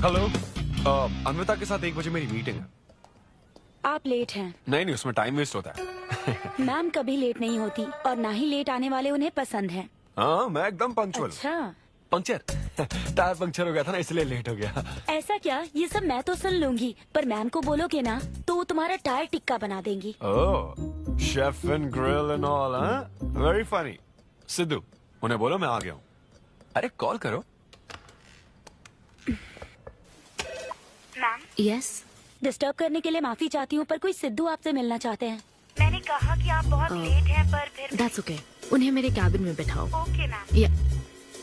Hello. Anvita के साथ 1 बजे मेरी मीटिंग है। आप लेट हैं। नहीं, उसमें टाइम वेस्ट होता है। मैम कभी लेट नहीं होती और ना ही लेट आने वाले उन्हें पसंद हैं। हाँ, मैं एकदम पंक्चुअल। अच्छा। पंक्चर टायर पंक्चर हो गया था ना, इसलिए लेट हो गया। ऐसा क्या? ये सब मैं तो सुन लूंगी, पर मैम को बोलोगे ना तो वो तुम्हारा टायर टिक्का बना देंगी। Oh, chef and grill and all, हाँ? Very funny. सिद्धू, उन्हें बोलो मैं आ गया हूँ। अरे कॉल करो। मैम। यस। डिस्टर्ब करने के लिए माफी चाहती हूँ, पर कोई सिद्धू आपसे मिलना चाहते हैं। मैंने कहा कि आप बहुत लेट हैं, पर फिर दैट्स ओके। उन्हें मेरे कैबिन में बैठाओ। Okay ma'am. या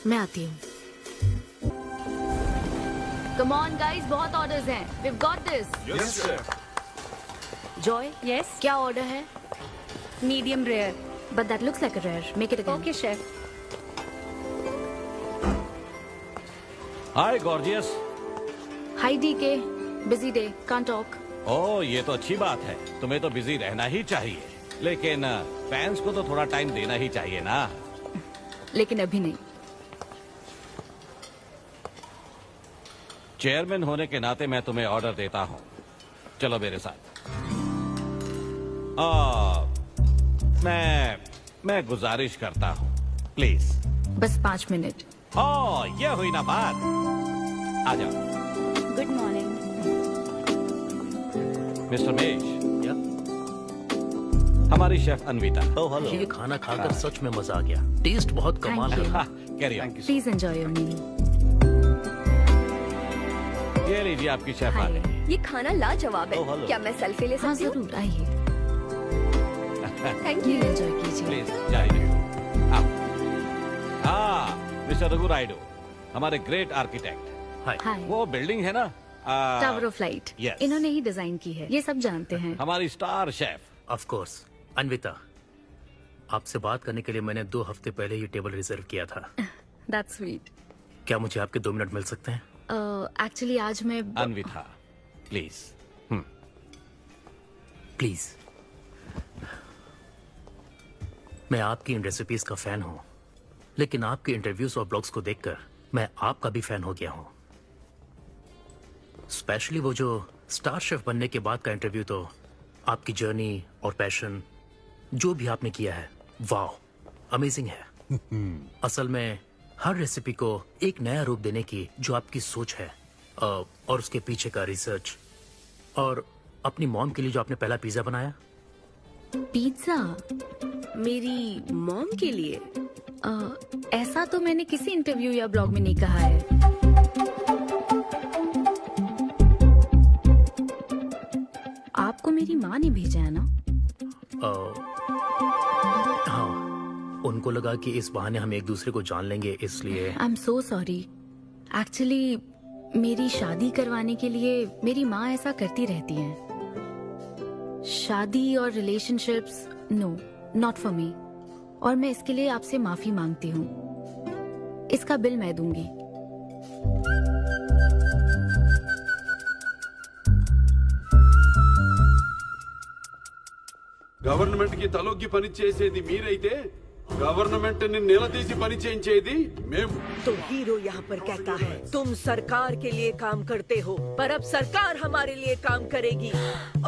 मैं आती हूँ। कम ऑन गाइस, बहुत ऑर्डर्स हैं। We have got this. Yes chef. Joy, yes. क्या ऑर्डर है? Medium rare. But that looks like a rare. Make it again. Okay chef. Hi gorgeous. Hi DK. Busy day, can't talk. Oh, ये तो अच्छी बात है। तुम्हें तो busy रहना ही चाहिए, लेकिन फैंस को तो थोड़ा टाइम देना ही चाहिए ना। लेकिन अभी नहीं। चेयरमैन होने के नाते मैं तुम्हें ऑर्डर देता हूँ। चलो मेरे साथ। मैं गुजारिश करता हूँ, प्लीज। बस 5 मिनट। ओह, ये हुई ना बात। आ जाओ। Good morning mister Mesh. हमारी शेफ अन्विता। Oh hello. ये खाना खाकर सच में मजा आ गया। टेस्ट बहुत कमाल Thank है। you. Carry on. Please enjoy your meal. ये लीजिए आपकी शेफ आ गई। ये खाना लाजवाब है। Oh, hello. क्या मैं सेल्फी ले हाँ सकती हूँ? जरूर, आइए। Thank please you. एंजॉय कीजिए। प्लीज जाइए। हाँ, मिस्टर रघु राइडू, हमारे ग्रेट आर्किटेक्ट। हाय। वो बिल्डिंग है ना, टावर ऑफ लाइट। Yes. इन्होंने ही डिजाइन की है, ये सब जानते हैं। हमारी star chef. Of course. Anvita, आपसे बात करने के लिए मैंने 2 हफ्ते पहले ये टेबल रिजर्व किया था। That's sweet. क्या मुझे आपके 2 मिनट मिल सकते हैं? एक्चुअली आज मैं अन्विता, प्लीज। प्लीज। मैं आपकी इन रेसिपीज का फैन हूँ, लेकिन आपके इंटरव्यूज और ब्लॉग्स को देखकर मैं आपका भी फैन हो गया हूँ। स्पेशली वो जो स्टार शेफ बनने के बाद का इंटरव्यू, तो आपकी जर्नी और पैशन जो भी आपने किया है, वाह, अमेजिंग है। असल में हर रेसिपी को एक नया रूप देने की जो आपकी सोच है और उसके पीछे का रिसर्च, और अपनी मॉम के लिए जो आपने पहला पिज्जा बनाया। पिज्जा मेरी मॉम के लिए? ऐसा तो मैंने किसी इंटरव्यू या ब्लॉग में नहीं कहा है। आपको मेरी माँ ने भेजा है ना? हाँ, उनको लगा कि इस बहाने हम एक दूसरे को जान लेंगे, इसलिए। I am so sorry. Actually मेरी शादी करवाने के लिए मेरी माँ ऐसा करती रहती हैं। शादी और relationships, no, not for me. और मैं इसके लिए आपसे माफी मांगती हूँ। इसका बिल मैं दूंगी। గవర్నమెంట్ కి తలొగ్గి పని చేసేది మీరైతే గవర్నమెంట్ ని నిలదీసి పని చేయించేది మేము। तो हीरो यहाँ पर कहता है तुम सरकार के लिए काम करते हो, पर अब सरकार हमारे लिए काम करेगी।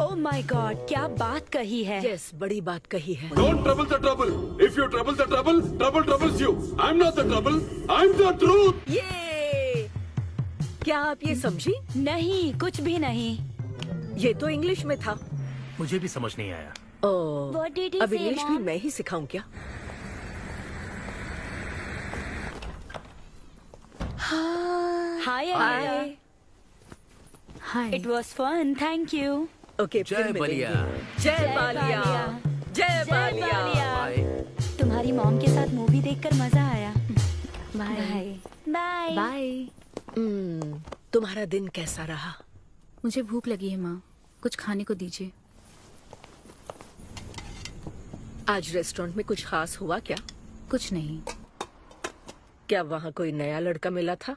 ओह माय गॉड, क्या बात कही है। यस, बड़ी बात कही है। Don't trouble the trouble. If you trouble the trouble, trouble troubles you. I am not the trouble, I am the truth. ये क्या आप ये समझी? नहीं, कुछ भी नहीं। ये तो इंग्लिश में था। मुझे भी समझ नहीं आया। What did he अब say, इंग्लिश भी Mom? मैं ही सिखाऊं क्या? Hi hi. Hi. It was fun, thank you. Okay, जय फिर बलिया। मिलेंगे। जय बालिया। जय बालिया। बाय। तुम्हारी मॉम के साथ मूवी देखकर मजा आया। बाय। बाय। बाय। तुम्हारा दिन कैसा रहा? मुझे भूख लगी है माँ, कुछ खाने को दीजिए। आज रेस्टोरेंट में कुछ खास हुआ क्या? कुछ नहीं। क्या वहाँ कोई नया लड़का मिला था?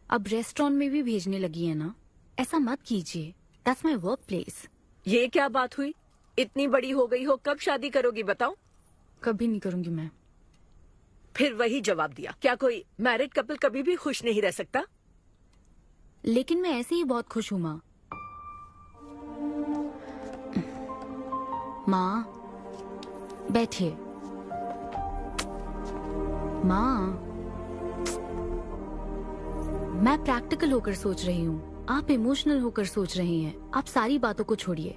अब रेस्टोरेंट में भी भेजने लगी है ना, ऐसा मत कीजिए। That's my work place. ये क्या बात हुई? इतनी बड़ी हो गई हो, कब शादी करोगी बताओ? कभी नहीं करूंगी मैं। फिर वही जवाब दिया। क्या कोई मैरिड कपल कभी भी खुश नहीं रह सकता? लेकिन मैं ऐसे ही बहुत खुश हूँ माँ। माँ बैठिए। माँ मैं प्रैक्टिकल होकर सोच रही हूँ, आप इमोशनल होकर सोच रही हैं। आप सारी बातों को छोड़िए,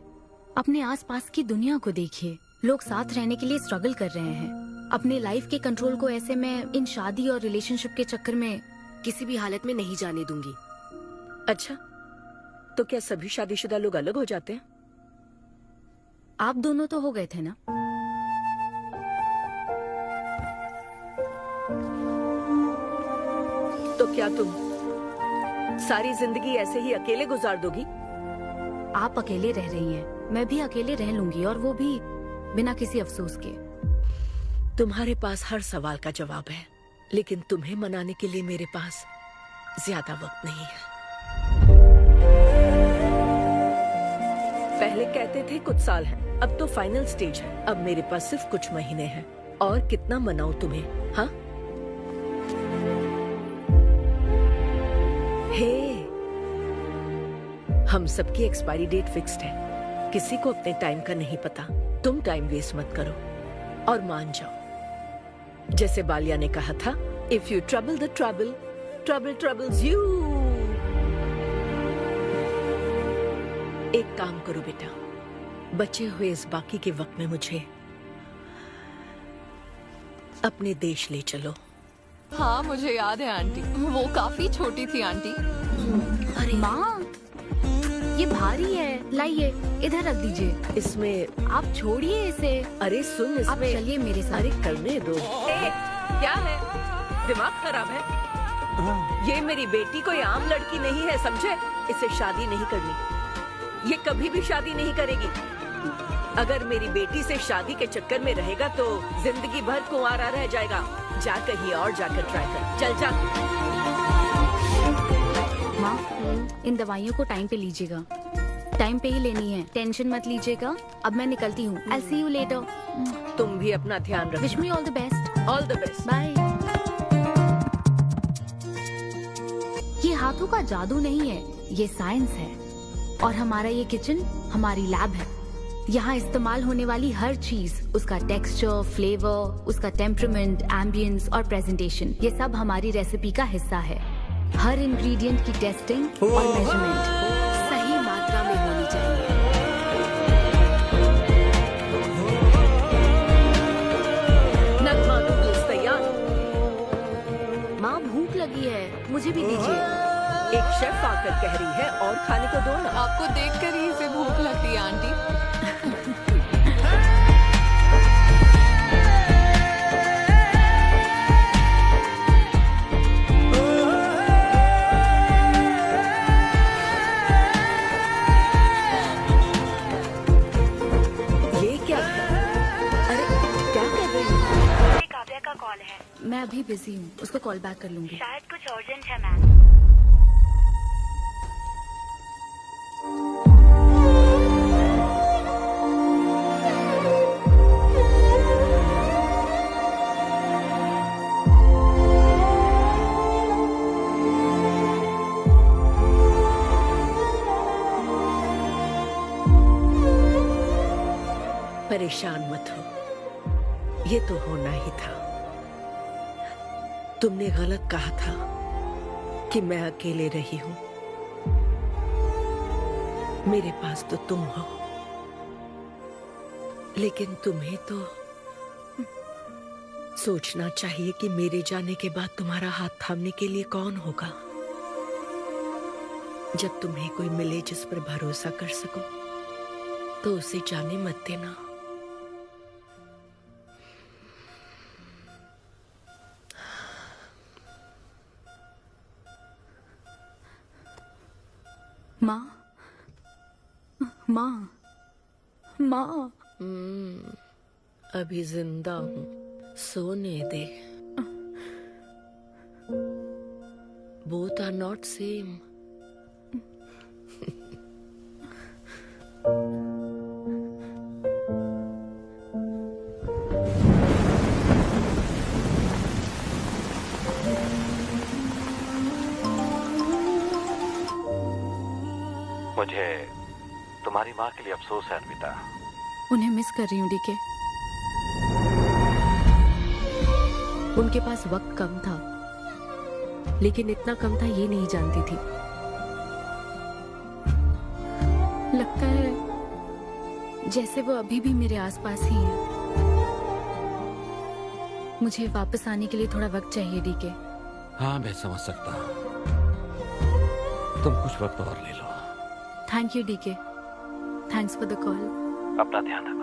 अपने आसपास की दुनिया को देखिए। लोग साथ रहने के लिए स्ट्रगल कर रहे हैं। अपने लाइफ के कंट्रोल को ऐसे में इन शादी और रिलेशनशिप के चक्कर में किसी भी हालत में नहीं जाने दूंगी। अच्छा, तो क्या सभी शादीशुदा लोग अलग हो जाते हैं? आप दोनों तो हो गए थे ना। तो क्या तुम सारी जिंदगी ऐसे ही अकेले गुजार दोगी? आप अकेले रह रही हैं, मैं भी अकेले रह लूंगी, और वो भी बिना किसी अफसोस के। तुम्हारे पास हर सवाल का जवाब है, लेकिन तुम्हें मनाने के लिए मेरे पास ज्यादा वक्त नहीं है। पहले कहते थे कुछ साल हैं, अब तो फाइनल स्टेज है। अब मेरे पास सिर्फ कुछ महीने हैं, और कितना मनाऊं तुम्हें? हाँ हे, हम सबकी एक्सपायरी डेट फिक्स्ड है। किसी को अपने टाइम का नहीं पता। तुम टाइम वेस्ट मत करो और मान जाओ। जैसे बालिया ने कहा था, if you trouble the trouble, trouble troubles you. एक काम करो बेटा, बचे हुए इस बाकी के वक्त में मुझे अपने देश ले चलो। हाँ मुझे याद है आंटी, वो काफी छोटी थी आंटी। अरे माँ, ये भारी है, लाइए इधर रख दीजिए। इसमें आप छोड़िए इसे। अरे सुन, आप इसमें चलिए मेरे साथ। अरे करने दो। क्या है, दिमाग खराब है? ये मेरी बेटी कोई आम लड़की नहीं है, समझे? इसे शादी नहीं करनी, ये कभी भी शादी नहीं करेगी। अगर मेरी बेटी से शादी के चक्कर में रहेगा तो जिंदगी भर कुंवारा रह जाएगा। जा कहीं और जाकर ट्राई कर, चल जा। माँ, इन दवाइयों को टाइम पे लीजिएगा, टाइम पे ही लेनी है, टेंशन मत लीजिएगा। अब मैं निकलती हूँ। I'll see you later. तुम भी अपना ध्यान रखना। Wish me all the best. All the best. Bye. ये हाथों का जादू नहीं है, ये साइंस है। और हमारा ये किचन हमारी लैब है। यहाँ इस्तेमाल होने वाली हर चीज, उसका टेक्सचर, फ्लेवर, उसका टेम्परामेंट, एम्बियंस और प्रेजेंटेशन, ये सब हमारी रेसिपी का हिस्सा है। हर इंग्रेडिएंट की टेस्टिंग और मेजरमेंट सही मात्रा में होनी चाहिए। नगमा नूडल्स तैयार। माँ भूख लगी है, मुझे भी दीजिए। एक शेफ आकर कह रही है और खाने को दो ना। आपको देखकर ही इसे भूख लगती है आंटी। काव्या का कॉल है। मैं अभी बिजी हूँ, उसको कॉल बैक कर लूंगी। शायद कुछ अर्जेंट है मैम। परेशान मत हो, ये तो होना ही था। तुमने गलत कहा था कि मैं अकेले रही हूं। मेरे पास तो तुम हो, लेकिन तुम्हें तो सोचना चाहिए कि मेरे जाने के बाद तुम्हारा हाथ थामने के लिए कौन होगा। जब तुम्हें कोई मिले जिस पर भरोसा कर सको, तो उसे जाने मत देना। माँ, माँ, माँ। अभी जिंदा हूँ, सोने दे। Both are not same. मुझे तुम्हारी माँ के लिए अफसोस है अर्पिता। उन्हें मिस कर रही हूँ डीके। उनके पास वक्त कम था, लेकिन इतना कम था ये नहीं जानती थी। लगता है जैसे वो अभी भी मेरे आसपास ही है। मुझे वापस आने के लिए थोड़ा वक्त चाहिए डीके। हाँ मैं समझ सकता हूँ, तुम कुछ वक्त और ले लो। Thank you DK, thanks for the call. अपना ध्यान रखो।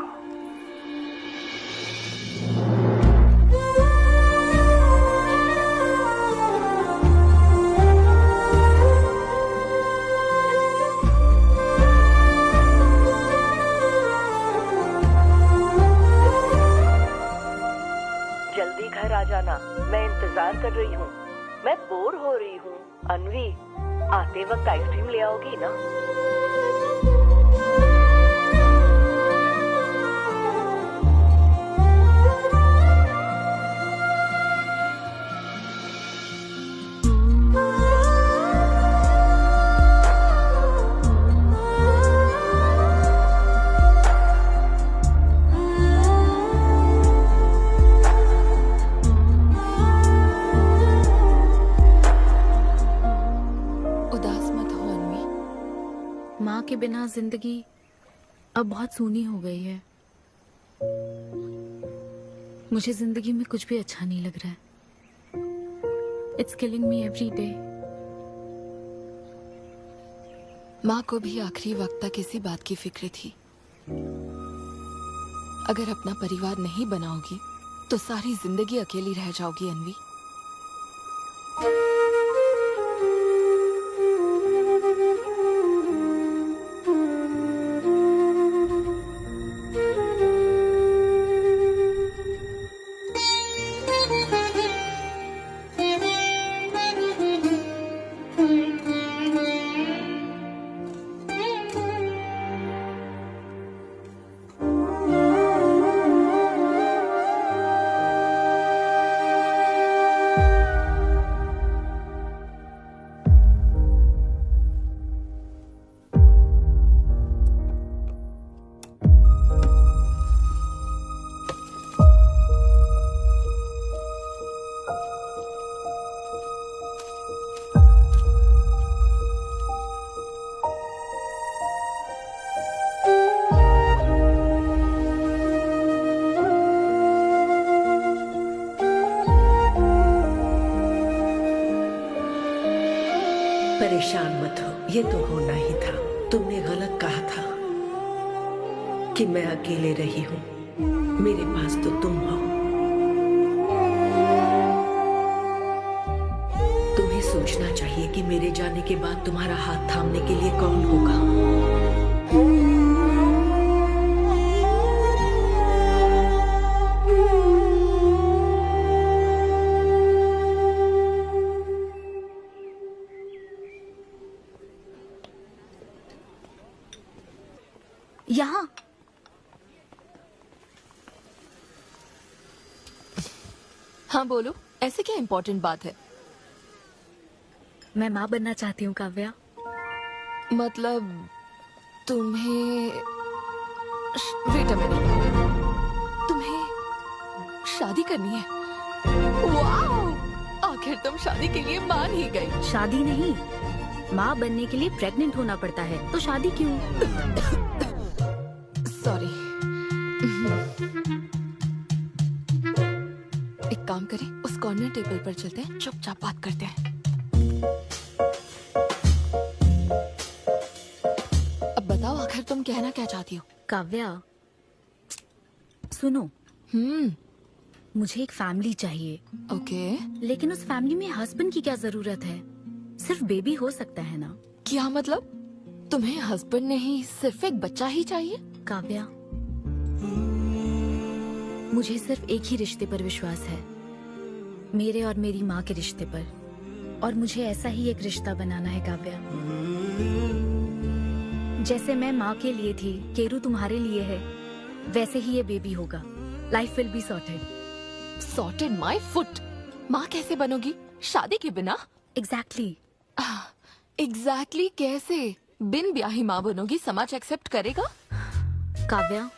जल्दी घर आ जाना, मैं इंतजार कर रही हूँ। मैं बोर हो रही हूँ। अनवी, आते वक्त आइसक्रीम ले आओगी ना? माँ के बिना जिंदगी अब बहुत सूनी हो गई है। मुझे जिंदगी में कुछ भी अच्छा नहीं लग रहा है। It's killing me every day. माँ को भी आखिरी वक्त तक इसी बात की फिक्र थी। अगर अपना परिवार नहीं बनाओगी तो सारी जिंदगी अकेली रह जाओगी अनवी। परेशान मत हो, ये तो होना ही था। तुमने गलत कहा था कि मैं अकेले रही हूँ। मेरे पास तो तुम हो। तुम्हें सोचना चाहिए कि मेरे जाने के बाद तुम्हारा हाथ थामने के लिए कौन होगा। यहाँ हाँ बोलो, ऐसे क्या इम्पोर्टेंट बात है? मैं माँ बनना चाहती हूँ काव्या। मतलब तुम्हें वेट अ मिनट, तुम्हें शादी करनी है? वाओ! आखिर तुम शादी के लिए मान ही गई। शादी नहीं, माँ बनने के लिए प्रेग्नेंट होना पड़ता है, तो शादी क्यों? सॉरी। एक काम करें, उस कॉर्नर टेबल पर चलते हैं, चुपचाप बात करते हैं। अब बताओ आखिर तुम कहना क्या चाहती हो? काव्या सुनो, मुझे एक फैमिली चाहिए। ओके। लेकिन उस फैमिली में हस्बैंड की क्या जरूरत है? सिर्फ बेबी हो सकता है ना? क्या मतलब? तुम्हें हस्बैंड नहीं, सिर्फ एक बच्चा ही चाहिए? काव्या, मुझे सिर्फ एक ही रिश्ते पर विश्वास है, मेरे और मेरी माँ के रिश्ते पर, और मुझे ऐसा ही एक रिश्ता बनाना है काव्या। जैसे मैं माँ के लिए थी, केरू तुम्हारे लिए है, वैसे ही ये बेबी होगा। Life will be sorted. Sorted my foot. माँ कैसे बनोगी शादी के बिना? एग्जैक्टली। एग्जैक्टली कैसे? बिन ब्याही माँ बनोगी, समाज एक्सेप्ट करेगा? Kavya,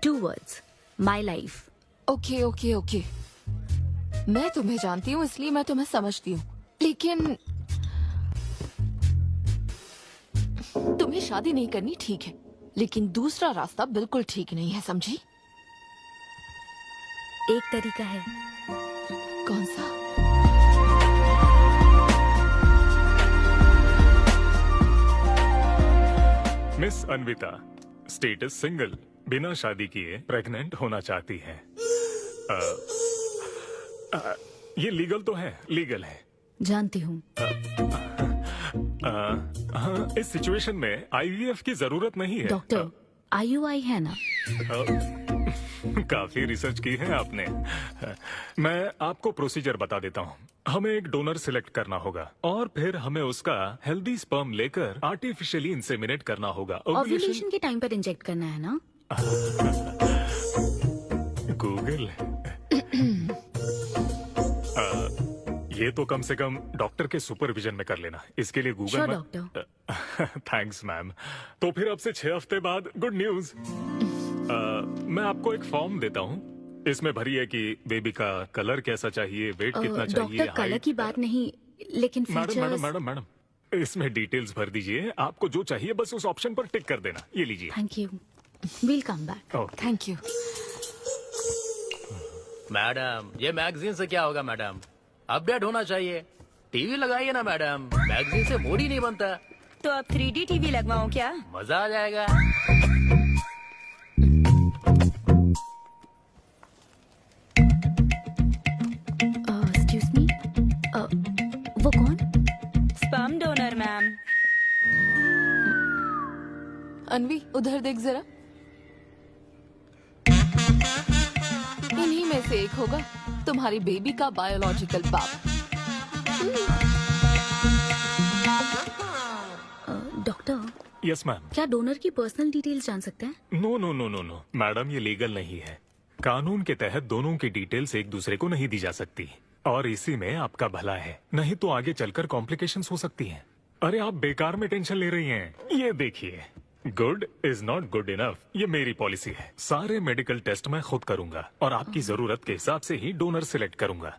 2 words, my life. Okay okay okay, मैं तुम्हें जानती हूँ इसलिए मैं तुम्हें समझती हूँ, लेकिन तुम्हें शादी नहीं करनी ठीक है, लेकिन दूसरा रास्ता बिल्कुल ठीक नहीं है, समझी? एक तरीका है। कौन सा? मिस अन्विता, स्टेटस सिंगल, बिना शादी किए प्रेग्नेंट होना चाहती हैं। ये लीगल तो है, लीगल है। जानती हूँ। हाँ, इस सिचुएशन में IVF की जरूरत नहीं है। डॉक्टर, IUI है ना? काफी रिसर्च की है आपने। मैं आपको प्रोसीजर बता देता हूँ। हमें एक डोनर सिलेक्ट करना होगा और फिर हमें उसका हेल्दी स्पर्म लेकर आर्टिफिशियली इंसेमिनेट करना होगा। ओव्यूलेशन के टाइम पर इंजेक्ट करना है ना? गूगल। ये तो कम से कम डॉक्टर के सुपरविजन में कर लेना, इसके लिए गूगल Sure, में। डॉक्टर। Thanks ma'am. तो फिर अब से 6 हफ्ते बाद गुड न्यूज। मैं आपको एक फॉर्म देता हूँ, इसमें भरिए कि बेबी का कलर कैसा चाहिए, वेट कितना चाहिए। डॉक्टर, कलर की बात नहीं, लेकिन मैडम मैडम मैडम, इसमें डिटेल्स भर दीजिए। आपको जो चाहिए बस उस ऑप्शन पर टिक कर देना। ये लीजिए। Thank you, will come back. Thank you. Madam, ये मैगजीन से क्या होगा मैडम? अपडेट होना चाहिए। टीवी लगाइए ना मैडम, मैगजीन से मूड ही नहीं बनता। तो अब 3D टीवी लगवाऊं क्या? मजा आ जाएगा। एक्सक्यूज मी, वो कौन? Sperm donor ma'am. अनवी, उधर देख जरा। इन्हीं में से एक होगा तुम्हारी बेबी का बायोलॉजिकल बाप। Doctor, yes ma'am. क्या डोनर की पर्सनल डिटेल्स जान सकते हैं? No no no no no madam, ये लीगल नहीं है। कानून के तहत दोनों की डिटेल्स एक दूसरे को नहीं दी जा सकती, और इसी में आपका भला है, नहीं तो आगे चलकर कॉम्प्लिकेशंस हो सकती हैं। अरे आप बेकार में टेंशन ले रही हैं। ये देखिए, good is not good enough, ये मेरी पॉलिसी है। सारे मेडिकल टेस्ट मैं खुद करूंगा और आपकी जरूरत के हिसाब से ही डोनर सिलेक्ट करूंगा।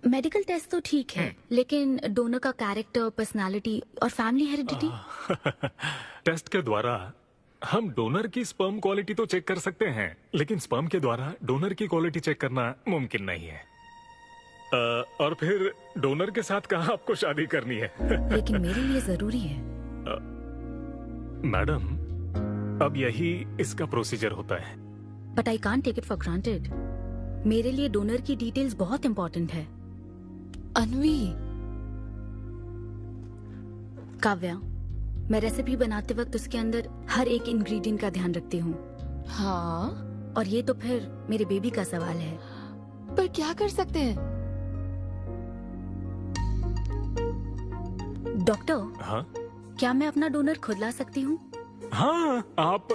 मेडिकल टेस्ट तो ठीक है, लेकिन डोनर का कैरेक्टर, पर्सनालिटी और फैमिली हेरिडिटी? टेस्ट के द्वारा हम डोनर की स्पर्म क्वालिटी तो चेक कर सकते हैं, लेकिन स्पर्म के द्वारा डोनर की क्वालिटी चेक करना मुमकिन नहीं है। और फिर डोनर के साथ कहाँ आपको शादी करनी है? लेकिन मेरे लिए जरूरी है। मैडम, अब यही इसका प्रोसीजर होता है। But I can't take it for granted. मेरे लिए डोनर की डिटेल्स बहुत इम्पोर्टेंट है। अनवी। काव्या, मैं रेसिपी बनाते वक्त उसके अंदर हर एक इंग्रेडिएंट का ध्यान रखती हूँ। हाँ, और ये तो फिर मेरे बेबी का सवाल है। पर क्या कर सकते हैं? डॉक्टर, हाँ? क्या मैं अपना डोनर खुद ला सकती हूँ? हाँ, आप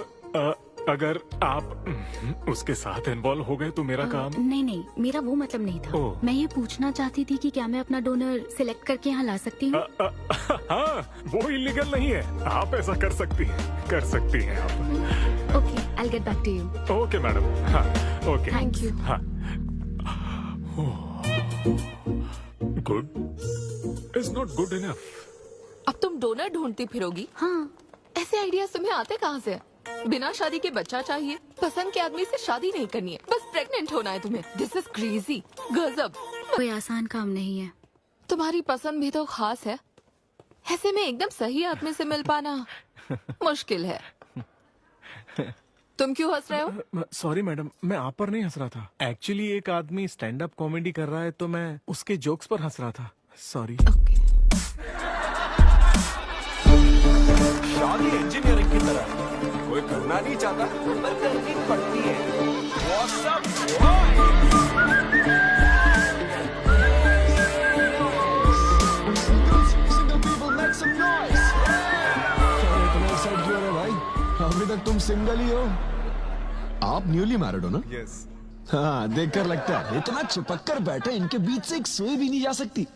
अगर आप उसके साथ इन्वॉल्व हो गए तो मेरा काम। नहीं नहीं, मेरा वो मतलब नहीं था। मैं ये पूछना चाहती थी कि क्या मैं अपना डोनर सिलेक्ट करके यहाँ ला सकती हूँ? हाँ, वो इलीगल नहीं है, आप ऐसा कर सकती हैं आप। Okay, I get back to you. Okay madam. हाँ, ओके, थैंक यू। हाँ। Good is not good enough. अब तुम डोनर ढूंढती फिरोगी? हाँ। ऐसे आइडियाज तुम्हें आते कहाँ से? बिना शादी के बच्चा चाहिए, पसंद के आदमी से शादी नहीं करनी है, बस प्रेग्नेंट होना है तुम्हें। दिस इज क्रेजी, गजब। कोई आसान काम नहीं है। तुम्हारी पसंद भी तो खास है, ऐसे में एकदम सही आदमी से मिल पाना मुश्किल है। तुम क्यों हंस रहे हो? सॉरी मैडम, मैं आप पर नहीं हंस रहा था। एक्चुअली एक आदमी स्टैंड अप कॉमेडी कर रहा है तो मैं उसके जोक्स पर हंस रहा था। सॉरी। शादी इंजीनियरिंग की तरह है। कोई करना नहीं चाहता पर करनी पड़ती है। What's up, boy? Single people make some noise. इतना एक्साइट क्यों हो रहे भाई? अभी तक तुम सिंगल ही हो। आप न्यूली मैरिड हो ना? Yes. हाँ, देखकर लगता है इतना चिपक कर बैठे, इनके बीच से एक सुई भी नहीं जा सकती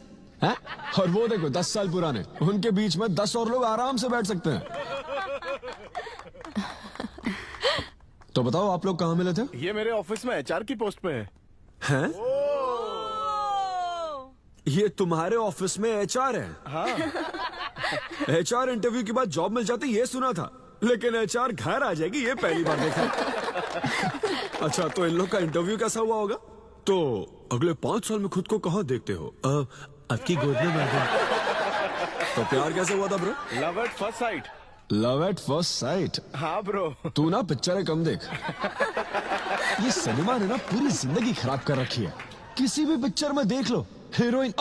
है? और वो देखो 10 साल पुराने, उनके बीच में 10 और लोग आराम से बैठ सकते हैं। तो बताओ आप लोग कहाँ मिले थे? ये मेरे ऑफिस में एचआर की पोस्ट पे है। हैं? ये तुम्हारे ऑफिस में एचआर है? हाँ। एचआर इंटरव्यू के बाद जॉब मिल जाती ये सुना था, लेकिन एचआर घर आ जाएगी ये पहली बार देखा। अच्छा, तो इन लोग का इंटरव्यू कैसा हुआ होगा? तो अगले 5 साल में खुद को कहाँ देखते हो? आपकी गोद में बैठे। तो प्यार कैसे हुआ था bro? Love at first sight. Love at first sight? हाँ ब्रो। तू ना पिक्चरें कम देख। ये सिनेमा ने ना पूरी जिंदगी खराब कर रखी है। किसी भी पिक्चर में देख लो, हीरोइन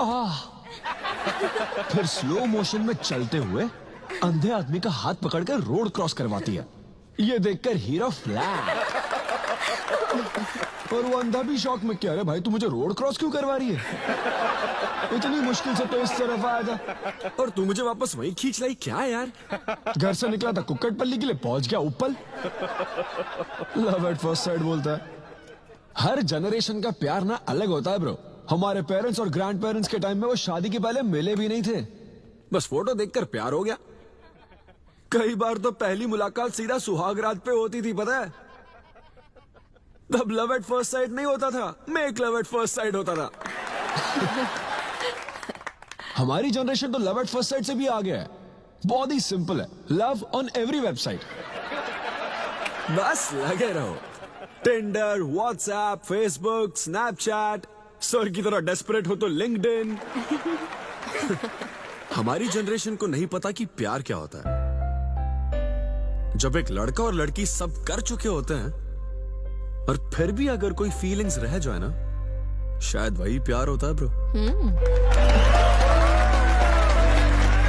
फिर स्लो मोशन में चलते हुए अंधे आदमी का हाथ पकड़कर रोड क्रॉस करवाती है। ये देखकर हीरो फ्लैट। और वो अंधा भी शौक में, क्या रे भाई तू मुझे रोड क्रॉस क्यों करवा रही है? इतनी मुश्किल से तो इस तरफ आया था और तू मुझे वापस वहीं खींच लाई क्या यार? घर से निकला था कुक्कटपल्ली के लिए, पहुंच गया ऊपर। लव एट फर्स्ट साइट बोलता है। हर जनरेशन का प्यार ना अलग होता है ब्रो। हमारे पेरेंट्स और ग्रैंड पेरेंट्स के टाइम में वो शादी के पहले मिले भी नहीं थे, बस फोटो देखकर प्यार हो गया। कई बार तो पहली मुलाकात सीधा सुहाग रात पे होती थी, पता है? तब लव एट फर्स्ट साइट नहीं होता था, make love at first sight होता था। हमारी जनरेशन तो लव एट फर्स्ट साइट से भी आगे है। बहुत ही सिंपल है, लव ऑन एवरी वेबसाइट। बस लगे रहो, Tinder, WhatsApp, Facebook, Snapchat, sir की तरह डेस्परेट हो तो लिंक्डइन। हमारी जनरेशन को नहीं पता कि प्यार क्या होता है। जब एक लड़का और लड़की सब कर चुके होते हैं और फिर भी अगर कोई फीलिंग्स रह जाए ना, शायद वही प्यार होता है bro.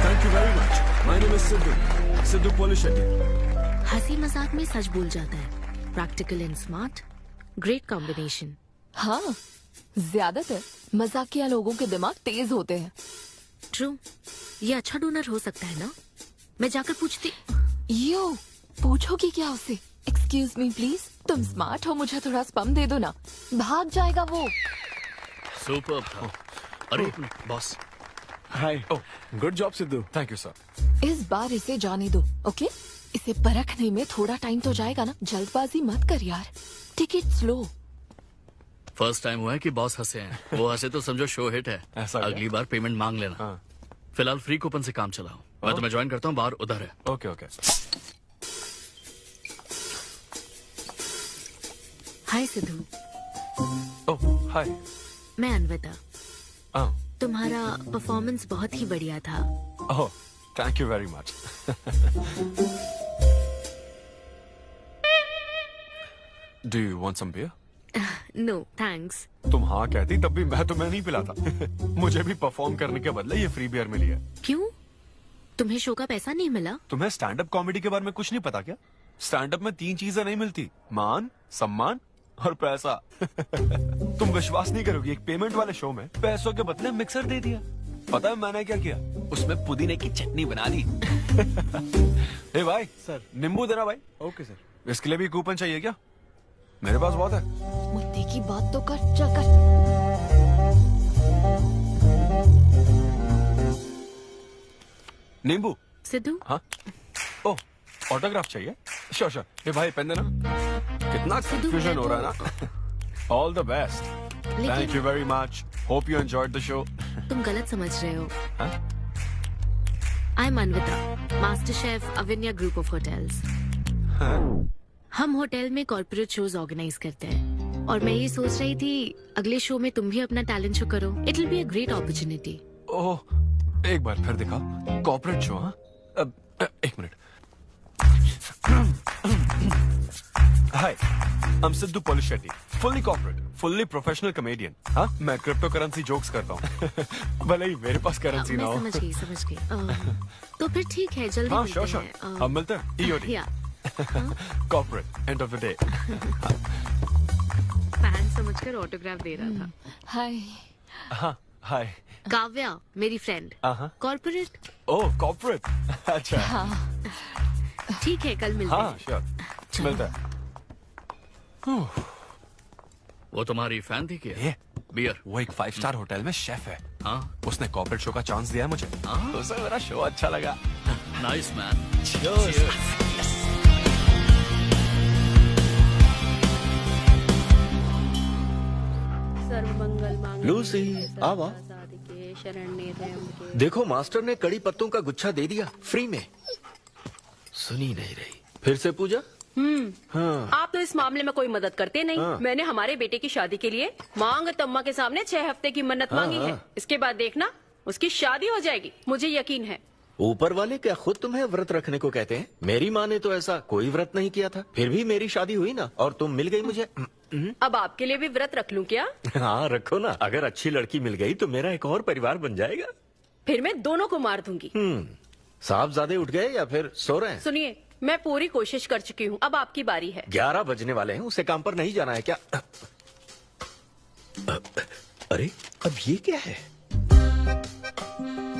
Thank you very much. My name is Siddhu Polishetty. हंसी मजाक में सच बोल जाता है। Practical and smart, great combination. हाँ, ज्यादातर मजाकिया लोगों के दिमाग तेज होते हैं। ट्रू। ये अच्छा डोनर हो सकता है ना? मैं जाकर पूछती। यो, पूछोगी क्या उससे? एक्सक्यूज मी प्लीज, तुम स्मार्ट हो, मुझे थोड़ा स्पम दे दो ना। भाग जाएगा वो। सुपर था। अरे boss. Hi. Good job Sidhu. Thank you sir. इस बार इसे जाने दो, ओके? इसे परखने में थोड़ा टाइम तो जाएगा ना। जल्दबाजी मत कर यार, take it slow. First time हुआ है कि बॉस हंसे हैं। वो हंसे तो समझो शो हिट है। अगली बार पेमेंट मांग लेना। फिलहाल फ्री कूपन से काम चलाओ। मैं तुम्हें ज्वाइन करता हूँ, बाहर उधर है। Okay okay. Hi Siddhu. Oh hi. मैं अनविता। तुम्हारा परफॉर्मेंस बहुत ही बढ़िया था। Oh thank you very much. Do you want some beer? No thanks. तुम हाँ कहती तब भी मैं तुम्हें नहीं पिलाता। मुझे भी परफॉर्म करने के बदले ये फ्री बियर मिली है। क्यों? तुम्हें शो का पैसा नहीं मिला? तुम्हें स्टैंड अप कॉमेडी के बारे में कुछ नहीं पता क्या? स्टैंड अप में 3 चीजें नहीं मिलती, मान, सम्मान और पैसा। तुम विश्वास नहीं करोगी, एक पेमेंट वाले शो में पैसों के बदले मिक्सर दे दिया। पता है मैंने क्या किया? उसमें पुदीने की चटनी बना दी। हे भाई सर, नींबू देना भाई। Okay sir. इसके लिए भी कूपन चाहिए क्या? मेरे पास बहुत है। मुद्दे की बात तो कर, चल कर। नींबू। सिद्धू। हाँ। ओह ऑटोग्राफ चाहिए? Sure sure. ये भाई पेन देना। कितना कंफ्यूजन हो रहा है ना। All the best. Thank you very much. Hope you enjoyed the show. तुम गलत समझ रहे हो। I am Anvita, master chef Avinya group of hotels. हम होटल में कॉर्पोरेट शोज ऑर्गेनाइज करते हैं और मैं ये सोच रही थी अगले शो में तुम भी अपना टैलेंट शो करो। It will be a great opportunity. Oh एक बार फिर दिखा। Corporate show? हाँ एक minute. Hi, I am Siddhu Polishetty, fully corporate, fully professional comedian. हाँ, मैं क्रिप्टो करेंसी जोक्स करता हूँ। भले ही मेरे पास करेंसी ना हो। समझ गई। तो फिर ठीक है, जल्दी हाँ मिलते श्योर श्योर। हैं। हम मिलते हैं। EOD corporate, end of the day. Fan समझकर ऑटोग्राफ दे रहा था। हाय। हाँ हाय। काव्या मेरी फ्रेंड। कॉर्पोरेट। ओह कॉर्पोरेट। अच्छा हाँ। ठीक है, कल मिलते हैं। हाँ श्योर, मिलते हैं। वो तुम्हारी फैन थी क्या? बियर। वो एक 5 स्टार होटल में शेफ है। हाँ। उसने कॉर्पोरेट शो का चांस दिया है मुझे। उसे मेरा शो अच्छा लगा। Nice man. Cheers. सर्वमंगल मांगल्ये लूसी, आवा। साधिके शरण्ये त्र्यंबके। देखो मास्टर ने कड़ी पत्तों का गुच्छा दे दिया फ्री में। सुनी नहीं रही, फिर से पूजा। हाँ। आप तो इस मामले में कोई मदद करते नहीं। हाँ। मैंने हमारे बेटे की शादी के लिए मांग तम्मा के सामने 6 हफ्ते की मन्नत मांगी है। इसके बाद देखना उसकी शादी हो जाएगी, मुझे यकीन है। ऊपर वाले क्या खुद तुम्हें व्रत रखने को कहते हैं? मेरी माँ ने तो ऐसा कोई व्रत नहीं किया था, फिर भी मेरी शादी हुई ना, और तुम मिल गई मुझे। अब आपके लिए भी व्रत रख लूं क्या? हाँ रखो ना, अगर अच्छी लड़की मिल गई तो मेरा एक और परिवार बन जाएगा। फिर मैं दोनों को मार दूंगी। साहबजादे उठ गए या फिर सो रहे हैं? सुनिए, मैं पूरी कोशिश कर चुकी हूँ, अब आपकी बारी है। 11 बजने वाले हैं, उसे काम पर नहीं जाना है क्या? अरे अब ये क्या है?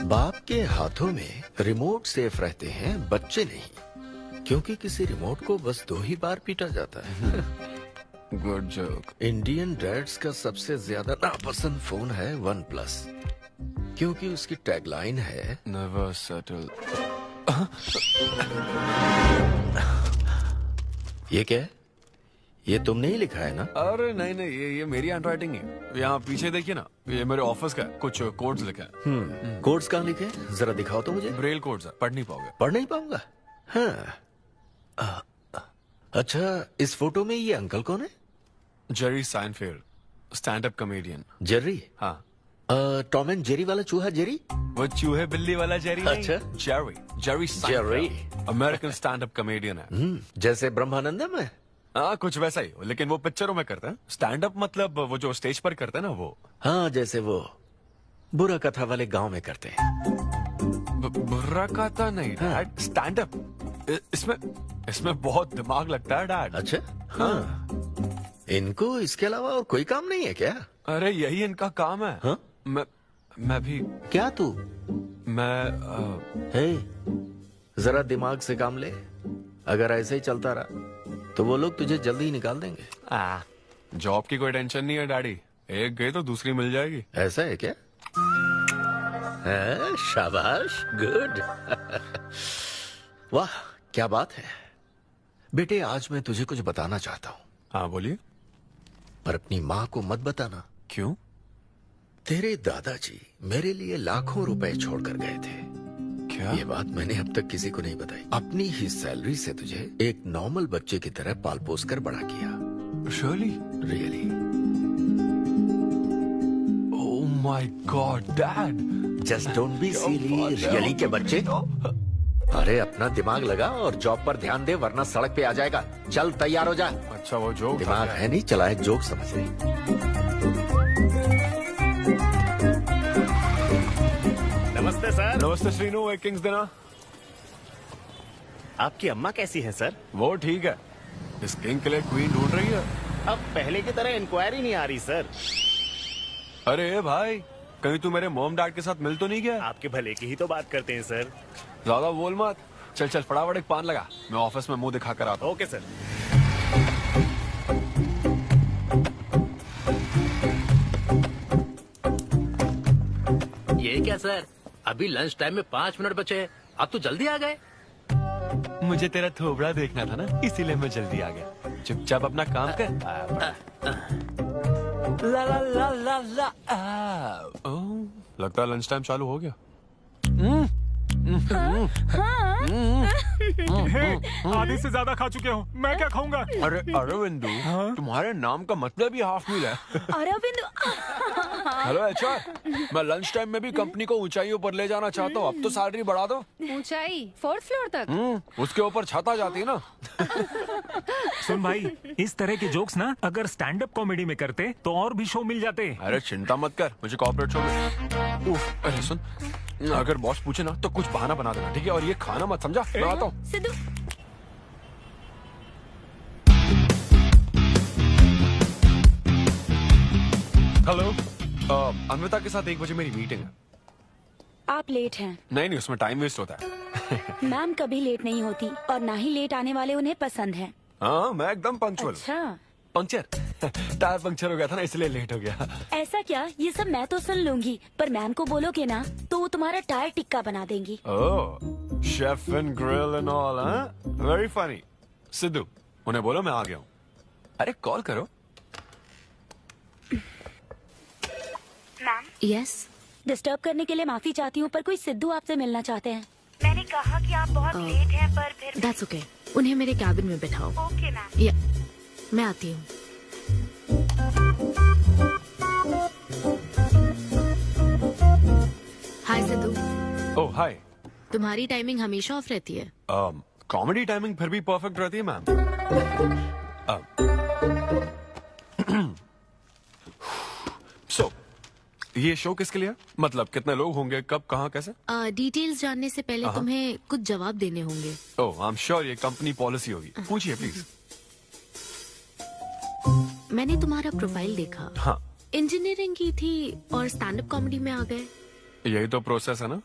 बाप के हाथों में रिमोट सेफ रहते हैं, बच्चे नहीं, क्योंकि किसी रिमोट को बस 2 ही बार पीटा जाता है। Good joke. इंडियन डैड्स का सबसे ज्यादा नापसंद फोन है OnePlus, क्योंकि उसकी टैगलाइन है नेवर सेटल। ये क्या है? ये तुमने ही लिखा है ना? अरे नहीं नहीं, ये मेरी हैंडराइटिंग है। यहाँ पीछे देखिए ना, ये मेरे ऑफिस का है, कुछ कोड्स लिखे हैं। कोड्स कहाँ लिखे हैं? जरा दिखाओ तो मुझे। ब्रेल कोड्स है, पढ़ नहीं पाओगे। पढ़ नहीं पाऊंगा? हाँ। अच्छा, इस फोटो में ये अंकल कौन है? Jerry Seinfeld, stand up comedian. Jerry? हाँ। टॉम एंड जेरी वाला चूहा जेरी? वो चूहे बिल्ली वाला जेरी नहीं। अच्छा। Jerry Seinfeld American stand up comedian है। जैसे ब्रह्मानंदम है? हाँ कुछ वैसा ही, लेकिन वो पिक्चरों में करते हैं। स्टैंड अप मतलब वो जो स्टेज पर करते हैं ना, वो। हाँ, जैसे वो बुरा कथा वाले गांव में करते हैं। बुरा कथा नहीं डैड, स्टैंड अप। इसमें बहुत दिमाग लगता है डैड। अच्छा। हाँ। इनको इसके अलावा और कोई काम नहीं है क्या? अरे यही इनका काम है। हाँ? मैं भी। क्या तू? मैं जरा दिमाग से काम ले। अगर ऐसे ही चलता रहा तो वो लोग तुझे जल्दी ही निकाल देंगे। जॉब की कोई टेंशन नहीं है डैडी, एक गई तो दूसरी मिल जाएगी। ऐसा है क्या? शाबाश, गुड। वाह क्या बात है बेटे। आज मैं तुझे कुछ बताना चाहता हूँ। हाँ बोलिए। पर अपनी माँ को मत बताना। क्यों? तेरे दादाजी मेरे लिए लाखों रुपए छोड़कर गए थे। क्या? ये बात मैंने अब तक किसी को नहीं बताई। अपनी ही सैलरी से तुझे एक नॉर्मल बच्चे की तरह पाल पोस कर बड़ा किया। Really? Oh my God dad, just don't be silly. Really के बच्चे? अरे अपना दिमाग लगा और जॉब पर ध्यान दे, वरना सड़क पे आ जाएगा। चल तैयार हो जा। अच्छा वो जोक दिमाग है नहीं, चला है जोक समझ रही। नमस्ते सर। नमस्ते श्रीनू, एक किंग्स देना। आपकी अम्मा कैसी है सर? वो ठीक है, इस किंग के लिए क्वीन ढूंढ रही है। अब पहले की तरह इंक्वायरी नहीं आ रही सर। अरे भाई, कहीं तू मेरे मॉम डैड के साथ मिल तो नहीं गया? आपके भले की ही तो बात करते हैं सर। ज्यादा बोल मत। चल चल फटाफट एक पान लगा, मैं ऑफिस में मुंह दिखा कर आता हूँ। Okay sir. ये क्या सर, अभी लंच टाइम में 5 मिनट बचे हैं, आप तो जल्दी आ गए। मुझे तेरा थोबड़ा देखना था ना, इसीलिए मैं जल्दी आ गया। चुपचाप अपना काम कर। ला ला ला ला ला। लगता है लंच टाइम चालू हो गया। आधे से ज्यादा खा चुके हो, मैं क्या खाऊंगा? अरे अरविंदु, तुम्हारे नाम का मतलब ही हाफ मील है। अरविंदु। हेलो एचआर, मैं लंच टाइम में भी कंपनी को ऊंचाइयों पर ले जाना चाहता हूँ। अब तो सैलरी बढ़ा दो। ऊंचाई 4th फ्लोर तक? उसके ऊपर छत आ जाती है ना। सुन भाई, इस तरह के जोक्स ना अगर स्टैंड अप कॉमेडी में करते तो और भी शो मिल जाते। अरे चिंता मत कर, मुझे कॉर्पोरेट शो में। अरे सुन, अगर बॉस पूछे ना तो कुछ बहाना बना देना, ठीक है? और ये खाना मत, समझा? मैं आता हूँ। सिद्धू। हेलो, अन्विता के साथ 1 बजे मेरी मीटिंग है। आप लेट हैं। नहीं, उसमें टाइम वेस्ट होता है। मैम कभी लेट नहीं होती और ना ही लेट आने वाले उन्हें पसंद है। हाँ, मैं एकदम पंक्चुअल। अच्छा। पंक्चर टायर पंक्चर हो गया था ना, इसलिए लेट हो गया। ऐसा क्या? ये सब मैं तो सुन लूंगी, पर मैम को बोलोगे ना तो वो तुम्हारा टायर टिक्का बना देंगी। Oh, chef and grill and all, हाँ? Very funny. सिद्धू, उन्हें बोलो मैं आ गया हूँ। अरे कॉल करो। यस डिस्टर्ब करने के लिए माफी चाहती हूँ, पर कोई सिद्धू आपसे मिलना चाहते हैं। मैंने कहा कि आप बहुत लेट हैं, पर फिर दैट्स ओके। उन्हें मेरे कैबिन में बिठाओ। Okay ma'am. या मैं आती हूँ। हाय सिद्धू। ओह हाय। तुम्हारी टाइमिंग हमेशा ऑफ रहती है? कॉमेडी टाइमिंग फिर भी परफेक्ट रहती है मैम। सो ये शो किसके लिए? मतलब कितने लोग होंगे, कब, कहाँ, कैसे? डिटेल्स जानने से पहले तुम्हें कुछ जवाब देने होंगे। ओह आई एम श्योर ये कंपनी पॉलिसी होगी। पूछिए प्लीज। मैंने तुम्हारा प्रोफाइल देखा। हाँ। इंजीनियरिंग की थी और स्टैंड अप कॉमेडी में आ गए। यही तो प्रोसेस है ना।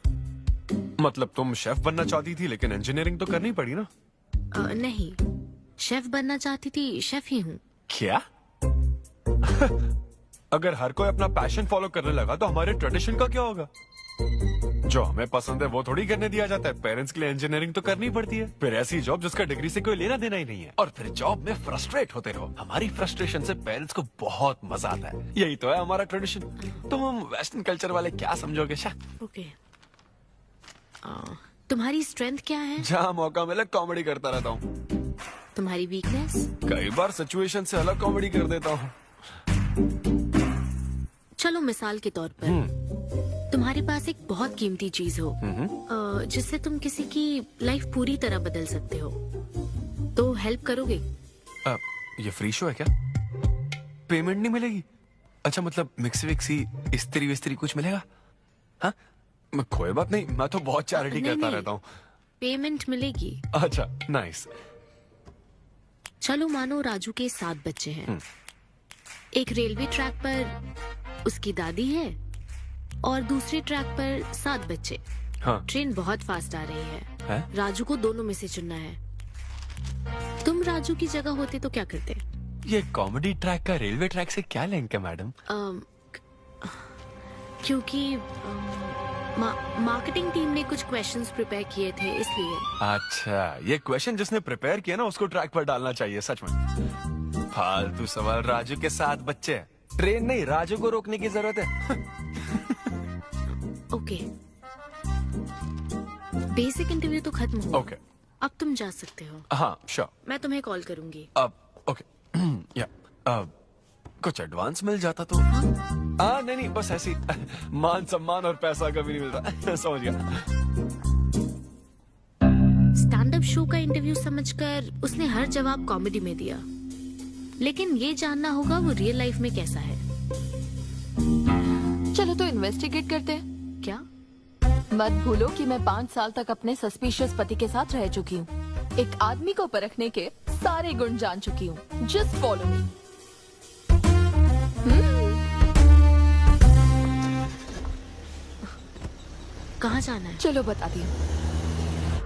मतलब तुम शेफ बनना चाहती थी, लेकिन इंजीनियरिंग तो करनी पड़ी ना। नहीं, शेफ बनना चाहती थी, शेफ ही हूँ। क्या? अगर हर कोई अपना पैशन फॉलो करने लगा तो हमारे ट्रेडिशन का क्या होगा? जो हमें पसंद है वो थोड़ी करने दिया जाता है। पेरेंट्स के लिए इंजीनियरिंग तो करनी पड़ती है, फिर ऐसी जॉब जिसका डिग्री से कोई लेना देना ही नहीं है, और फिर जॉब में फ्रस्ट्रेट होते रहो। हमारी फ्रस्ट्रेशन से पेरेंट्स को बहुत मजा आता है। यही तो है हमारा ट्रेडिशन। तुम वेस्टर्न कल्चर वाले क्या समझोगे? ओके। तुम्हारी स्ट्रेंथ क्या है? जहाँ मौका मिले कॉमेडी करता रहता हूँ। तुम्हारी वीकनेस? कई बार सिचुएशन से अलग कॉमेडी कर देता हूँ। चलो मिसाल के तौर पर तुम्हारे पास एक बहुत कीमती चीज हो जिससे तुम किसी की लाइफ पूरी तरह बदल सकते हो, तो हेल्प करोगे? ये फ्री शो है क्या? पेमेंट नहीं मिलेगी? अच्छा, मतलब मिक्सी विक्सी इस्त्री विस्त्री कुछ मिलेगा? हाँ, कोई बात नहीं, मैं तो बहुत चैरिटी करता रहता हूँ। पेमेंट मिलेगी। अच्छा, नाइस। चलो मानो राजू के 7 बच्चे हैं। एक रेलवे ट्रैक पर उसकी दादी है और दूसरे ट्रैक पर 7 बच्चे। हाँ। ट्रेन बहुत फास्ट आ रही है। राजू को दोनों में से चुनना है। तुम राजू की जगह होते तो क्या करते? ये कॉमेडी ट्रैक का रेलवे ट्रैक से क्या लिंक है मैडम? क्योंकि मार्केटिंग टीम ने कुछ क्वेश्चंस प्रिपेयर किए थे, इसलिए। अच्छा, ये क्वेश्चन जिसने प्रिपेयर किया ना उसको ट्रैक पर डालना चाहिए। सच में फालतू सवाल। राजू के 7 बच्चे हैं, ट्रेन नहीं, राजू को रोकने की जरूरत है। ओके, बेसिक इंटरव्यू तो खत्म हो। ओके, अब तुम जा सकते हो। हाँ श्योर। मैं तुम्हें कॉल करूंगी। अब ओके। या कुछ एडवांस मिल जाता तो। नहीं नहीं, बस ऐसी मान सम्मान और पैसा कभी नहीं मिलता। समझ गया। स्टैंड अप शो का इंटरव्यू समझकर उसने हर जवाब कॉमेडी में दिया, लेकिन ये जानना होगा वो रियल लाइफ में कैसा है। चलो तो इन्वेस्टिगेट करते हैं। क्या? मत भूलो कि मैं 5 साल तक अपने सस्पिशियस पति के साथ रह चुकी हूँ। एक आदमी को परखने के सारे गुण जान चुकी हूँ। Just follow me. कहाँ जाना है? चलो बताती हूँ।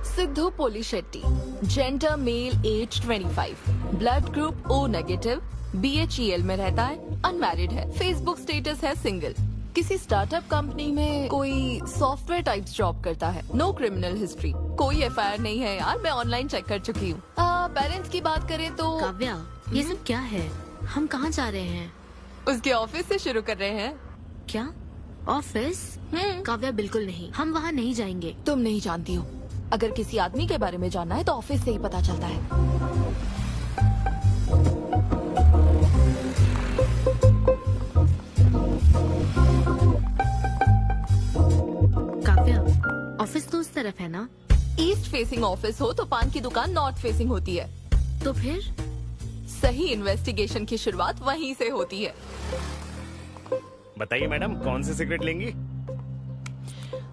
Siddhu Polishetty, gender male, age 25, blood group O negative, BHEL में रहता है, अनमैरिड है, फेसबुक स्टेटस है सिंगल, किसी स्टार्टअप कंपनी में कोई सॉफ्टवेयर टाइप्स जॉब करता है, नो क्रिमिनल हिस्ट्री, कोई FIR नहीं है यार, मैं ऑनलाइन चेक कर चुकी हूँ। पेरेंट्स की बात करें तो। काव्या, ये सब क्या है? हम कहाँ जा रहे हैं? उसके ऑफिस से शुरू कर रहे हैं। क्या ऑफिस? काव्या बिल्कुल नहीं, हम वहाँ नहीं जाएंगे। तुम नहीं जानती हो, अगर किसी आदमी के बारे में जानना है तो ऑफिस से ही पता चलता है। काव्या, ऑफिस तो उस तरफ है ना? ईस्ट फेसिंग ऑफिस हो तो पान की दुकान नॉर्थ फेसिंग होती है। तो फिर सही इन्वेस्टिगेशन की शुरुआत वहीं से होती है। बताइए मैडम, कौन सी सिगरेट लेंगी?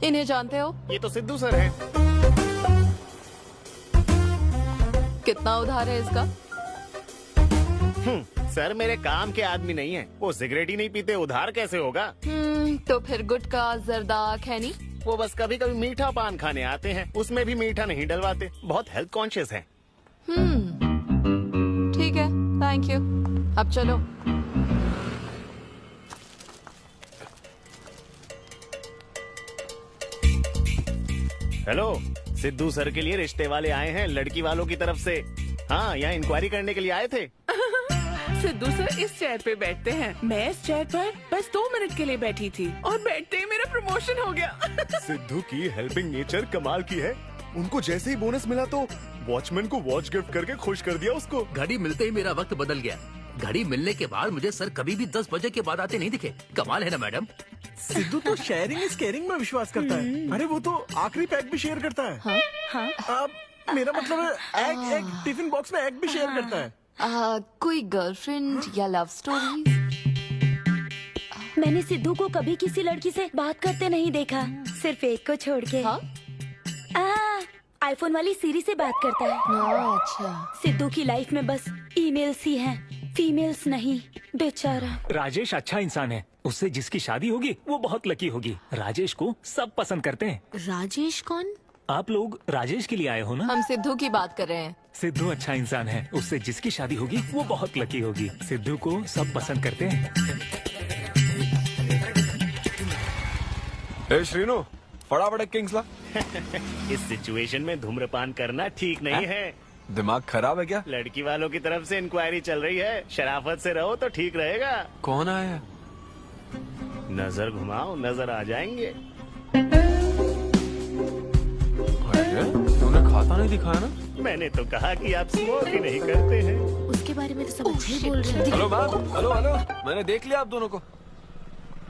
इन्हें जानते हो? ये तो सिद्धू सर है। कितना उधार है इसका? सर मेरे काम के आदमी नहीं है, वो सिगरेट ही नहीं पीते, उधार कैसे होगा? तो फिर गुटखा जर्दा खैनी? वो बस कभी कभी मीठा पान खाने आते हैं, उसमें भी मीठा नहीं डलवाते, बहुत हेल्थ कॉन्शियस है। ठीक है, थैंक यू। अब चलो। हेलो, सिद्धू सर के लिए रिश्ते वाले आए हैं, लड़की वालों की तरफ से। हाँ, यहाँ इंक्वायरी करने के लिए आए थे। सिद्धू सर इस चेयर पे बैठते हैं, मैं इस चेयर पर बस 2 मिनट के लिए बैठी थी और बैठते ही मेरा प्रमोशन हो गया। सिद्धू की हेल्पिंग नेचर कमाल की है। उनको जैसे ही बोनस मिला तो वॉचमैन को वॉच गिफ्ट करके खुश कर दिया उसको। घड़ी मिलते ही मेरा वक्त बदल गया। घड़ी मिलने के बाद मुझे सर कभी भी 10 बजे के बाद आते नहीं दिखे। कमाल है ना मैडम। सिद्धू तो शेयरिंग इज केयरिंग में विश्वास करता है। अरे वो तो आखिरी पैक भी शेयर करता है। हाँ? मेरा मतलब है एग टिफिन बॉक्स में एग भी शेयर करता है। कोई गर्लफ्रेंड या लव स्टोरी? मैंने सिद्धू को कभी किसी लड़की से बात करते नहीं देखा, सिर्फ एक को छोड़ के। आईफोन वाली सीरी से बात करता है। अच्छा। सिद्धू की लाइफ में बस ईमेल्स ही हैं, फीमेल्स नहीं, बेचारा। राजेश अच्छा इंसान है, उससे जिसकी शादी होगी वो बहुत लकी होगी। राजेश को सब पसंद करते हैं। राजेश कौन? आप लोग राजेश के लिए आए हो ना? हम सिद्धू की बात कर रहे हैं। सिद्धू अच्छा इंसान है, उससे जिसकी शादी होगी वो बहुत लकी होगी। सिद्धू को सब पसंद करते हैं। ए श्रीनु, फटाफट एक किंग्स ला। इस सिचुएशन में धूम्रपान करना ठीक नहीं है। दिमाग खराब है क्या? लड़की वालों की तरफ से इंक्वायरी चल रही है, शराफत से रहो तो ठीक रहेगा। कौन आया है? नजर घुमाओ, नजर आ जाएंगे। तूने खाता नहीं दिखाया ना? मैंने तो कहा कि आप स्मोक ही नहीं करते हैं। उसके बारे में तो सब अच्छे ही बोल रहे हैं। हेलो मैम, हेलो हेलो, मैंने देख लिया आप दोनों को।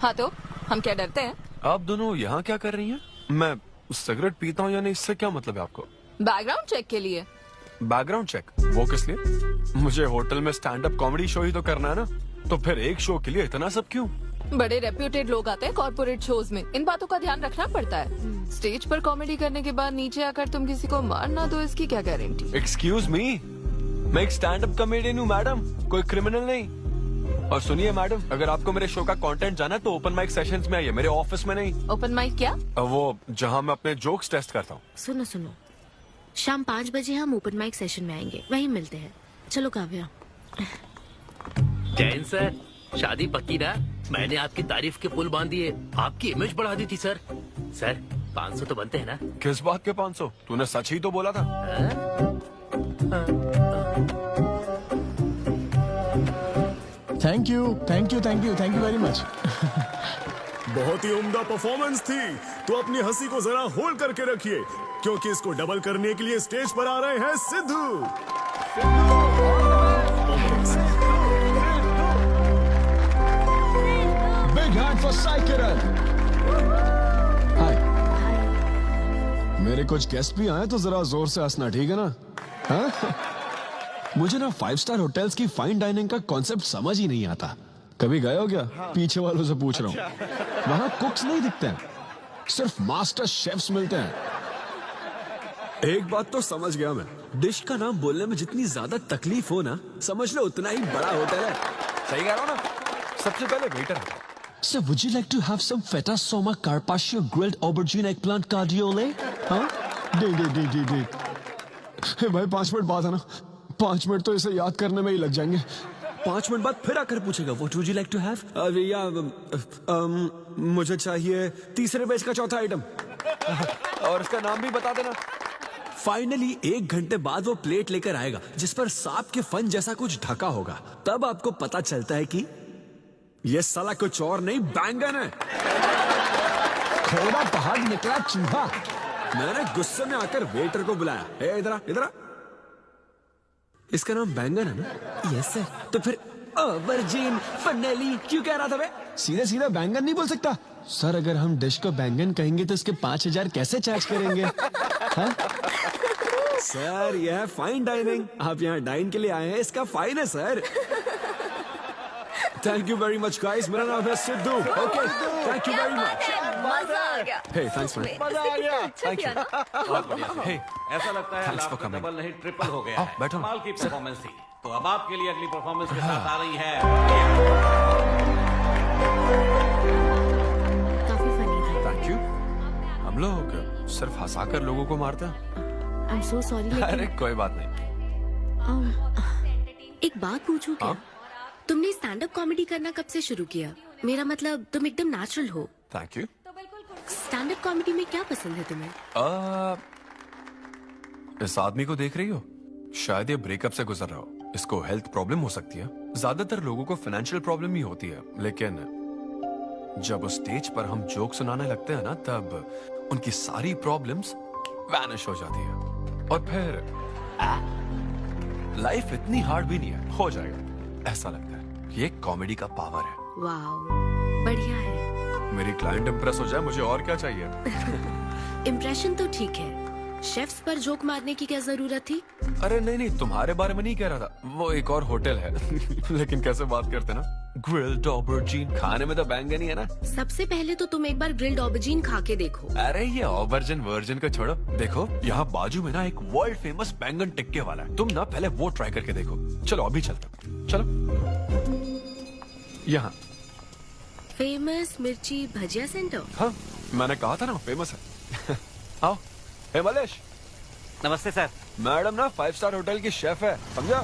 हाँ तो हम क्या डरते हैं? आप दोनों यहाँ क्या कर रही हैं? मैं सिगरेट पीता हूँ या नहीं, इससे क्या मतलब है आपको? बैकग्राउंड चेक के लिए। Background check? वो किस लिए? मुझे होटल में स्टैंड अप कॉमेडी शो ही तो करना है ना, तो फिर एक शो के लिए इतना सब क्यों? बड़े रेप्यूटेड लोग आते हैं कॉर्पोरेट शोज में, इन बातों का ध्यान रखना पड़ता है। स्टेज पर कॉमेडी करने के बाद नीचे आकर तुम किसी को मार ना दो, इसकी क्या गारंटी? एक्सक्यूज मी, मैं एक स्टैंड अप कॉमेडियन हूँ मैडम, कोई क्रिमिनल नहीं। और सुनिए मैडम, अगर आपको मेरे शो का कंटेंट जाना है तो ओपन माइक सेशंस में आइए, मेरे ऑफिस में नहीं। ओपन माइक क्या? वो जहाँ मैं अपने जोक्स टेस्ट करता हूँ। सुनो सुनो, शाम 5 बजे हम ओपन माइक सेशन में आएंगे, वहीं मिलते हैं। चलो काव्या। जैन सर, शादी पक्की ना? मैंने आपकी तारीफ के पुल बांध दिए, आपकी इमेज बढ़ा दी थी सर। सर 500 तो बनते हैं ना? किस बात के 500? तूने सच ही तो बोला था। Thank you thank you thank you thank you very much. बहुत ही उम्दा परफॉर्मेंस थी, तो अपनी हंसी को जरा होल्ड करके रखिए, क्योंकि इसको डबल करने के लिए स्टेज पर आ रहे हैं Siddhu. Big hand for Sai Kiran. Hi. मेरे कुछ गेस्ट भी आए तो जरा जोर से हंसना, ठीक है ना? हाँ? मुझे ना 5 स्टार होटल्स की फाइन डाइनिंग का कॉन्सेप्ट समझ ही नहीं आता। कभी गए हो क्या? पीछे वालों से पूछ रहा हूँ। वहाँ कुक्स नहीं दिखते हैं, सिर्फ मास्टर शेफ्स मिलते हैं। एक बात तो समझ गया मैं, डिश का नाम बोलने में जितनी ज्यादा तकलीफ हो ना, समझ लो उतना ही बड़ा होटल है। सही कह रहा हूँ ना? सबसे पहले वेटर है। So would you like to have some feta soma carpaccio grilled aubergine eggplant cardiole? हाँ? दे। हे भाई 5 मिनट बाद है ना, 5 मिनट तो इसे याद करने में ही लग जाएंगे। 5 मिनट बाद फिर आकर पूछेगा What would you like to have? मुझे चाहिए तीसरे बेच का चौथा आइटम। और इसका नाम भी बता देना। फाइनली 1 घंटे बाद वो प्लेट लेकर आएगा जिस पर सांप के फन जैसा कुछ ढका होगा। तब आपको पता चलता है कि ये साला कुछ और नहीं, बैंगन है। थोड़ा बाहर निकला चूहा। मैंने गुस्से में आकर वेटर को बुलाया, ए इधर इधर। इसका नाम बैंगन है ना? Yes sir. तो फिर ऑबरजीन फनेली क्यों कह रहा था बे? सीधे सीधे बैंगन नहीं बोल सकता सर। अगर हम डिश को बैंगन कहेंगे तो इसके 5000 कैसे चार्ज करेंगे? हाँ? सर यह है फाइन डाइनिंग, आप यहाँ डाइन के लिए आए हैं, इसका फाइन है sir. Thank you very much guys, मेरा नाम है Sidhu. Okay thank you very much. मजा आ गया। हे थैंक्स मैन। मजा आ गया। Thank you. बहुत बढ़िया। हे ऐसा लगता है Thanks for लाभ coming. डबल नहीं ट्रिपल हो गया है। बैठो। कमाल की परफॉर्मेंस थी। तो अब आपके लिए अगली परफॉर्मेंस के साथ आ रही है। काफी फनी था। Thank you. हम लोग सिर्फ हंसाकर लोगों को मारते हैं। I am so sorry. अरे कोई बात नहीं। एक बात पूछूं क्या? तुमने स्टैंड अप कॉमेडी करना कब से शुरू किया? मेरा मतलब तुम एकदम नेचुरल हो। Thank you. Stand up comedy में क्या पसंद है तुम्हें? इस आदमी को देख रही हो? शायद ये ब्रेकअप से गुजर रहा हो, इसको हेल्थ प्रॉब्लम हो सकती है। ज्यादातर लोगों को फाइनेंशियल प्रॉब्लम ही होती है, लेकिन जब उस स्टेज पर हम जोक सुनाने लगते हैं ना, तब उनकी सारी प्रॉब्लम्स वैनिश हो जाती है और फिर लाइफ इतनी हार्ड भी नहीं है, हो जाएगा ऐसा लगता है। ये कॉमेडी का पावर है। वाओ, बढ़िया है। मेरी क्लाइंट इंप्रेस हो जाए, मुझे और क्या चाहिए। इम्प्रेशन तो ठीक है, शेफ्स पर जोक मारने की क्या जरूरत थी? अरे नहीं नहीं, तुम्हारे बारे में नहीं कह रहा था, वो एक और होटल है। लेकिन कैसे बात करते ना, ग्रिल्ड ऑबरजीन खाने में तो बैंगन ही है ना। सबसे पहले तो तुम एक बार ग्रिल्ड ऑबरजीन खा के देखो। अरे ये ऑबरजीन वर्जिन को छोड़ो, देखो यहाँ बाजू में ना एक वर्ल्ड फेमस बैंगन टिक्के वाला है, तुम ना पहले वो ट्राई करके देखो। चलो अभी चलते, चलो। यहाँ फेमस मिर्ची भजिया सेंटर। हाँ, मैंने कहा था ना फेमस है। आओ। हे मलेश। नमस्ते सर। मैडम ना 5 स्टार होटल की शेफ है, समझा?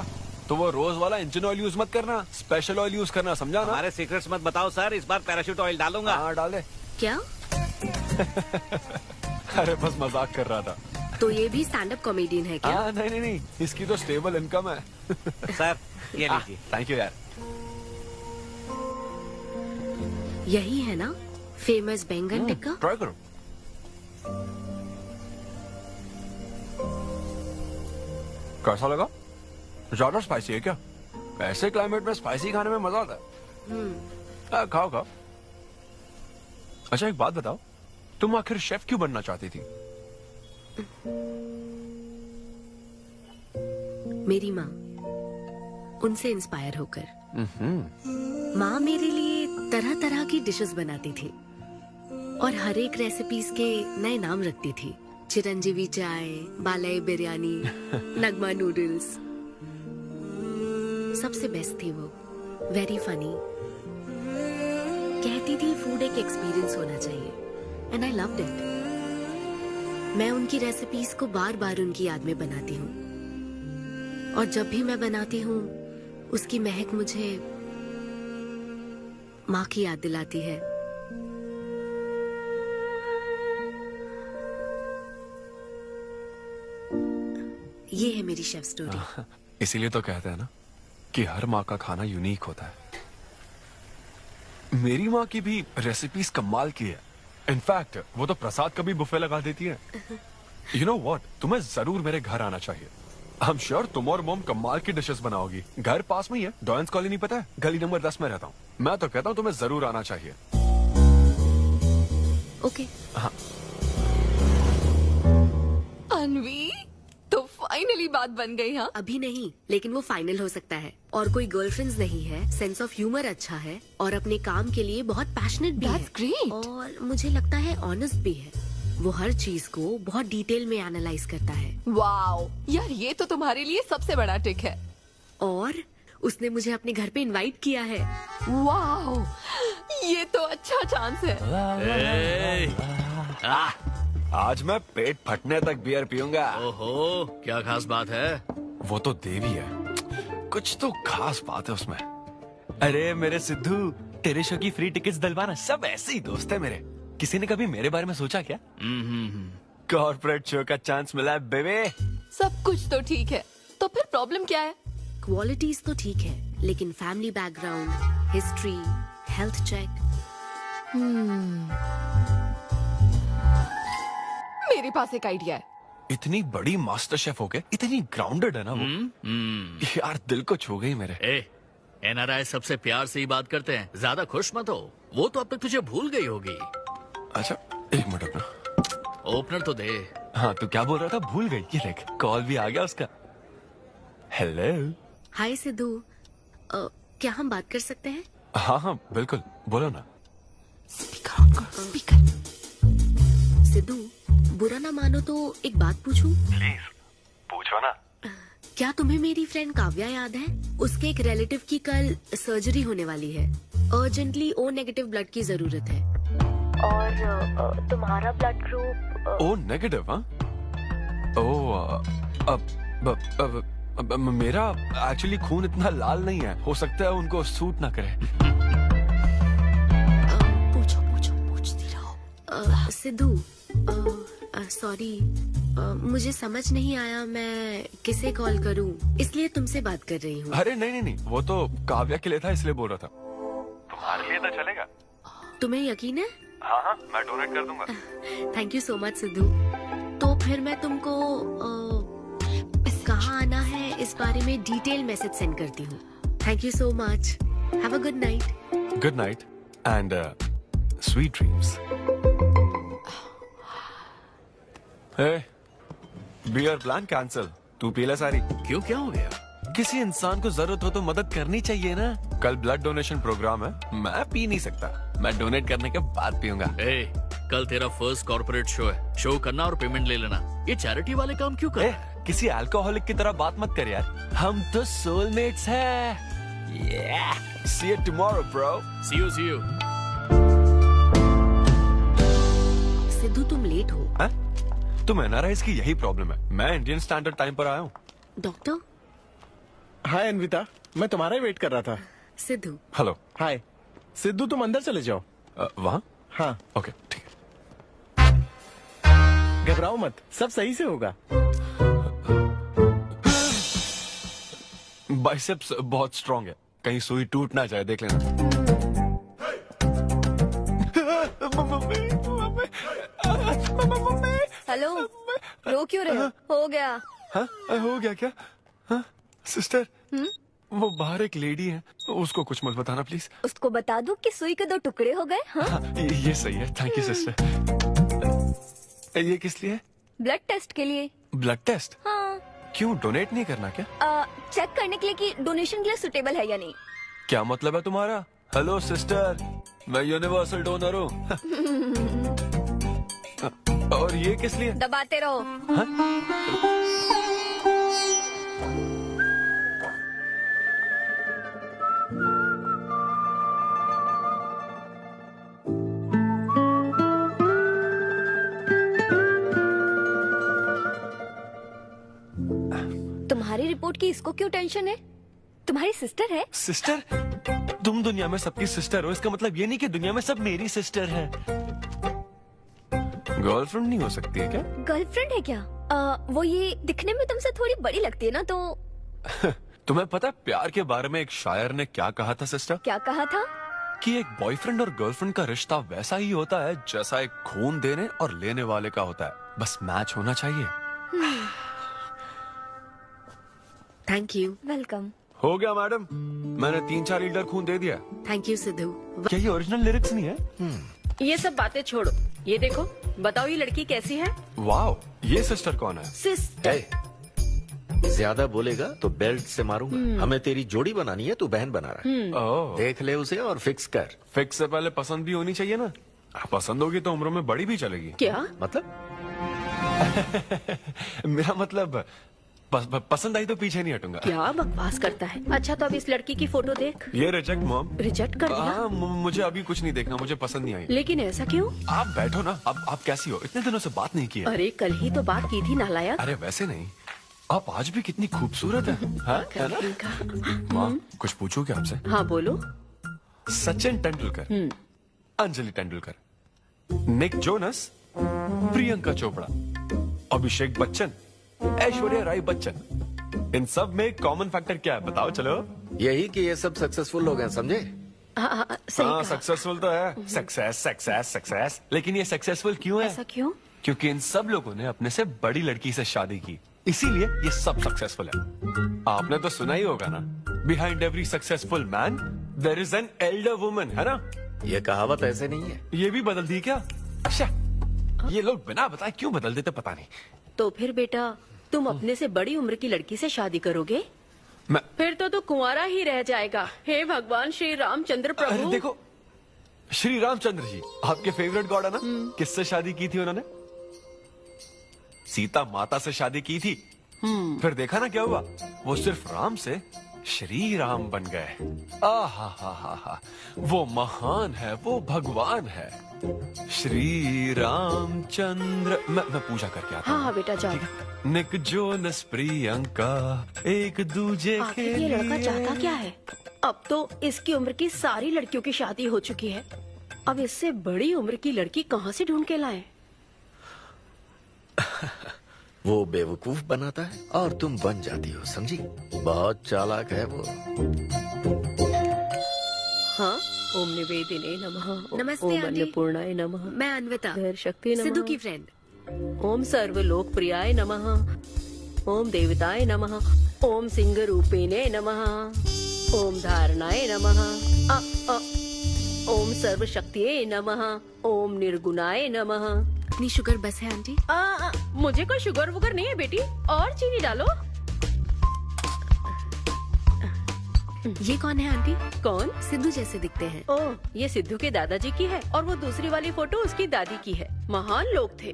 तो वो रोज वाला इंजन ऑयल यूज मत करना, स्पेशल ऑयल यूज करना, समझा ना? हमारे सीक्रेट्स मत बताओ सर, इस बार पैराशूट ऑयल डालूंगा। हाँ डाले। क्या? अरे बस मजाक कर रहा था। तो ये भी स्टैंड अप कॉमेडियन है क्या? नहीं नहीं नहीं, इसकी तो स्टेबल इनकम है। सर ये लीजिए। थैंक यू यार। यही है ना फेमस बैंगन टिक्का? ट्राई करो। कैसा लगा? ज्यादा स्पाइसी है क्या? ऐसे क्लाइमेट में स्पाइसी खाने में मजा आता है। खाओ खाओ। अच्छा एक बात बताओ, तुम आखिर शेफ क्यों बनना चाहती थी? मेरी माँ, उनसे इंस्पायर होकर। माँ मेरे लिए तरह तरह की डिशेस बनाती थी और हर एक रेसिपीज के नए नाम रखती थी। चिरंजीवी चाय, बालाई बिरयानी, नगमा नूडल्स। सबसे बेस्ट थी वो, वेरी फनी। कहती थी फूड एक एक्सपीरियंस होना चाहिए, एंड आई लव्ड इट। मैं उनकी रेसिपीज को बार बार उनकी याद में बनाती हूँ, और जब भी मैं बनाती हूँ उसकी महक मुझे माँ की याद दिलाती है। ये है मेरी शेफ स्टोरी। इसीलिए तो कहते हैं ना कि हर माँ का खाना यूनिक होता है। मेरी माँ की भी रेसिपीज कमाल की है। इनफैक्ट वो तो प्रसाद का भी बुफे लगा देती है। यू नो व्हाट, तुम्हें जरूर मेरे घर आना चाहिए। आई एम श्योर तुम और मोम कमाल की डिशेस बनाओगी। घर पास में ही है, डॉयंस कॉलोनी पता है? गली नंबर 10 में रहता हूँ। मैं तो कहता हूँ तुम्हें जरूर आना चाहिए। ओके। हाँ। अनवी, तो फाइनली बात बन गई। हाँ, अभी नहीं, लेकिन वो फाइनल हो सकता है। और कोई गर्लफ्रेंड्स नहीं है, सेंस ऑफ ह्यूमर अच्छा है, और अपने काम के लिए बहुत पैशनेट भी है। ग्रेट। और मुझे लगता है ऑनेस्ट भी है। वो हर चीज को बहुत डिटेल में एनालाइज करता है। वाओ यार, ये तो तुम्हारे लिए सबसे बड़ा टिक है। और उसने मुझे अपने घर पे इनवाइट किया है। वाओ, ये तो अच्छा चांस है। आज मैं पेट फटने तक बियर पीऊंगा। ओहो, क्या खास बात है? वो तो देवी है, कुछ तो खास बात है उसमें। अरे मेरे सिद्धू, तेरे शो की फ्री टिकट्स दिलवाना, सब ऐसे ही दोस्त है मेरे। किसी ने कभी मेरे बारे में सोचा क्या? कॉर्पोरेट शो का चांस मिला है बेबे। सब कुछ तो ठीक है, तो फिर प्रॉब्लम क्या है? क्वालिटीज तो ठीक है, लेकिन family background, history, health check. मेरे पास एक आइडिया है। इतनी बड़ी मास्टर शेफ हो गए, इतनी ग्राउंडेड है ना वो। यार दिल को छू गई मेरे। एनआरआई सबसे प्यार से ही बात करते हैं, ज्यादा खुश मत हो। वो तो अब तक तुझे भूल गई होगी। अच्छा एक मिनट अपना ओपनर तो दे। हाँ तो क्या बोल रहा था? भूल गई। ये देख, कॉल भी आ गया उसका। हेलो। हाय सिद्धू, क्या हम बात कर सकते हैं? हाँ हाँ बिल्कुल, बोलो ना। स्पीकर। सिद्धू, बुरा ना मानो तो एक बात पूछूं? प्लीज पूछो ना। क्या तुम्हें मेरी फ्रेंड काव्या याद है? उसके एक रिलेटिव की कल सर्जरी होने वाली है। अर्जेंटली O नेगेटिव ब्लड की जरूरत है। और तुम्हारा ब्लड ग्रुप? O negative? हाँ। मेरा एक्चुअली खून इतना लाल नहीं है, हो सकता है उनको सूट ना करे। पूछती रहो। सिद्धू, सॉरी, मुझे समझ नहीं आया मैं किसे कॉल करूं, इसलिए तुमसे बात कर रही हूँ। अरे नहीं, वो तो काव्या के लिए था, इसलिए बोल रहा था। तुम्हारे लिए तो चलेगा। तुम्हें यकीन है? हाँ, मैं डोनेट कर दूंगा। Thank you so much Sidhu. तो फिर मैं तुमको कहाँ आना है इस बारे में डिटेल मैसेज सेंड करती हूँ। Thank you so much. Have a good night. Good night and sweet dreams. Beer plan cancel. तू पी ले सारी। क्यों, क्या हो गया? किसी इंसान को जरूरत हो तो मदद करनी चाहिए ना। कल ब्लड डोनेशन प्रोग्राम है, मैं पी नहीं सकता। मैं डोनेट करने के बाद पीऊंगा। कल तेरा फर्स्ट कॉर्पोरेट शो है, शो करना और पेमेंट ले लेना। ये चैरिटी वाले काम क्यों कर रहा है? किसी अल्कोहलिक की तरह बात मत कर यार, हम तो सोलमेट्स हैं। See you tomorrow, bro. See you. Sidhu तुम लेट हो। तुम एनआरआईज की यही प्रॉब्लम है। मैं इंडियन स्टैंडर्ड टाइम पर आया हूँ। डॉक्टर। हाय अन्विता, मैं तुम्हारा ही वेट कर रहा था। सिद्धू। हेलो। हाय सिद्धू, तुम अंदर चले जाओ। वहाँ? हाँ। ओके, ठीक है। घबराओ मत, सब सही से होगा। बाइसेप्स बहुत स्ट्रांग है, कहीं सुई टूट ना जाए, देख लेना। हेलो, रो क्यों रहे हो गया? हाँ, हो गया क्या? हाँ, सिस्टर, वो बाहर एक लेडी है, उसको कुछ मत बताना प्लीज। उसको बता दूं कि सुई के 2 टुकड़े हो गए। हाँ? ये सही है, थैंक यू सिस्टर। ये किस लिए? ब्लड टेस्ट के लिए। Blood test? हाँ। क्यों, डोनेट नहीं करना क्या? चेक करने के लिए कि डोनेशन के लिए सुटेबल है या नहीं। क्या मतलब है तुम्हारा? हेलो सिस्टर, मैं यूनिवर्सल डोनर हूँ। और ये किस लिए? दबाते रहो। तुम्हारी रिपोर्ट की इसको क्यों टेंशन है? तुम्हारी सिस्टर है। सिस्टर? तुम दुनिया में सबकी सिस्टर हो, इसका मतलब ये नहीं कि दुनिया में सब मेरी सिस्टर है। गर्लफ्रेंड नहीं हो सकती है क्या? गर्लफ्रेंड है क्या? वो ये दिखने में तुमसे थोड़ी बड़ी लगती है ना, तो तुम्हें पता है प्यार के बारे में एक शायर ने क्या कहा था सिस्टर? क्या कहा था? कि एक बॉयफ्रेंड और गर्लफ्रेंड का रिश्ता वैसा ही होता है जैसा एक खून देने और लेने वाले का होता है, बस मैच होना चाहिए। Thank you. वेलकम। हो गया मैडम, मैंने 3-4 लीटर खून दे दिया। Thank you Sidhu. क्या ये ओरिजिनल लिरिक्स नहीं है? ये सब बातें छोड़ो, ये देखो, बताओ ये लड़की कैसी है? वाओ, ये सिस्टर कौन है? सिस्टर। ज्यादा बोलेगा तो बेल्ट से मारूंगा। हमें तेरी जोड़ी बनानी है, तू बहन बना रहा है। देख ले उसे और फिक्स कर। फिक्स से पहले पसंद भी होनी चाहिए ना। पसंद होगी तो उम्र में बड़ी भी चलेगी। क्या मतलब? मेरा मतलब पसंद आई तो पीछे नहीं हटूंगा। क्या बकवास करता है। अच्छा तो अब इस लड़की की फोटो देख। ये रिजेक्ट मॉम। रिजेक्ट कर दिया? हाँ, मुझे अभी कुछ नहीं देखना, मुझे पसंद नहीं आई। लेकिन ऐसा क्यों? आप बैठो ना। अब आप कैसी हो? इतने दिनों से बात नहीं की है। अरे कल ही तो बात की थी नालायक। अरे वैसे नहीं, आप आज भी कितनी खूबसूरत है। हाँ, है ना? माँ, कुछ पूछूं क्या आपसे? हाँ बोलो। सचिन तेंदुलकर, अंजलि तेंदुलकर, निक जोनस, प्रियंका चोपड़ा, अभिषेक बच्चन, ऐश्वर्या राय बच्चन, इन सब में कॉमन फैक्टर क्या है बताओ? चलो। यही कि ये सब सक्सेसफुल लोग हैं, समझे? हाँ, सक्सेसफुल तो है। सक्सेस सक्सेस सक्सेस, लेकिन ये सक्सेसफुल क्यों है? ऐसा क्यों? क्योंकि इन सब लोगों ने अपने से बड़ी लड़की से शादी की, इसीलिए ये सब सक्सेसफुल है। आपने तो सुना ही होगा ना, behind every successful man there is an elder woman, है ना? ये कहावत ऐसे नहीं है। ये भी बदल दी क्या? अच्छा, ये लोग बिना बताए क्यों बदल देते पता नहीं। तो फिर बेटा तुम अपने से बड़ी उम्र की लड़की से शादी करोगे? फिर तो तू कुंवारा ही रह जाएगा। हे भगवान श्री रामचंद्र प्रभु। अरे देखो, श्री रामचंद्र जी आपके फेवरेट गॉड है ना? किससे शादी की थी उन्होंने? सीता माता से शादी की थी। फिर देखा ना क्या हुआ, वो सिर्फ राम से श्री राम बन गए। आहा, वो महान है, वो भगवान है, श्री रामचंद्र। मैं पूजा करके आता हूँ। हाँ बेटा जाओ। निक जोनस प्रियंका एक दूजे के ये लड़का चाहता क्या है? अब तो इसकी उम्र की सारी लड़कियों की शादी हो चुकी है, अब इससे बड़ी उम्र की लड़की कहाँ से ढूंढ के लाए? वो बेवकूफ बनाता है और तुम बन जाती हो, समझी? बहुत चालाक है वो। हाँ, ओम निवेदिने नमः। नमस्ते, ओम आंटी। अन्नपूर्णाय नमः। मैं अन्विता, शक्ति नमः। सिद्धू की फ्रेंड। ओम सर्वलोकप्रियाय नमः। ओम देवताय नमः। ओम सिंह रूपेणे नमः। ओम धारणाय नमः। ओम सर्वशक्तिये नमः। ओम निर्गुणाय नमः। अपनी शुगर बस है आंटी? मुझे कोई शुगर वुगर नहीं है बेटी, और चीनी डालो। ये कौन है आंटी? कौन? सिद्धू जैसे दिखते हैं। ओह, ये सिद्धू के दादाजी की है और वो दूसरी वाली फोटो उसकी दादी की है। महान लोग थे।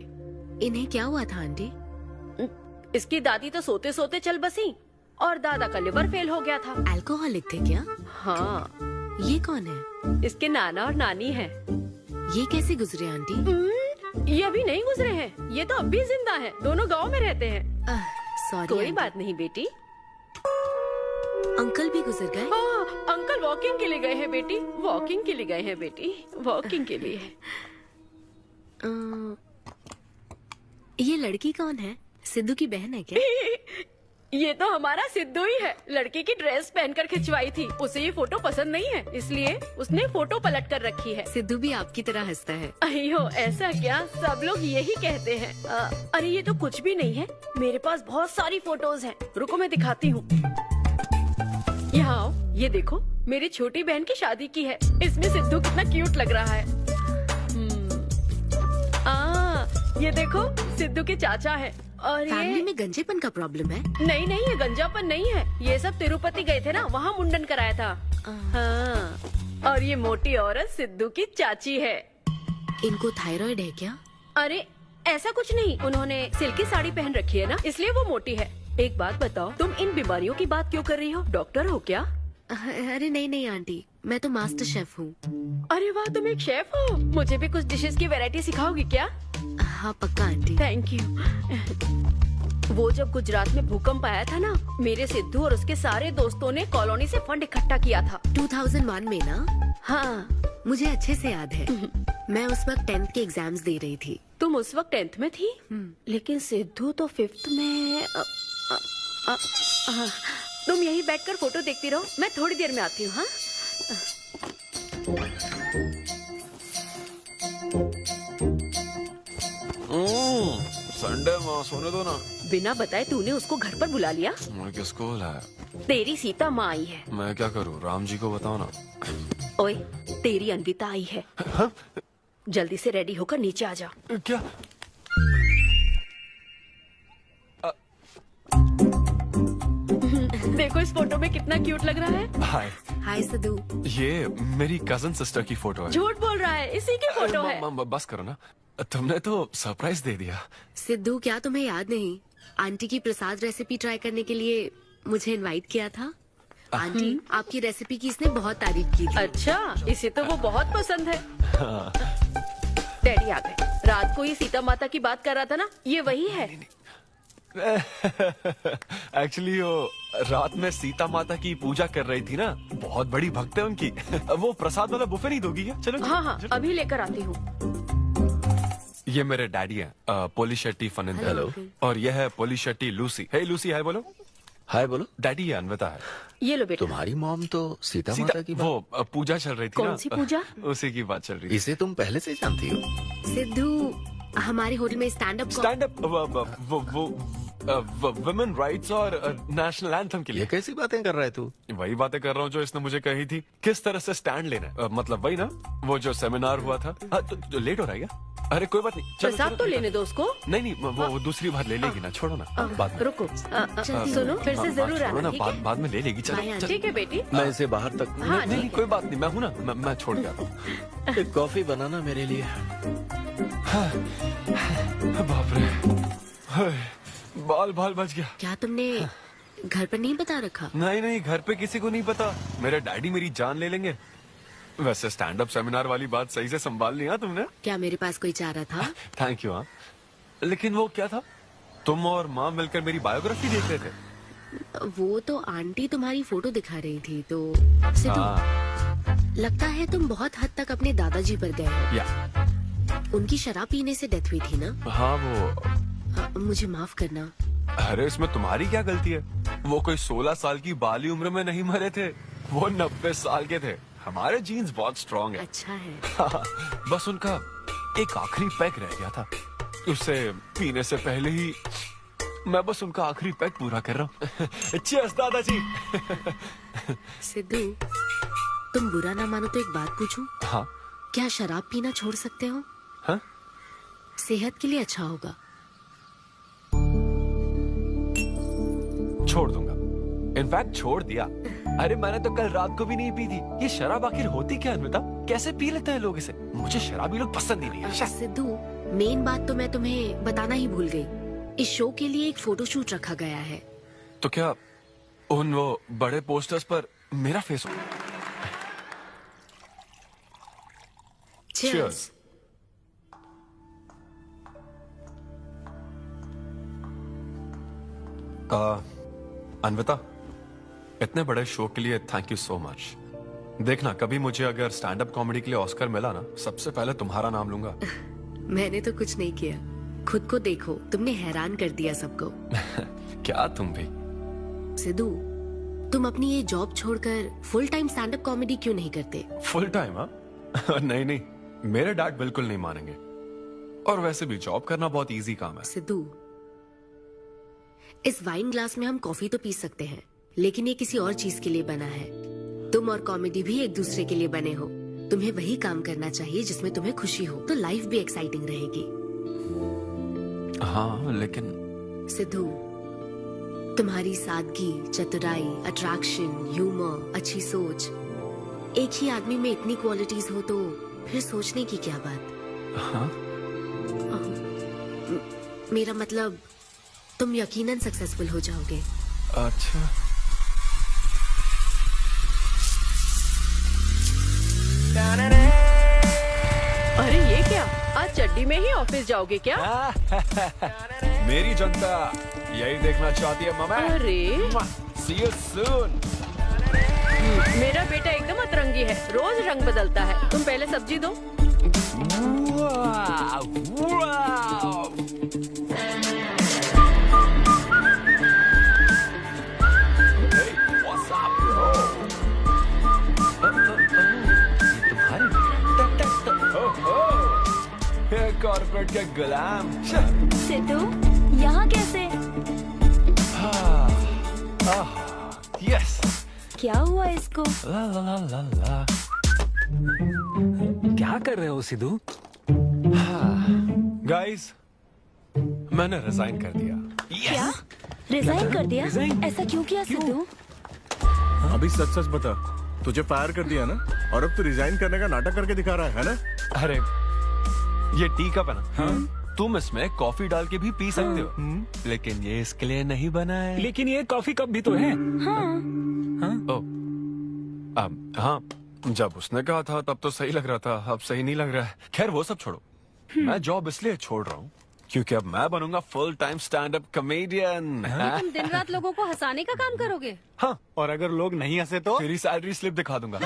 इन्हें क्या हुआ था आंटी? इसकी दादी तो सोते सोते चल बसी और दादा का लिवर फेल हो गया था। अल्कोहलिक थे क्या? हाँ। ये कौन है? इसके नाना और नानी है। ये कैसे गुजरे आंटी? ये अभी नहीं गुजरे हैं, ये तो अब भी जिंदा है। दोनों गांव में रहते हैं। सॉरी। कोई बात नहीं बेटी। अंकल भी गुजर गए? अंकल वॉकिंग के लिए गए हैं बेटी, वॉकिंग के लिए गए हैं बेटी, वॉकिंग के लिए। ये लड़की कौन है? सिद्धू की बहन है क्या? ये तो हमारा सिद्धू ही है। लड़की की ड्रेस पहनकर खिंचवाई थी, उसे ये फोटो पसंद नहीं है, इसलिए उसने फोटो पलट कर रखी है। सिद्धू भी आपकी तरह हंसता है। अयो, ऐसा क्या? सब लोग यही कहते हैं। अरे ये तो कुछ भी नहीं है, मेरे पास बहुत सारी फोटोज हैं। रुको मैं दिखाती हूँ। यहाँ आओ, ये देखो, मेरी छोटी बहन की शादी की है। इसमें सिद्धू कितना क्यूट लग रहा है। ये देखो, सिद्धू के चाचा है। और फैमिली में गंजेपन का प्रॉब्लम है? नहीं नहीं, ये गंजापन नहीं है। ये सब तिरुपति गए थे ना, वहाँ मुंडन कराया था। हाँ। और ये मोटी औरत सिद्धू की चाची है। इनको थायराइड है क्या? अरे ऐसा कुछ नहीं, उन्होंने सिल्की साड़ी पहन रखी है ना, इसलिए वो मोटी है। एक बात बताओ, तुम इन बीमारियों की बात क्यों कर रही हो? डॉक्टर हो क्या? अरे नहीं नहीं आंटी, मैं तो मास्टर शेफ हूँ। अरे वाह, तुम एक शेफ हो। मुझे भी कुछ डिशेस की वैरायटी सिखाओगी क्या? हाँ पक्का आंटी। Thank you. वो जब गुजरात में भूकंप आया था ना, मेरे सिद्धू और उसके सारे दोस्तों ने कॉलोनी से फंड इकट्ठा किया था। 2001 में ना? हाँ, मुझे अच्छे से याद है। मैं उस वक्त 10th के एग्जाम्स दे रही थी। तुम उस वक्त 10th में थी? लेकिन सिद्धू तो 5th में। तुम यहीं बैठकर फोटो देखती रहो, मैं थोड़ी देर में आती हूँ। हाँ, संडे माँ, सोने दो ना। बिना बताए तूने उसको घर पर बुला लिया? मैं किसको बुलाया? तेरी सीता माँ आई है। मैं क्या करूँ? राम जी को बताओ ना। ओए, तेरी अन्विता आई है। जल्दी से रेडी होकर नीचे आ जा। क्या? देखो इस फोटो में कितना क्यूट लग रहा है। हाय। हाय सिद्धू। ये मेरी कजन सिस्टर की फोटो है। झूठ बोल रहा है, इसी की फोटो है। बस करो ना, तुमने तो सरप्राइज दे दिया। सिद्धू, क्या तुम्हें याद नहीं, आंटी की प्रसाद रेसिपी ट्राई करने के लिए मुझे इनवाइट किया था? आंटी, आपकी रेसिपी की इसने बहुत तारीफ की थी। अच्छा, इसे तो वो बहुत पसंद है। डैडी आ गए। रात को ये सीता माता की बात कर रहा था ना, ये वही है। एक्चुअली वो रात में सीता माता की पूजा कर रही थी ना, बहुत बड़ी भक्त है उनकी। वो प्रसाद वाला बुफे नहीं दोगी क्या? चलो। हाँ हाँ, अभी लेकर आती हूँ। ये मेरे डैडी हैं, पोलिशेट्टी फर्नांडिस। हेलो। और ये है पोलिशेट्टी लूसी। हे लूसी, हाय बोलो। हाय बोलो। डैडी ये अन्विता है। ये लो बेटा। तुम्हारी मॉम तो सीता माता की वो पूजा चल रही थी ना। कौन सी पूजा? उसी की बात चल रही थी। इसे तुम पहले से जानती हो? सिद्धू, हमारे होटल में स्टैंड अप वुमेन राइट्स और नेशनल एंथम के लिए। ये कैसी बातें कर रहा है तू? वही बातें कर रहा हूँ जो इसने मुझे कही थी। किस तरह से स्टैंड लेना है, मतलब वही ना, वो जो सेमिनार हुआ था। तो लेट हो रहा है क्या? अरे कोई बात नहीं, प्रसाद तो लेने दो उसको। नहीं नहीं, वो दूसरी बार ले लेगी ना, छोड़ो ना। बाद में रुको, सुनो, फिर से जरूर आना, ठीक है? बाद में ले लेगी। चलो ठीक है बेटी। मैं इसे बाहर तक। नहीं, कोई बात नहीं, मैं हूँ ना, मैं छोड़ के आता हूँ। एक कॉफी बनाना मेरे लिए। बाप रे, बाल बच गया। क्या तुमने घर पर नहीं बता रखा? नहीं, घर पे किसी को नहीं पता। मेरे डैडी मेरी जान ले लेंगे। वैसे स्टैंड अप सेमिनार वाली बात सही से संभाल लिया तुमने। क्या मेरे पास कोई चारा था? Thank you. हाँ, लेकिन वो क्या था? तुम और माँ मिलकर मेरी बायोग्राफी देख रहे थे। वो तो आंटी तुम्हारी फोटो दिखा रही थी। तो सिद्धू, लगता है तुम बहुत हद तक अपने दादाजी पर गए हो। या उनकी शराब पीने से डेथ हुई थी ना? हाँ, वो मुझे माफ करना। अरे इसमें तुम्हारी क्या गलती है? वो कोई 16 साल की बाली उम्र में नहीं मरे थे, वो 90 साल के थे। हमारे जीन्स बहुत स्ट्रॉन्ग है। अच्छा है। बस उनका एक आखिरी पैक रह गया था, उसे पीने से पहले ही मैं बस उनका आखिरी पैक पूरा कर रहा हूँ। चीयर्स दादाजी। सिद्धू, तुम बुरा ना मानो तो एक बात पूछूं? हाँ। क्या शराब पीना छोड़ सकते हो? हाँ? सेहत के लिए अच्छा होगा। छोड़ दूंगा, इनफैक्ट छोड़ दिया। अरे मैंने तो कल रात को भी नहीं पी थी। ये शराब आखिर होती क्या अन्विता? कैसे पी लेते हैं लोग इसे? मुझे शराबी लोग पसंद ही नहीं है। सिद्धू, मेन बात तो मैं तुम्हें बताना ही भूल गई। इस शो के लिए एक फोटोशूट रखा गया है। तो क्या उन वो बड़े पोस्टर्स पर मेरा फेस हो? Cheers. अन्विता, इतने बड़े शो के लिए थैंक यू सो मच। देखना कभी मुझे अगर स्टैंड अप कॉमेडी के लिए ऑस्कर मिला ना, सबसे पहले तुम्हारा नाम लूंगा। मैंने तो कुछ नहीं किया, खुद को देखो, तुमने हैरान कर दिया सबको। क्या तुम भी? सिद्धू, तुम अपनी ये जॉब छोड़कर full time stand up comedy क्यों नहीं करते? Full time? हाँ नहीं नहीं, मेरे डैड बिल्कुल नहीं मानेंगे। और वैसे भी जॉब करना बहुत इजी काम है। सिद्धू, इस वाइन ग्लास में हम कॉफी तो पी सकते हैं, लेकिन ये किसी और चीज के लिए बना है। तुम और कॉमेडी भी एक दूसरे के लिए बने हो। तुम्हें वही काम करना चाहिए जिसमें तुम्हें खुशी हो, तो लाइफ भी एक्साइटिंग रहेगी। हाँ लेकिन सिद्धू, तुम्हारी सादगी, चतुराई, अट्रैक्शन, ह्यूमर, अच्छी सोच, एक ही आदमी में इतनी क्वालिटीज हो तो फिर सोचने की क्या बात? हाँ? मेरा मतलब, तुम यकीनन सक्सेसफुल हो जाओगे। अच्छा। अरे ये क्या, आज चड्डी में ही ऑफिस जाओगे क्या? मेरी जनता यही देखना चाहती है मम्मी। अरे See you soon। मेरा बेटा एकदम अतरंगी है, रोज रंग बदलता है। तुम पहले सब्जी दो। कॉर्पोरेट के गुलाम। सिद्धू, यहाँ कैसे? यस। क्या हुआ इसको? ला ला ला ला ला। क्या कर रहे हो सिद्धू? गाइस, मैंने रिजाइन कर दिया। क्या? रिजाइन कर दिया? ऐसा क्यों किया सिद्धू? अभी सच सच बता, तुझे फायर कर दिया ना, और अब तू रिजाइन करने का नाटक करके दिखा रहा है ना? अरे ये टी कप है ना? हाँ? तुम इसमें कॉफी डाल के भी पी सकते हो, लेकिन ये इसके लिए नहीं बना है। लेकिन ये कॉफी कप भी तो है। हाँ। हाँ, जब उसने कहा था तब तो सही लग रहा था, अब सही नहीं लग रहा है। खैर वो सब छोड़ो, मैं जॉब इसलिए छोड़ रहा हूँ क्योंकि अब मैं बनूंगा full time stand up comedian. तुम दिन रात लोगों को हंसाने का काम करोगे? हाँ, और अगर लोग नहीं हंसे तो तेरी सैलरी स्लिप दिखा दूंगा।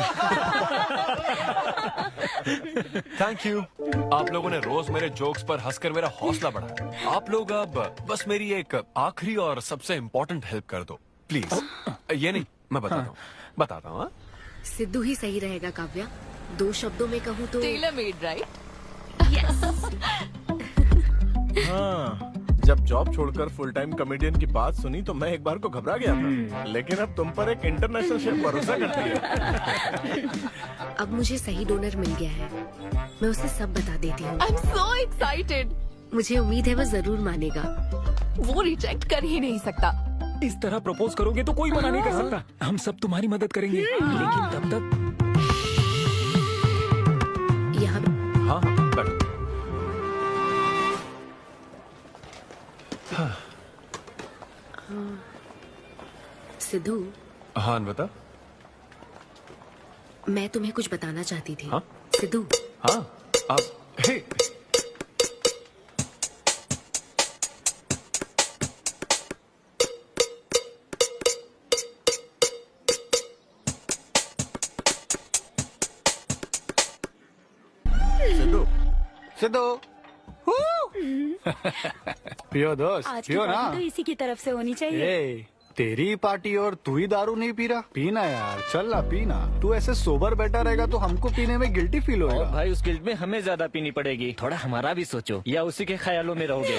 Thank you. आप लोगों ने रोज मेरे जोक्स पर हंसकर मेरा हौसला बढ़ाया। आप लोग अब बस मेरी एक आखिरी और सबसे इम्पोर्टेंट हेल्प कर दो प्लीज। ये नहीं, मैं बताता हूँ। सिद्धू ही सही रहेगा काव्या। 2 शब्दों में कहूँ तो टेलर मेड, राइट? हाँ, जब जॉब छोड़कर फुल टाइम कॉमेडियन की बात सुनी तो मैं एक बार को घबरा गया था, लेकिन अब तुम पर एक इंटरनेशनल शेफ भरोसा करती है। अब मुझे सही डोनर मिल गया है, मैं उसे सब बता देती हूँ। I am so excited. मुझे उम्मीद है वो जरूर मानेगा। वो रिजेक्ट कर ही नहीं सकता। इस तरह प्रपोज करोगे तो कोई मना नहीं कर सकता। हम सब तुम्हारी मदद करेंगे, लेकिन तब तक यहाँ। हाँ हाँ, बैठो। सिद्धू। हाँ बता। मैं तुम्हें कुछ बताना चाहती थी। हाँ? सिद्धू। हाँ, आप हे। सिद्धू, सिद्धू, पियो दोस्त, आज की पियो ना। पार्टी तो इसी की तरफ से होनी चाहिए। ए, तेरी पार्टी और तू ही दारू नहीं पी रहा। पीना यार, चल ना पीना। तू ऐसे सोबर बैठा रहेगा तो हमको पीने में गिल्टी फील होगा। और भाई उस गिल्ट में हमें ज्यादा पीनी पड़ेगी। थोड़ा हमारा भी सोचो, या उसी के ख्यालों में रहोगे।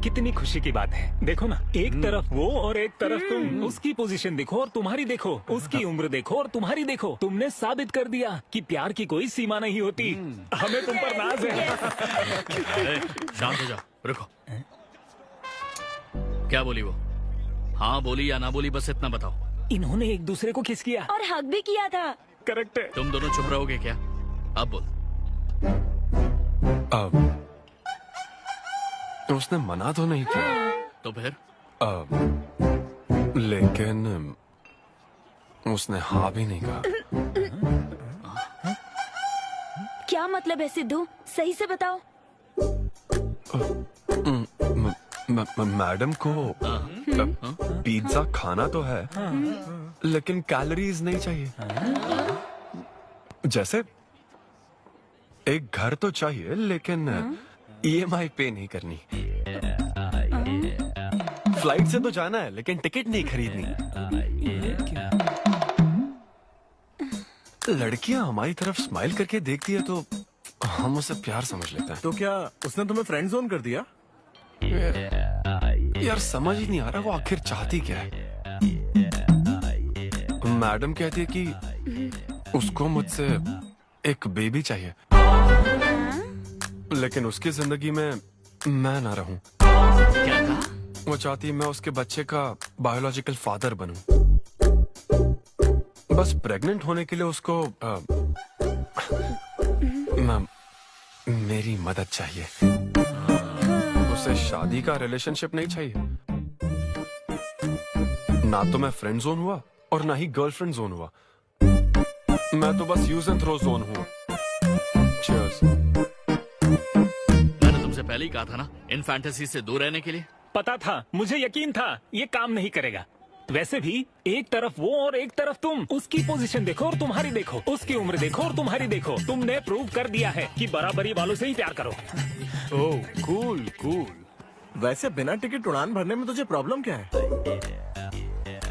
कितनी खुशी की बात है। देखो ना, एक तरफ वो और एक तरफ तुम। उसकी पोजीशन देखो और तुम्हारी देखो, उसकी उम्र देखो और तुम्हारी देखो। तुमने साबित कर दिया कि प्यार की कोई सीमा नहीं होती। हमें तुम पर नाज है। शांत हो जाओ, रुको। क्या बोली वो? हाँ बोली या ना बोली, बस इतना बताओ। इन्होंने एक दूसरे को किस किया और हक भी किया था। करेक्ट है। तुम दोनों चुप रहोगे क्या? अब बोल। उसने मना तो नहीं किया। तो फिर? लेकिन उसने हाँ भी नहीं कहा। क्या मतलब है सिद्धू? सही से बताओ। मैडम को पिज्जा खाना तो है, लेकिन कैलोरीज नहीं चाहिए। जैसे एक घर तो चाहिए, लेकिन EMI पे नहीं करनी। फ्लाइट से तो जाना है, लेकिन टिकट नहीं खरीदनी। लड़कियां हमारी तरफ स्माइल करके देखती है तो हम उसे प्यार समझ लेते हैं। तो क्या उसने तुम्हें फ्रेंड जोन कर दिया? यार समझ ही नहीं आ रहा वो आखिर चाहती क्या है। मैडम कहती है कि उसको मुझसे एक बेबी चाहिए, लेकिन उसकी जिंदगी में मैं ना रहूं। क्या कहा? वो चाहती है मैं उसके बच्चे का बायोलॉजिकल फादर बनूं। बस प्रेग्नेंट होने के लिए उसको मेरी मदद चाहिए। उसे शादी का रिलेशनशिप नहीं चाहिए। ना तो मैं फ्रेंड जोन हुआ और ना ही गर्लफ्रेंड जोन हुआ। मैं तो बस यूज एंड थ्रो जोन हुआ। Cheers. मैंने तुमसे पहले ही कहा था ना, इन फैंटेसी से दूर रहने के लिए। पता था, मुझे यकीन था ये काम नहीं करेगा। वैसे भी एक तरफ वो और एक तरफ तुम। उसकी पोजीशन देखो और तुम्हारी देखो, उसकी उम्र देखो और तुम्हारी देखो। तुमने प्रूव कर दिया है कि बराबरी वालों से ही प्यार करो। ओह कूल कूल। वैसे बिना टिकट उड़ान भरने में तुझे प्रॉब्लम क्या है?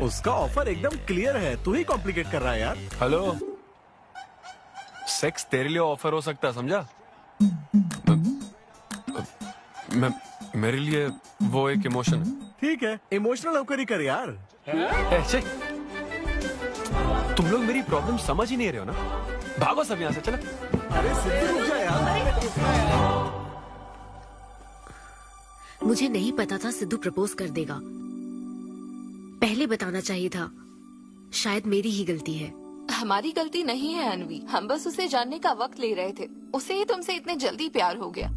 उसका ऑफर एकदम क्लियर है, तू ही कॉम्प्लिकेट कर रहा है यार। हेलो, सेक्स तेरे लिए ऑफर हो सकता है, समझा? मेरे लिए वो एक इमोशन है। ठीक है, इमोशनल होकर ही कर यार। ऐसे तुम लोग मेरी प्रॉब्लम समझ ही नहीं रहे हो ना। भागो सब यहाँ से, चलो। अरे सिद्धू रुक जा यार। मुझे नहीं पता था सिद्धू प्रपोज कर देगा। पहले बताना चाहिए था। शायद मेरी ही गलती है। हमारी गलती नहीं है अनवी, हम बस उसे जानने का वक्त ले रहे थे। उसे ही तुमसे इतने जल्दी प्यार हो गया।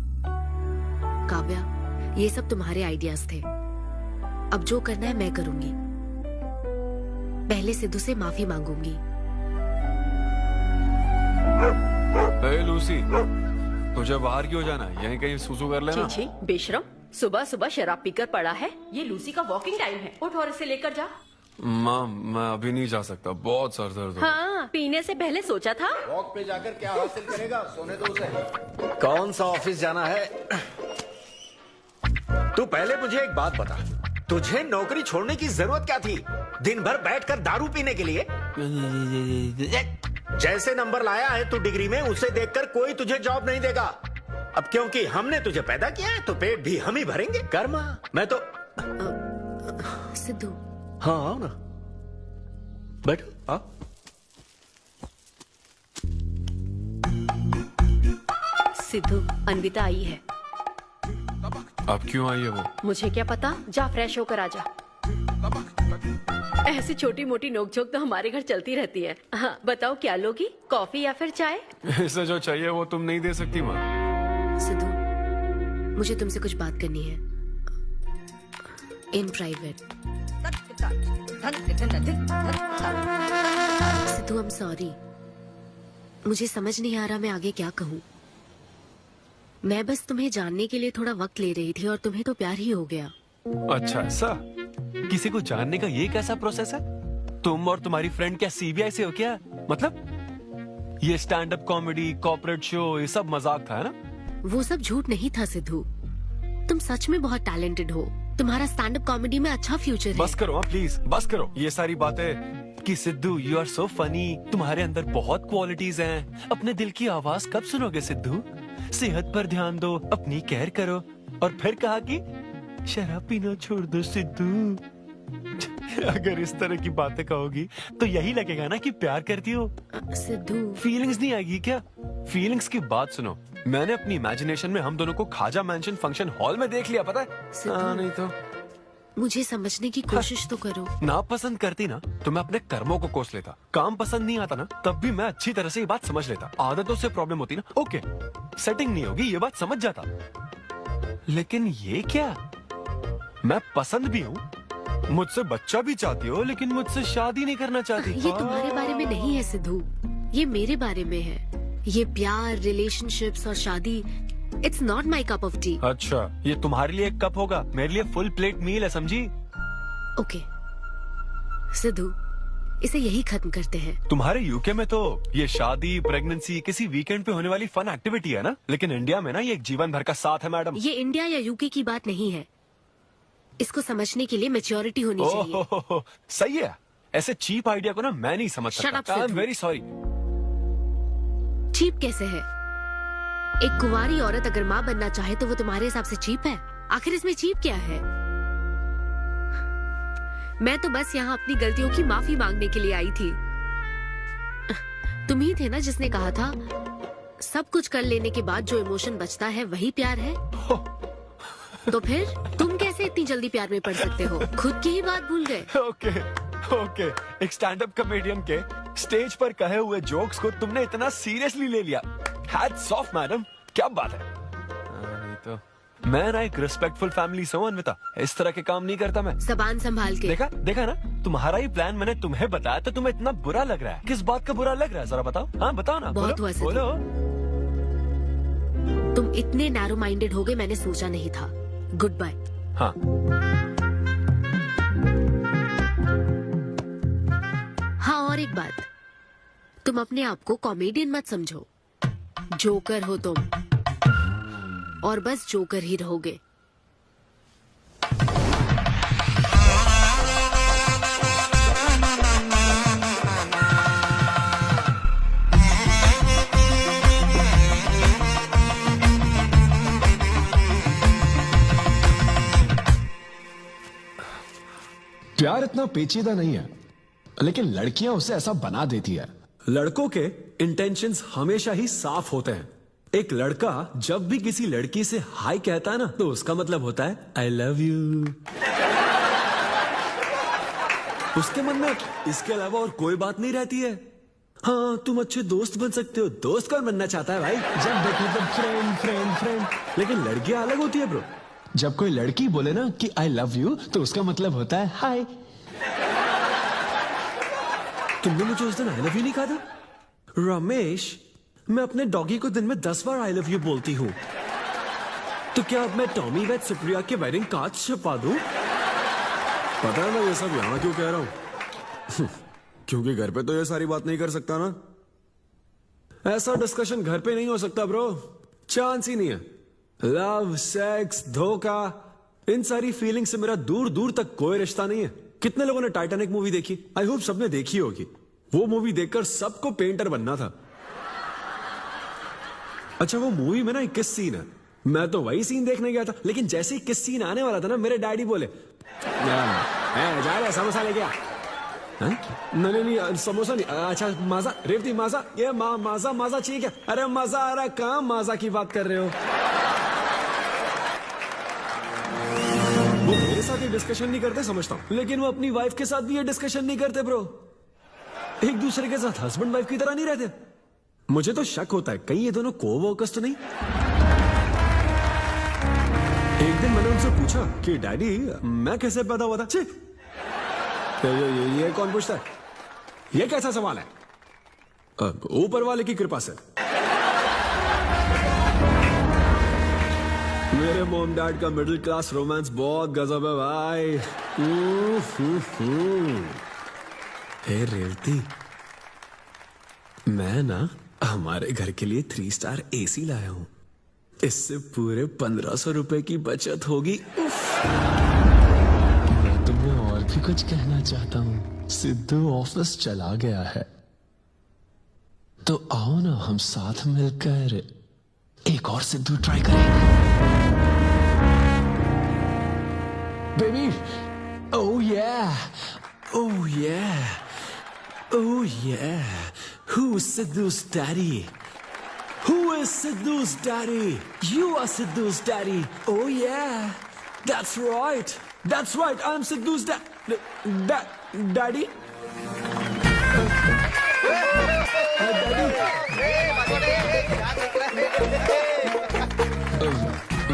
काव्या, ये सब तुम्हारे आइडियाज थे। अब जो करना है मैं करूंगी। पहले सिद्धू से माफी मांगूंगी। हे लूसी, तुझे बाहर क्यों जाना है? यहीं कहीं सुसु कर लेना। छी, बेशरम, सुबह सुबह शराब पीकर पड़ा है। ये लूसी का वॉकिंग टाइम है, उठ और इसे लेकर जा। माँ, मैं अभी नहीं जा सकता, बहुत सर दर्द हो रहा है। हाँ, पीने से पहले सोचा था। वॉक पे जाकर क्या हासिल करेगा? सोने दो उसे। कौन सा ऑफिस जाना है? तू पहले मुझे एक बात बता, तुझे नौकरी छोड़ने की जरूरत क्या थी? दिन भर बैठकर दारू पीने के लिए? जैसे नंबर लाया है तू डिग्री में, उसे देखकर कोई तुझे जॉब नहीं देगा। अब क्योंकि हमने तुझे पैदा किया है तो पेट भी हम ही भरेंगे। कर्मा, मैं तो सिद्धू। हाँ आओ ना, बैठो। आओ। सिद्धू, अनविता आई है। अब क्यों आई है वो? मुझे क्या पता, जा फ्रेश होकर आजा। ऐसी छोटी मोटी नोकझोंक तो हमारे घर चलती रहती है। हाँ, बताओ क्या लोगी, कॉफी या फिर चाय? इसे जो चाहिए वो तुम नहीं दे सकती माँ। सिद्धू, मुझे तुमसे कुछ बात करनी है, in private. Sidhu, I am sorry. मुझे समझ नहीं आ रहा मैं आगे क्या कहूँ। मैं बस तुम्हें जानने के लिए थोड़ा वक्त ले रही थी और तुम्हें तो प्यार ही हो गया। अच्छा ऐसा? किसी को जानने का ये कैसा प्रोसेस है? तुम और तुम्हारी फ्रेंड क्या CBI से हो क्या? मतलब ये stand up comedy, corporate show, ये सब मजाक था, है ना? वो सब झूठ नहीं था सिद्धू। तुम सच में बहुत टैलेंटेड हो। तुम्हारा स्टैंड अप कॉमेडी में अच्छा फ्यूचर है। बस करो हाँ प्लीज, बस करो ये सारी बातें कि Sidhu you are so funny, तुम्हारे अंदर बहुत क्वालिटीज हैं। अपने दिल की आवाज कब सुनोगे सिद्धू? सेहत पर ध्यान दो, अपनी केयर करो। और फिर कहा कि शराब पीना छोड़ दो सिद्धू। अगर इस तरह की बातें कहोगी तो यही लगेगा ना कि प्यार करती हो। सिद्धू फीलिंग्स नहीं आएगी क्या? फीलिंग्स की बात सुनो, मैंने अपनी इमेजिनेशन में हम दोनों को खाजा मैंशन फंक्शन हॉल में देख लिया, पता है? नहीं तो मुझे समझने की कोशिश तो करो। ना पसंद करती ना तो मैं अपने कर्मों को कोस लेता। काम पसंद नहीं आता ना तब भी मैं अच्छी तरह से ये बात समझ लेता। आदतों से प्रॉब्लम होती ना, ओके सेटिंग नहीं होगी, ये बात समझ जाता। लेकिन ये क्या, मैं पसंद भी हूँ, मुझसे बच्चा भी चाहती हो, लेकिन मुझसे शादी नहीं करना चाहती। ये तुम्हारे बारे में नहीं है सिद्धू, ये मेरे बारे में है। ये प्यार, रिलेशनशिप्स और शादी, it's not my cup of T. अच्छा, ये तुम्हारे लिए एक कप होगा, मेरे लिए फुल प्लेट मील है, समझी? ओके सिद्धू, इसे यही खत्म करते हैं। तुम्हारे यूके में तो ये शादी, प्रेगनेंसी किसी वीकेंड पे होने वाली फन एक्टिविटी है ना, लेकिन इंडिया में ना ये एक जीवन भर का साथ है मैडम। ये इंडिया या यूके की बात नहीं है। इसको समझने के लिए मैच्योरिटी होनी चाहिए। सही है, ऐसे चीप आइडिया को ना मैं नहीं समझ सकता। I am very sorry. Cheap कैसे है? एक कुंवारी औरत अगर माँ बनना चाहे तो वो तुम्हारे हिसाब से चीप है? आखिर इसमें चीप क्या है? मैं तो बस यहाँ अपनी गलतियों की माफी मांगने के लिए आई थी। तुम ही थे ना जिसने कहा था सब कुछ कर लेने के बाद जो इमोशन बचता है वही प्यार है। तो फिर तुम कैसे इतनी जल्दी प्यार में पड़ सकते हो? खुद की ही बात भूल गए। ओके, एक स्टैंड अप कॉमेडियन के स्टेज पर कहे हुए जोक्स को तुमने इतना सीरियसली ले लिया। हैट्स ऑफ मैडम, क्या बात है। नहीं तो मैं ना एक रिस्पेक्टफुल फैमिली से हूं अनविता, इस तरह के काम नहीं करता मैं। जबान संभाल के। देखा ना, तुम्हारा ही प्लान मैंने तुम्हें बताया तो तुम्हें इतना बुरा लग रहा है। किस बात का बुरा लग रहा है जरा बताओ। हाँ बताओ ना। बहुत हुआ बोलो। तुम इतने नैरो माइंडेड हो गए मैंने सोचा नहीं था। Good bye. हाँ हाँ, और एक बात, तुम अपने आप को कॉमेडियन मत समझो। जोकर हो तुम, और बस जोकर ही रहोगे। प्यार इतना पेचीदा नहीं है, लेकिन लड़कियां उसे ऐसा बना देती है। लड़कों के इंटेंशंस हमेशा ही साफ होते हैं। एक लड़का जब भी किसी लड़की से हाय कहता है ना तो उसका मतलब होता है आई लव यू। उसके मन में इसके अलावा और कोई बात नहीं रहती है। हाँ तुम अच्छे दोस्त बन सकते हो। दोस्त कौन बनना चाहता है भाई? जब देखो तब फ्रेंड फ्रेंड फ्रेंड। लेकिन लड़कियां अलग होती है ब्रो। जब कोई लड़की बोले ना कि आई लव यू तो उसका मतलब होता है हाय। तुमने मुझे उस दिन आई लव यू नहीं कहा था? रमेश, मैं अपने डॉगी को दिन में 10 बार आई लव यू बोलती हूँ। तो क्या अब मैं टॉमी वेद सुप्रिया के वेडिंग कार्ड छपवा दूं? पता है मैं ये सब यहाँ क्यों कह रहा हूँ? क्योंकि घर पे तो ये सारी बात नहीं कर सकता ना। ऐसा डिस्कशन घर पे नहीं हो सकता ब्रो, चांस ही नहीं है। लव, सेक्स, धोखा, इन सारी फीलिंग से मेरा दूर दूर तक कोई रिश्ता नहीं है। कितने लोगों ने टाइटैनिक मूवी देखी? आई होप सबने देखी होगी। वो मूवी देखकर सबको पेंटर बनना था। अच्छा वो मूवी में ना 21 सीन है, मैं तो वही सीन देखने गया था, लेकिन जैसे ही 21 सीन आने वाला था ना मेरे डैडी बोले जा रहा समोसा लेके आ। नहीं समोसा नहीं, अच्छा माजा, रेवती माजा, ये माजा माजा चाहिए क्या? अरे मजा आ रहा है, कहाँ माजा की बात कर रहे हो? वो मेरे साथ ये डिस्कशन नहीं करते समझता हूँ, लेकिन वो अपनी वाइफ के साथ भी ये डिस्कशन नहीं करते ब्रो। एक दूसरे के साथ हस्बैंड वाइफ की तरह नहीं रहते। मुझे तो शक होता है कहीं ये दोनों कोवर्कर्स तो नहीं। एक दिन मैंने उनसे पूछा कि डैडी मैं कैसे पैदा हुआ था? ये कौन पूछता है? ये कैसा सवाल है? ऊपर वाले की कृपा से। मेरे मॉम डैड का मिडिल क्लास रोमांस बहुत गजब है भाई। हे रेवती, मैं ना हमारे घर के लिए 3 स्टार AC लाया हूँ। इससे पूरे 1500 रुपए की बचत होगी। मैं तुम्हें और भी कुछ कहना चाहता हूँ। सिद्धू ऑफिस चला गया है, तो आओ ना हम साथ मिलकर एक और सिद्धू ट्राई करें। Baby, oh yeah, oh yeah, oh yeah. Who's Sidhu's daddy? Who is Sidhu's daddy? You are Sidhu's daddy. Oh yeah, that's right. That's right. I'm Sidhu's daddy.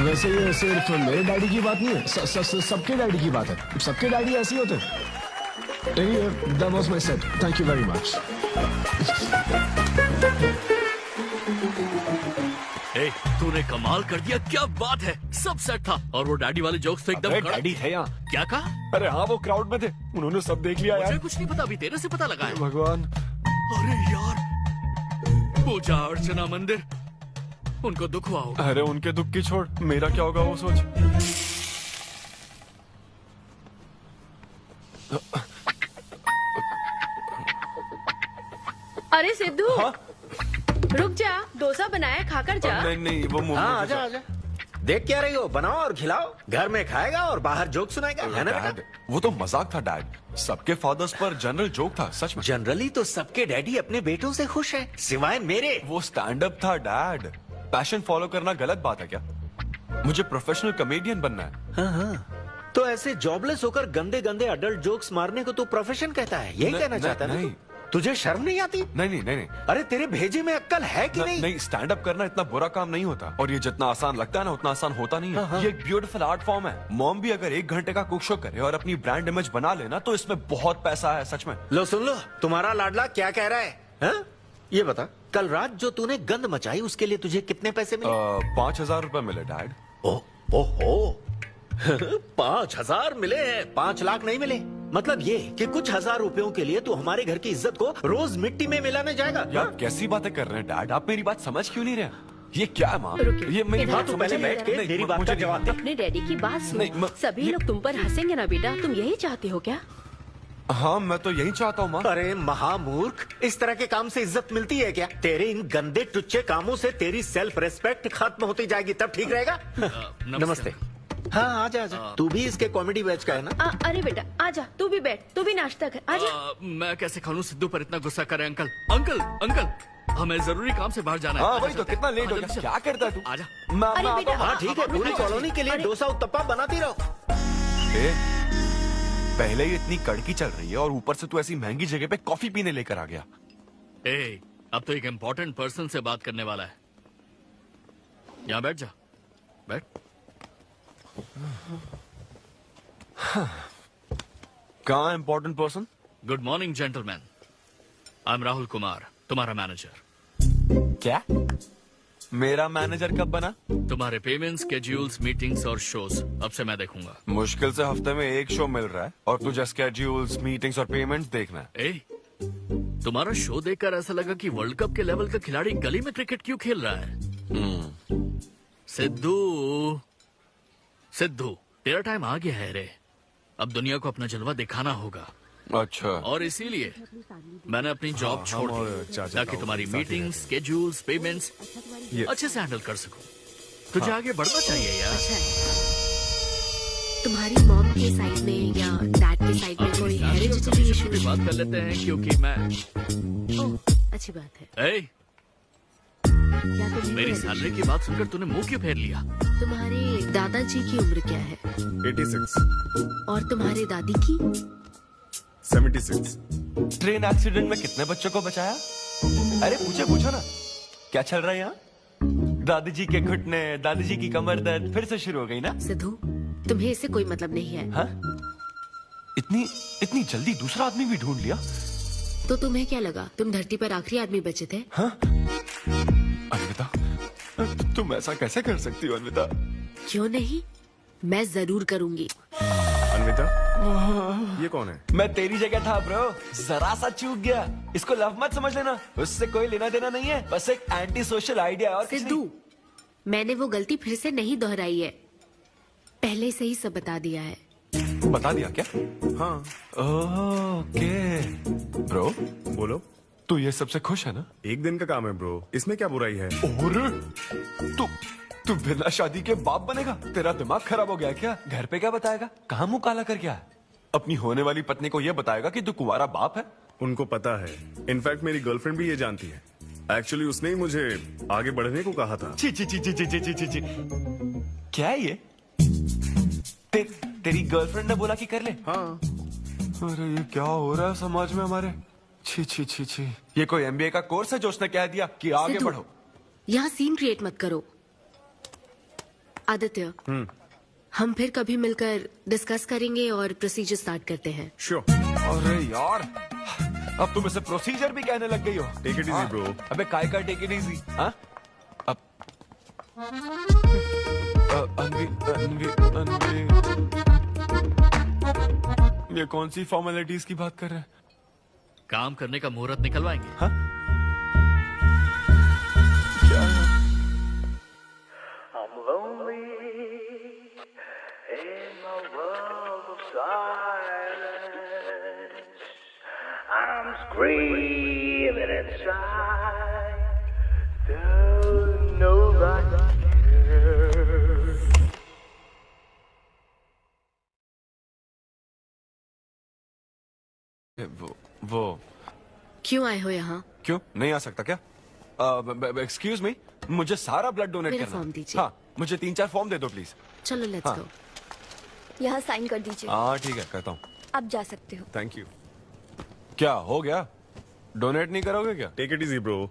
वैसे ये सिर्फ मेरे डैडी की बात नहीं है, सबके डैडी की बात है। सबके डैडी ऐसे ही होते हैं। That was my set. Thank you very much. तूने कमाल कर दिया, क्या बात है। सब सेट था और वो डैडी वाले जोक्स तो एकदम डैडी थे यहाँ। क्या कहा? अरे हाँ, वो क्राउड में थे, उन्होंने सब देख लिया यार। मुझे कुछ नहीं पता, अभी तेरे से पता लगा है। भगवान। अरे यार, पूजा अर्चना मंदिर, उनको दुख हुआ होगा। अरे उनके दुख की छोड़, मेरा क्या होगा वो सोच। अरे सिद्धू, रुक जा, डोसा बनाया, खाकर जा। नहीं, वो मुंह में आजा आजा। देख क्या रही हो, बनाओ और खिलाओ। घर में खाएगा और बाहर जोक सुनाएगा, है ना बेटा? वो तो मजाक था डैड। सबके फादर्स पर जनरल जोक था, सच में। जनरली तो सबके डैडी अपने बेटों से खुश हैं, सिवाय मेरे। वो स्टैंड अप था डैड। पैशन फॉलो करना गलत बात है क्या? मुझे प्रोफेशनल कॉमेडियन बनना है। हाँ। तो ऐसे जॉबलेस होकर गंदे गंदे अडल्ट जोक्स मारने को तू प्रोफेशन कहता है, यही कहना चाहता है ना? तुझे शर्म नहीं आती? नहीं। अरे तेरे भेजे में अक्कल है कि नहीं? नहीं, स्टैंड अप करना इतना बुरा काम नहीं होता, और ये जितना आसान लगता है ना उतना आसान होता नहीं है। ये एक ब्यूटीफुल आर्ट फॉर्म है। मॉम भी अगर 1 घंटे का कुक शो करे और अपनी ब्रांड इमेज बना लेना तो इसमें बहुत पैसा है, सच में। लो सुन लो, तुम्हारा लाडला क्या कह रहा है, हा? ये बता, कल रात जो तूने गंद मचाई उसके लिए तुझे कितने पैसे मिले? 5000 रुपए मिले डैड। ओहो 5000 मिले हैं, 5 लाख नहीं मिले। मतलब ये कि कुछ 1000 रुपयों के लिए तू हमारे घर की इज्जत को रोज मिट्टी में मिलाने जाएगा? यार कैसी बातें कर रहे हैं डैड, आप मेरी बात समझ क्यों नहीं रहे? ये क्या है माँ? ये मेरी बात तो पहले बैठ के मेरी बात का जवाब दे। अपने डैडी की बात सुन। सभी लोग तुम पर हंसेंगे ना बेटा, तुम यही चाहते हो क्या? हाँ, मैं तो यही चाहता हूँ माँ। अरे महामूर्ख, इस तरह के काम से इज्जत मिलती है क्या? तेरे इन गंदे टुच्चे कामों से तेरी सेल्फ रेस्पेक्ट खत्म होती जाएगी, तब ठीक रहेगा। नमस्ते। हाँ आजा आजा, तू भी इसके कॉमेडी बैच का है ना? अरे बेटा आजा, तू भी बैठ, तू भी नाश्ता कर, आजा। मैं कैसे खा लूं? सिद्धू पर इतना गुस्सा करे। अंकल अंकल अंकल, हमें जरूरी काम से बाहर जाना है। हाँ वही तो, कितना लेट हो गया, क्या करता है तू? आजा। अरे बेटा, हाँ ठीक है, पूरी कॉलोनी के लिए डोसा उत्तप्पा बनाती रहो। पहले ही इतनी कड़की चल रही है और ऊपर से तू ऐसी महंगी जगह पे कॉफी पीने लेकर आ गया। अब तो एक इम्पोर्टेंट पर्सन से बात करने वाला है। यहाँ बैठ जा, बैठ। कहाँ important person? Good morning gentleman, I am Rahul Kumar, तुम्हारा मैनेजर। क्या? मेरा मैनेजर कब बना? तुम्हारे पेमेंट्स, स्केड्यूल्स, मीटिंग्स और शोज अब से मैं देखूंगा। मुश्किल से हफ्ते में 1 शो मिल रहा है और तुझे स्केड्यूल्स, मीटिंग्स और पेमेंट्स देखना है। तुम्हारा शो देखकर ऐसा लगा कि वर्ल्ड कप के लेवल का खिलाड़ी गली में क्रिकेट क्यों खेल रहा है। सिद्धू सिद्धू, तेरा टाइम आ गया है रे। अब दुनिया को अपना जलवा दिखाना होगा। अच्छा। और इसीलिए मैंने अपनी जॉब छोड़ दी ताकि तुम्हारी मीटिंग्स, स्केड्यूल्स, पेमेंट्स अच्छे से हैंडल कर सकूं। तुझे आगे बढ़ना चाहिए यार। तुम्हारी मॉम के साइड में या डैड के साइड में कोई हेरिडिटरी इशू? भी बात कर लेते हैं क्योंकि मैं अच्छी बात है। मेरी सैलरी की बात सुनकर तूने मुंह क्यों फेर लिया? तुम्हारे दादाजी की उम्र क्या है? 86। और तुम्हारे दादी की? 76। ट्रेन एक्सीडेंट में कितने बच्चों को बचाया? अरे पूछो ना, क्या चल रहा है यहाँ? दादी जी के घुटने, दादी जी की कमर दर्द फिर से शुरू हो गई ना? सिद्धू, तुम्हें इससे कोई मतलब नहीं है। हाँ? इतनी जल्दी दूसरा आदमी भी ढूंढ लिया? तो तुम्हें क्या लगा तुम धरती पर आखिरी आदमी बचे थे? हाँ? अन्विता, तुम ऐसा कैसे कर सकती हो अन्विता? क्यों नहीं, मैं जरूर करूंगी। अन्विता अन्विता, ये कौन है? मैं तेरी जगह था ब्रो, जरा सा चूक गया। इसको लव मत समझ लेना, उससे कोई लेना देना नहीं है, बस एक एंटी सोशल आइडिया और कुछ नहीं। सिद्धू, मैंने वो गलती फिर से नहीं दोहराई है, पहले से ही सब बता दिया है। बता दिया क्या? हाँ। ओके ब्रो, बोलो। तू ये सबसे खुश है ना? एक दिन का काम है ब्रो, इसमें क्या बुराई है? और तू बिना शादी के बाप बनेगा? तेरा दिमाग खराब हो गया क्या? घर पे क्या बताएगा? कहाँ मुंह काला कर क्या है? अपनी होने वाली पत्नी को ये बताएगा कि तू कुंवारा बाप है? उनको पता है, इनफैक्ट मेरी गर्लफ्रेंड भी ये जानती है। एक्चुअली उसने ही मुझे आगे बढ़ने को कहा था। ची ची ची ची ची ची ची ची। क्या है ये? तेरी गर्लफ्रेंड ने बोला कि कर ले? हाँ। अरे ये क्या हो रहा है समाज में हमारे? छी छी छी छी। ये कोई MBA का कोर्स है जो उसने कह दिया कि आगे सिद्धू, बढ़ो? यहाँ सीन क्रिएट मत करो। आदित्य, हम फिर कभी मिलकर डिस्कस करेंगे और प्रोसीजर स्टार्ट करते हैं। श्योर। अरे यार, अब तुम इसे प्रोसीजर भी कहने लग गई हो। Take it easy bro. अबे काय का टेक इट इजी? हाँ? अब अनवी ये कौन सी फॉर्मेलिटीज की बात कर रहे हैं? काम करने का मुहूर्त निकलवाएंगे। हाँ? I'm screaming inside. Don't nobody care. वो क्यों आए हो यहाँ? क्यों नहीं आ सकता क्या? एक्सक्यूज मी, मुझे सारा ब्लड डोनेट मेरा करना। फॉर्म दीजिए। हाँ, मुझे 3-4 फॉर्म दे दो प्लीज। चलो लेट्स हाँ। गो। यहाँ साइन कर दीजिए। हाँ ठीक है, करता हूँ। आप जा सकते हो। Thank you. क्या हो गया? डोनेट नहीं करोगे क्या? Take it easy bro.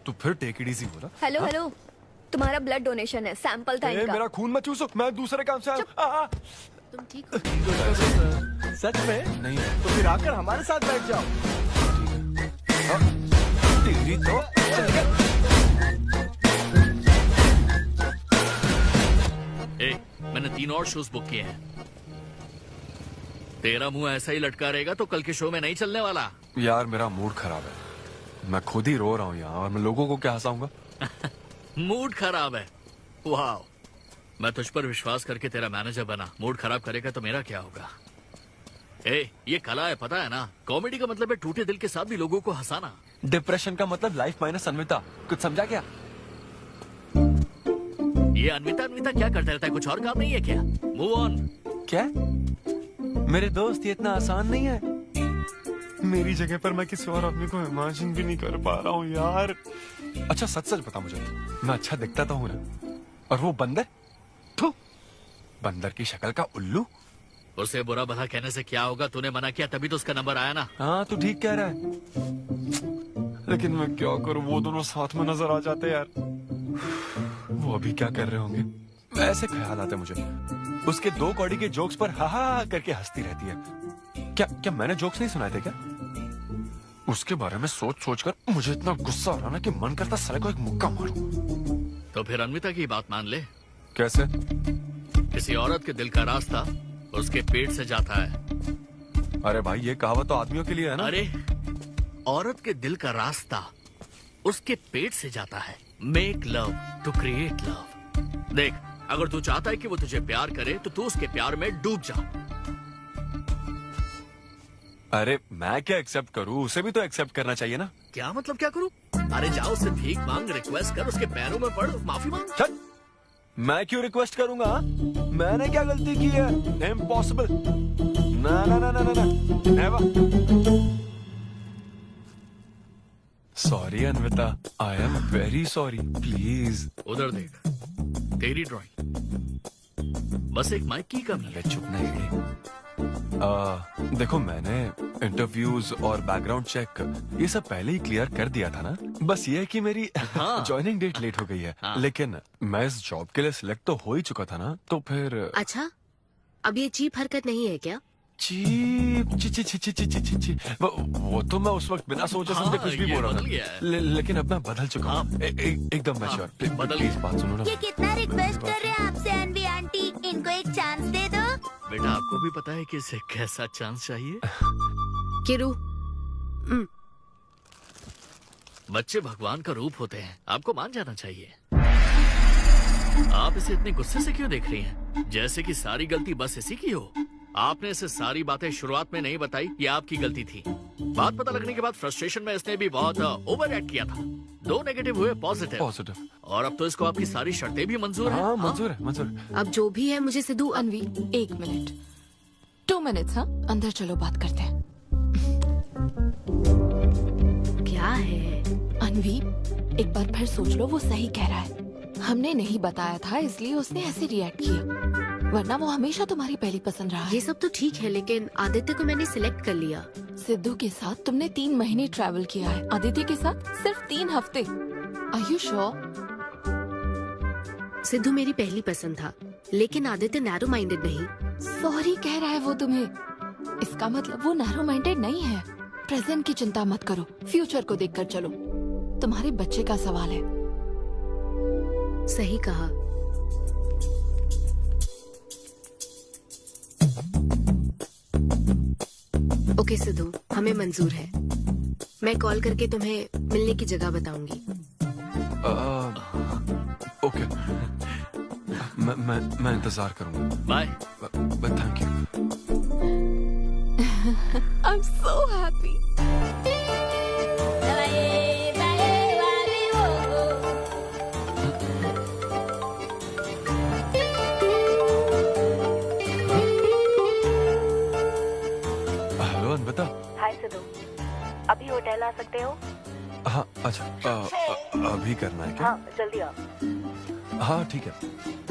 तू फिर टेक इट इजी बोला? हेलो हाँ? हेलो, तुम्हारा ब्लड डोनेशन है, सैंपल था इनका। मेरा खून मत चूसो, मैं दूसरे काम से आया। तुम ठीक हो? सच में? नहीं। तो फिर आकर हमारे साथ बैठ जाओ। तेरी तो मैंने 3 और शोज बुक किए हैं। तेरा मुंह ऐसा ही लटका रहेगा तो कल के शो में नहीं चलने वाला। यार मेरा मूड खराब है, मैं खुद ही रो रहा हूँ यहाँ, और मैं लोगों को क्या हंसाऊंगा? मूड खराब है? वाह, मैं तुझ पर विश्वास करके तेरा मैनेजर बना, मूड खराब करेगा तो मेरा क्या होगा? ये कला है, पता है ना? कॉमेडी का मतलब है टूटे दिल के साथ भी लोगों को हंसाना। डिप्रेशन का मतलब लाइफ माइनस अन्विता, कुछ समझा क्या? ये अन्विता क्या करता रहता है? कुछ और काम नहीं है क्या? Move on. क्या? मेरे दोस्त, ये इतना आसान नहीं है। मेरी जगह पर मैं किसी और आदमी को इमेजिन भी नहीं कर पा रहा हूँ यार। अच्छा सच सच बता मुझे, मैं अच्छा दिखता तो हूँ ना? और वो बंदर, बंदर की शक्ल का उल्लू। उसे बुरा भला कहने से क्या होगा? तूने मना किया तभी तो उसका नंबर आया ना। हाँ तू ठीक कह रहा है, लेकिन मैं क्या करूँ, वो दोनों साथ में नजर आ जाते यार। वो अभी क्या कर रहे होंगे? ऐसे ख्याल आते मुझे, उसके 2 कौड़ी के जोक्स पर हा हा करके हंसती रहती है। क्या मैंने जोक्स नहीं सुनाए थे क्या? उसके बारे में सोच सोच कर मुझे इतना गुस्सा आ रहा ना कि मन करता साले को एक मुक्का मारूं। तो फिर अन्विता की बात मान ले। कैसे? किसी औरत के दिल का रास्ता उसके पेट से जाता है। अरे भाई ये कहावत तो आदमियों के लिए है ना? अरे औरत के दिल का रास्ता उसके पेट से जाता है। Make love to create love. देख, अगर तू चाहता है कि वो तुझे प्यार करे तो तू उसके प्यार में डूब जा। अरे मैं क्या एक्सेप्ट करूं, उसे भी तो एक्सेप्ट करना चाहिए ना? क्या मतलब क्या करूं? अरे जाओ उससे भीख मांग, रिक्वेस्ट कर, उसके पैरों में पड़, माफी मांग। चल, मैं क्यों रिक्वेस्ट करूंगा? मैंने क्या गलती की है? इम्पॉसिबल। ना ना ना ना ना never. Sorry Anvita, I am very sorry, please. उधर देख, तेरी ड्राइंग, बस एक माइक की कमी है। चुप नहीं। देखो मैंने इंटरव्यूज और बैकग्राउंड चेक ये सब पहले ही क्लियर कर दिया था ना। बस ये है कि मेरी ज्वाइनिंग डेट लेट हो गई है। लेकिन मैं इस जॉब के लिए सिलेक्ट तो हो ही चुका था ना, तो फिर। अच्छा, अब ये चीप हरकत नहीं है क्या? चीप ची ची ची ची ची ची ची ची। वो तो मैं उस वक्त बिना सोचे समझे कुछ भी बोल रहा था, लेकिन अब मैं बदल चुका हूँ। एकदम मैच्योर। प्लीज बात सुनो ना। ये कितना रिक्वेस्ट कर रहे हैं आपसे अनवी आंटी, इनको एक चांस दे दो। बेटा आपको भी पता है कि इसे कैसा चांस चाहिए? किरू, बच्चे भगवान का रूप होते हैं, आपको मान जाना चाहिए। आप इसे इतने गुस्से से क्यों देख रही हैं? जैसे कि सारी गलती बस इसी की हो। आपने इसे सारी बातें शुरुआत में नहीं बताई, ये आपकी गलती थी। बात पता लगने के बाद फ्रस्ट्रेशन में इसने भी बहुत ओवर एक्ट किया था। 2 नेगेटिव हुए पॉजिटिव, और अब तो इसको आपकी सारी शर्तें भी मंजूर हैं। मंजूर है, मंजूर है। अब जो भी है मुझे सिद्धू। अनवी 1 मिनट, 2 मिनट्स। हाँ, अंदर चलो, बात करते हैं। क्या है अनवी, एक बार फिर सोच लो, वो सही कह रहा है। हमने नहीं बताया था इसलिए उसने ऐसे रिएक्ट किया, वरना वो हमेशा तुम्हारी पहली पसंद रहा है। ये सब तो ठीक है, लेकिन आदित्य को मैंने सिलेक्ट कर लिया। सिद्धू के साथ तुमने 3 महीने ट्रैवल किया है, आदित्य के साथ सिर्फ 3 हफ्ते। Are you sure? सिद्धू मेरी पहली पसंद था, लेकिन आदित्य नैरो माइंडेड नहीं। सॉरी कह रहा है वो तुम्हें, इसका मतलब वो नैरो माइंडेड नहीं है। प्रेजेंट की चिंता मत करो, फ्यूचर को देखकर चलो। तुम्हारे बच्चे का सवाल है। सही कहा। ओके सिद्धू, हमें मंजूर है। मैं कॉल करके तुम्हें मिलने की जगह बताऊंगी। ओके, मैं इंतजार करूंगा। Bye. Thank you. I'm so happy. Hello Anvita. Hi Siddhu, अभी होटल आ सकते हो? हाँ अच्छा, अभी करना है क्या? हाँ जल्दी आओ। हाँ ठीक है,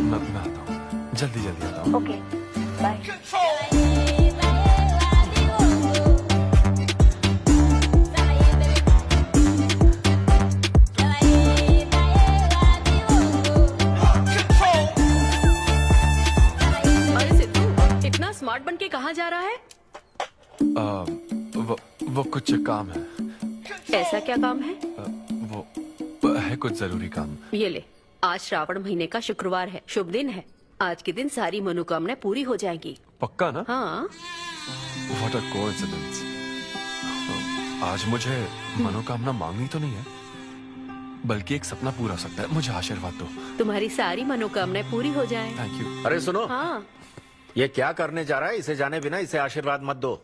मैं आता हूँ, जल्दी आता हूँ। Okay bye. अरे सिद्धू, इतना स्मार्ट बन के कहाँ जा रहा है? वो कुछ काम है। ऐसा क्या काम है? वो है कुछ जरूरी काम। ये ले, आज श्रावण महीने का शुक्रवार है, शुभ दिन है। आज के दिन सारी मनोकामनाएं पूरी हो जाएंगी। पक्का ना? हाँ। What a coincidence। आज मुझे मनोकामना मांगनी तो नहीं है, बल्कि एक सपना पूरा हो सकता है। मुझे आशीर्वाद दो। तुम्हारी सारी मनोकामनाएं पूरी हो जाएं। Thank you. अरे सुनो, हाँ। ये क्या करने जा रहा है? इसे जाने बिना इसे आशीर्वाद मत दो।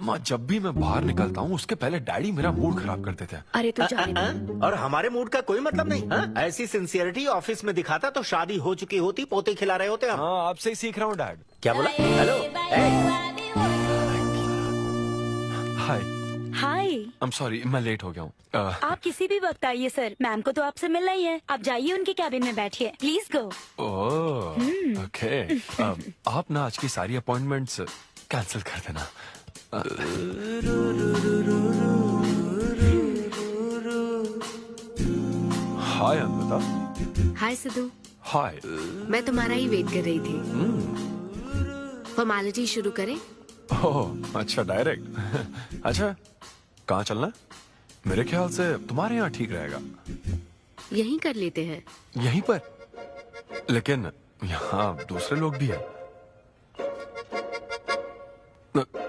माँ, जब भी मैं बाहर निकलता हूँ उसके पहले डैडी मेरा मूड खराब कर देते हैं। अरे तू जाने दे। और हमारे मूड का कोई मतलब नहीं। ऐसी सिंसियरिटी ऑफिस में दिखाता तो शादी हो चुकी होती, पोते खिला रहे होते हम। हाँ, आपसे ही सीख रहा हूँ डैड। क्या बोला? Hello. Hi. Hi. I'm sorry, मैं लेट हो गया हूँ। आप किसी भी वक्त आइए सर, मैम को तो आपसे मिलना ही है। आप जाइए उनके कैबिन में बैठिए, प्लीज गो। Oh okay. आप ना आज की सारी अपॉइंटमेंट्स कैंसिल कर देना। हाय अनबता। हाय सिद्धू। हाय। मैं तुम्हारा ही वेट कर रही थी। फॉर्मेलिटी शुरू करें? ओह अच्छा, डायरेक्ट। अच्छा, कहाँ चलना है? मेरे ख्याल से तुम्हारे यहाँ ठीक रहेगा। यहीं कर लेते हैं। यहीं पर? लेकिन यहाँ दूसरे लोग भी हैं।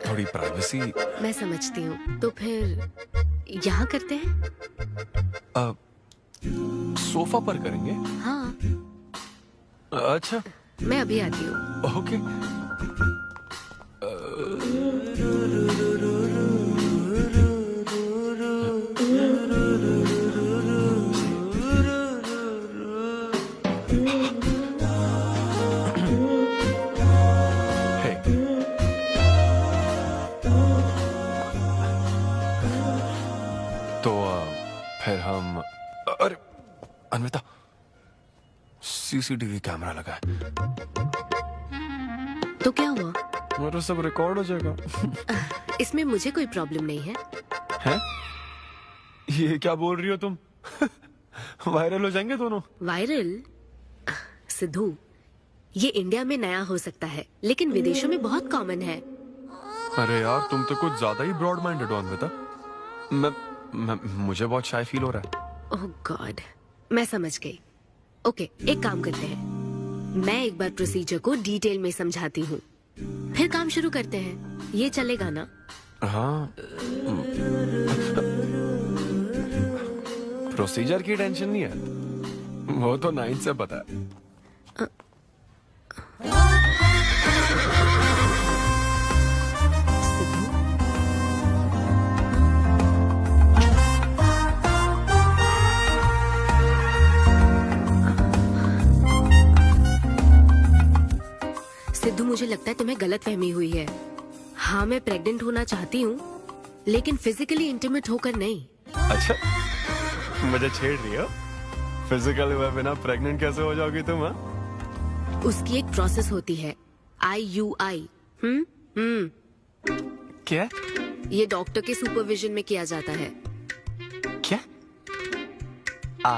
थोड़ी प्राइवेसी। मैं समझती हूँ, तो फिर यहाँ करते हैं? सोफा पर करेंगे? हाँ। अच्छा, मैं अभी आती हूँ। ओके। फिर हम, अरे अन्विता, सीसीटीवी कैमरा लगा है। तो क्या हुआ? मेरा सब रिकॉर्ड हो जाएगा। इसमें मुझे कोई प्रॉब्लम नहीं है। हैं? ये क्या बोल रही हो तुम? वायरल हो जाएंगे दोनों। वायरल? सिद्धू, ये इंडिया में नया हो सकता है, लेकिन विदेशों में बहुत कॉमन है। अरे यार, तुम तो कुछ ज्यादा ही ब्रॉड माइंडेड हो अन्विता। मुझे बहुत शाय फील हो रहा है। ओह गॉड, मैं समझ गई। ओके, एक काम करते हैं, मैं एक बार प्रोसीजर को डिटेल में समझाती हूँ। फिर काम शुरू करते हैं, ये चलेगा ना? हाँ, प्रोसीजर की टेंशन नहीं है, वो तो 9 से पता है। सिद्धू, मुझे लगता है तुम्हें गलतफहमी हुई है। हाँ, मैं प्रेग्नेंट होना चाहती हूँ, लेकिन फिजिकली इंटीमेट होकर नहीं। अच्छा, मुझे छेड़ रही हो? फिजिकल हुए बिना प्रेग्नेंट कैसे हो जाओगी तुम? हाँ, उसकी एक प्रोसेस होती है, IUI। क्या? ये डॉक्टर के सुपरविजन में किया जाता है। क्या?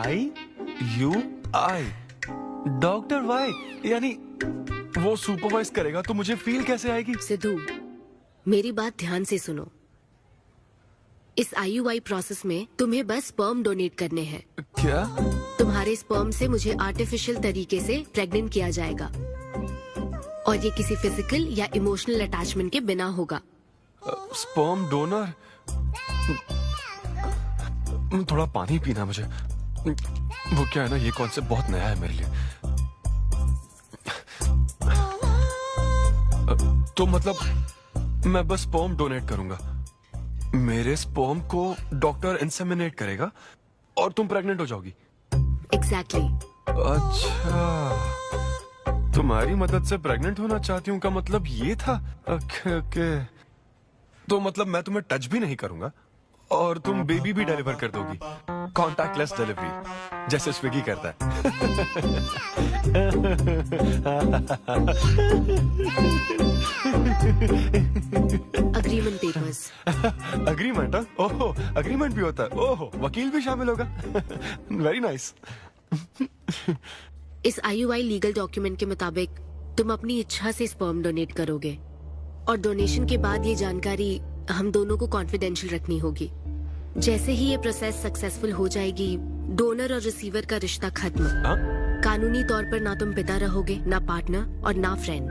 IUI? Doctor why? यानी वो सुपरवाइज करेगा तो मुझे फील कैसे आएगी? सिद्धू, मेरी बात ध्यान से सुनो। इस IUI प्रोसेस में तुम्हें बस स्पर्म डोनेट करने हैं। क्या? तुम्हारे स्पर्म से मुझे आर्टिफिशियल तरीके से प्रेग्नेंट किया जाएगा, और ये किसी फिजिकल या इमोशनल अटैचमेंट के बिना होगा। Sperm donor? थोड़ा पानी पीना मुझे। वो क्या है ना, ये कॉन्सेप्ट बहुत नया है मेरे लिए। तो मतलब मैं बस स्पर्म डोनेट करूंगा, मेरे स्पर्म को डॉक्टर इंसेमिनेट करेगा और तुम प्रेग्नेंट हो जाओगी? एग्जैक्टली। अच्छा, तुम्हारी मदद से प्रेग्नेंट होना चाहती हूँ का मतलब ये था? ओके। तो मतलब मैं तुम्हें टच भी नहीं करूंगा और तुम बेबी भी डिलीवर कर दोगी, कॉन्टैक्टलेस डिलीवरी, जैसे स्विगी करता है। Agreement papers. अग्रीमेंट? ओहो, अग्रीमेंट भी होता है? ओहो, वकील भी शामिल होगा? Very nice. इस IUI लीगल डॉक्यूमेंट के मुताबिक तुम अपनी इच्छा से स्पर्म डोनेट करोगे, और डोनेशन के बाद ये जानकारी हम दोनों को कॉन्फिडेंशियल रखनी होगी। जैसे ही ये प्रोसेस सक्सेसफुल हो जाएगी, डोनर और रिसीवर का रिश्ता खत्म। कानूनी तौर पर ना तुम पिता रहोगे, ना पार्टनर और ना फ्रेंड।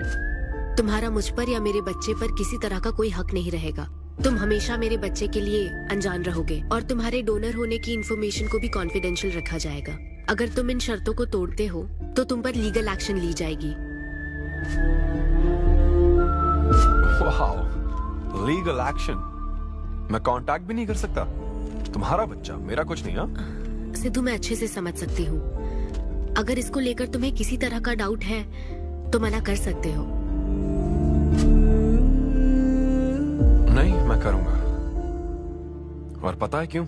तुम्हारा मुझ पर या मेरे बच्चे पर किसी तरह का कोई हक नहीं रहेगा। तुम हमेशा मेरे बच्चे के लिए अनजान रहोगे, और तुम्हारे डोनर होने की इंफॉर्मेशन को भी कॉन्फिडेंशियल रखा जाएगा। अगर तुम इन शर्तों को तोड़ते हो तो तुम पर लीगल एक्शन ली जाएगी। Wow, legal action? मैं कांटेक्ट भी नहीं कर सकता? तुम्हारा बच्चा, मेरा कुछ नहीं। हाँ सिद्धू, मैं अच्छे से समझ सकती हूँ। अगर इसको लेकर तुम्हें किसी तरह का डाउट है तो मना कर सकते हो। नहीं, मैं करूंगा। और पता है क्यों?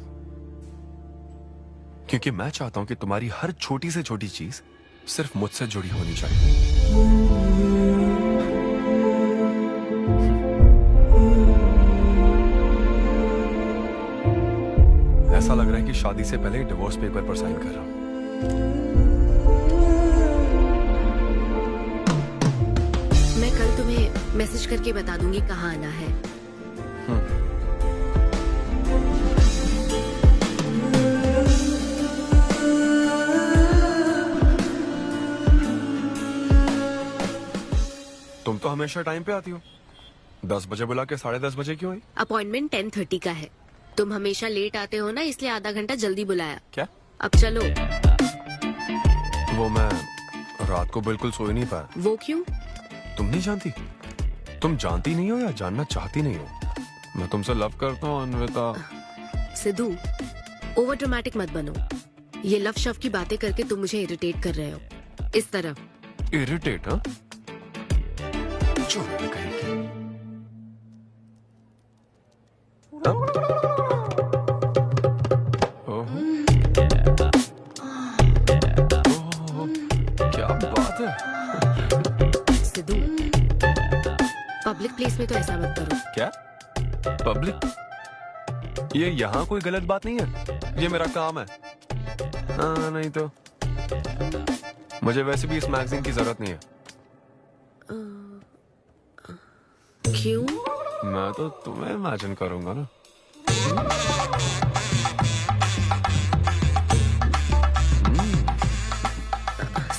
क्योंकि मैं चाहता हूं कि तुम्हारी हर छोटी से छोटी चीज सिर्फ मुझसे जुड़ी होनी चाहिए। ऐसा लग रहा है कि शादी से पहले डिवोर्स पेपर पर साइन कर रहा हूं। मैं कल तुम्हें मैसेज करके बता दूंगी कहाँ आना है। तुम तो हमेशा टाइम पे आती हो। 10 बजे बुला के 10:30 बजे क्यों आई? अपॉइंटमेंट 10:30 का है। तुम हमेशा लेट आते हो ना, इसलिए आधा घंटा जल्दी बुलाया। क्या? अब चलो। वो मैं रात को बिल्कुल सो ही नहीं पाया। वो क्यों? तुम नहीं जानती? तुम जानती नहीं हो या जानना चाहती नहीं हो? मैं तुमसे लव करता हूँ अन्विता। सिद्धू, ओवर ड्रामेटिक मत बनो। ये लव शव की बातें करके तुम मुझे इरिटेट कर रहे हो। इस तरह। इरिटेट? हाँ, क्या बात है। सिद्धू, पब्लिक प्लेस में तो ऐसा मत करो। क्या? पब्लिक? ये यहाँ कोई गलत बात नहीं है, ये मेरा काम है। हाँ, नहीं तो मुझे वैसे भी इस मैगजीन की जरूरत नहीं है। क्यों? मैं तो तुम्हें इमेजिन करूंगा ना।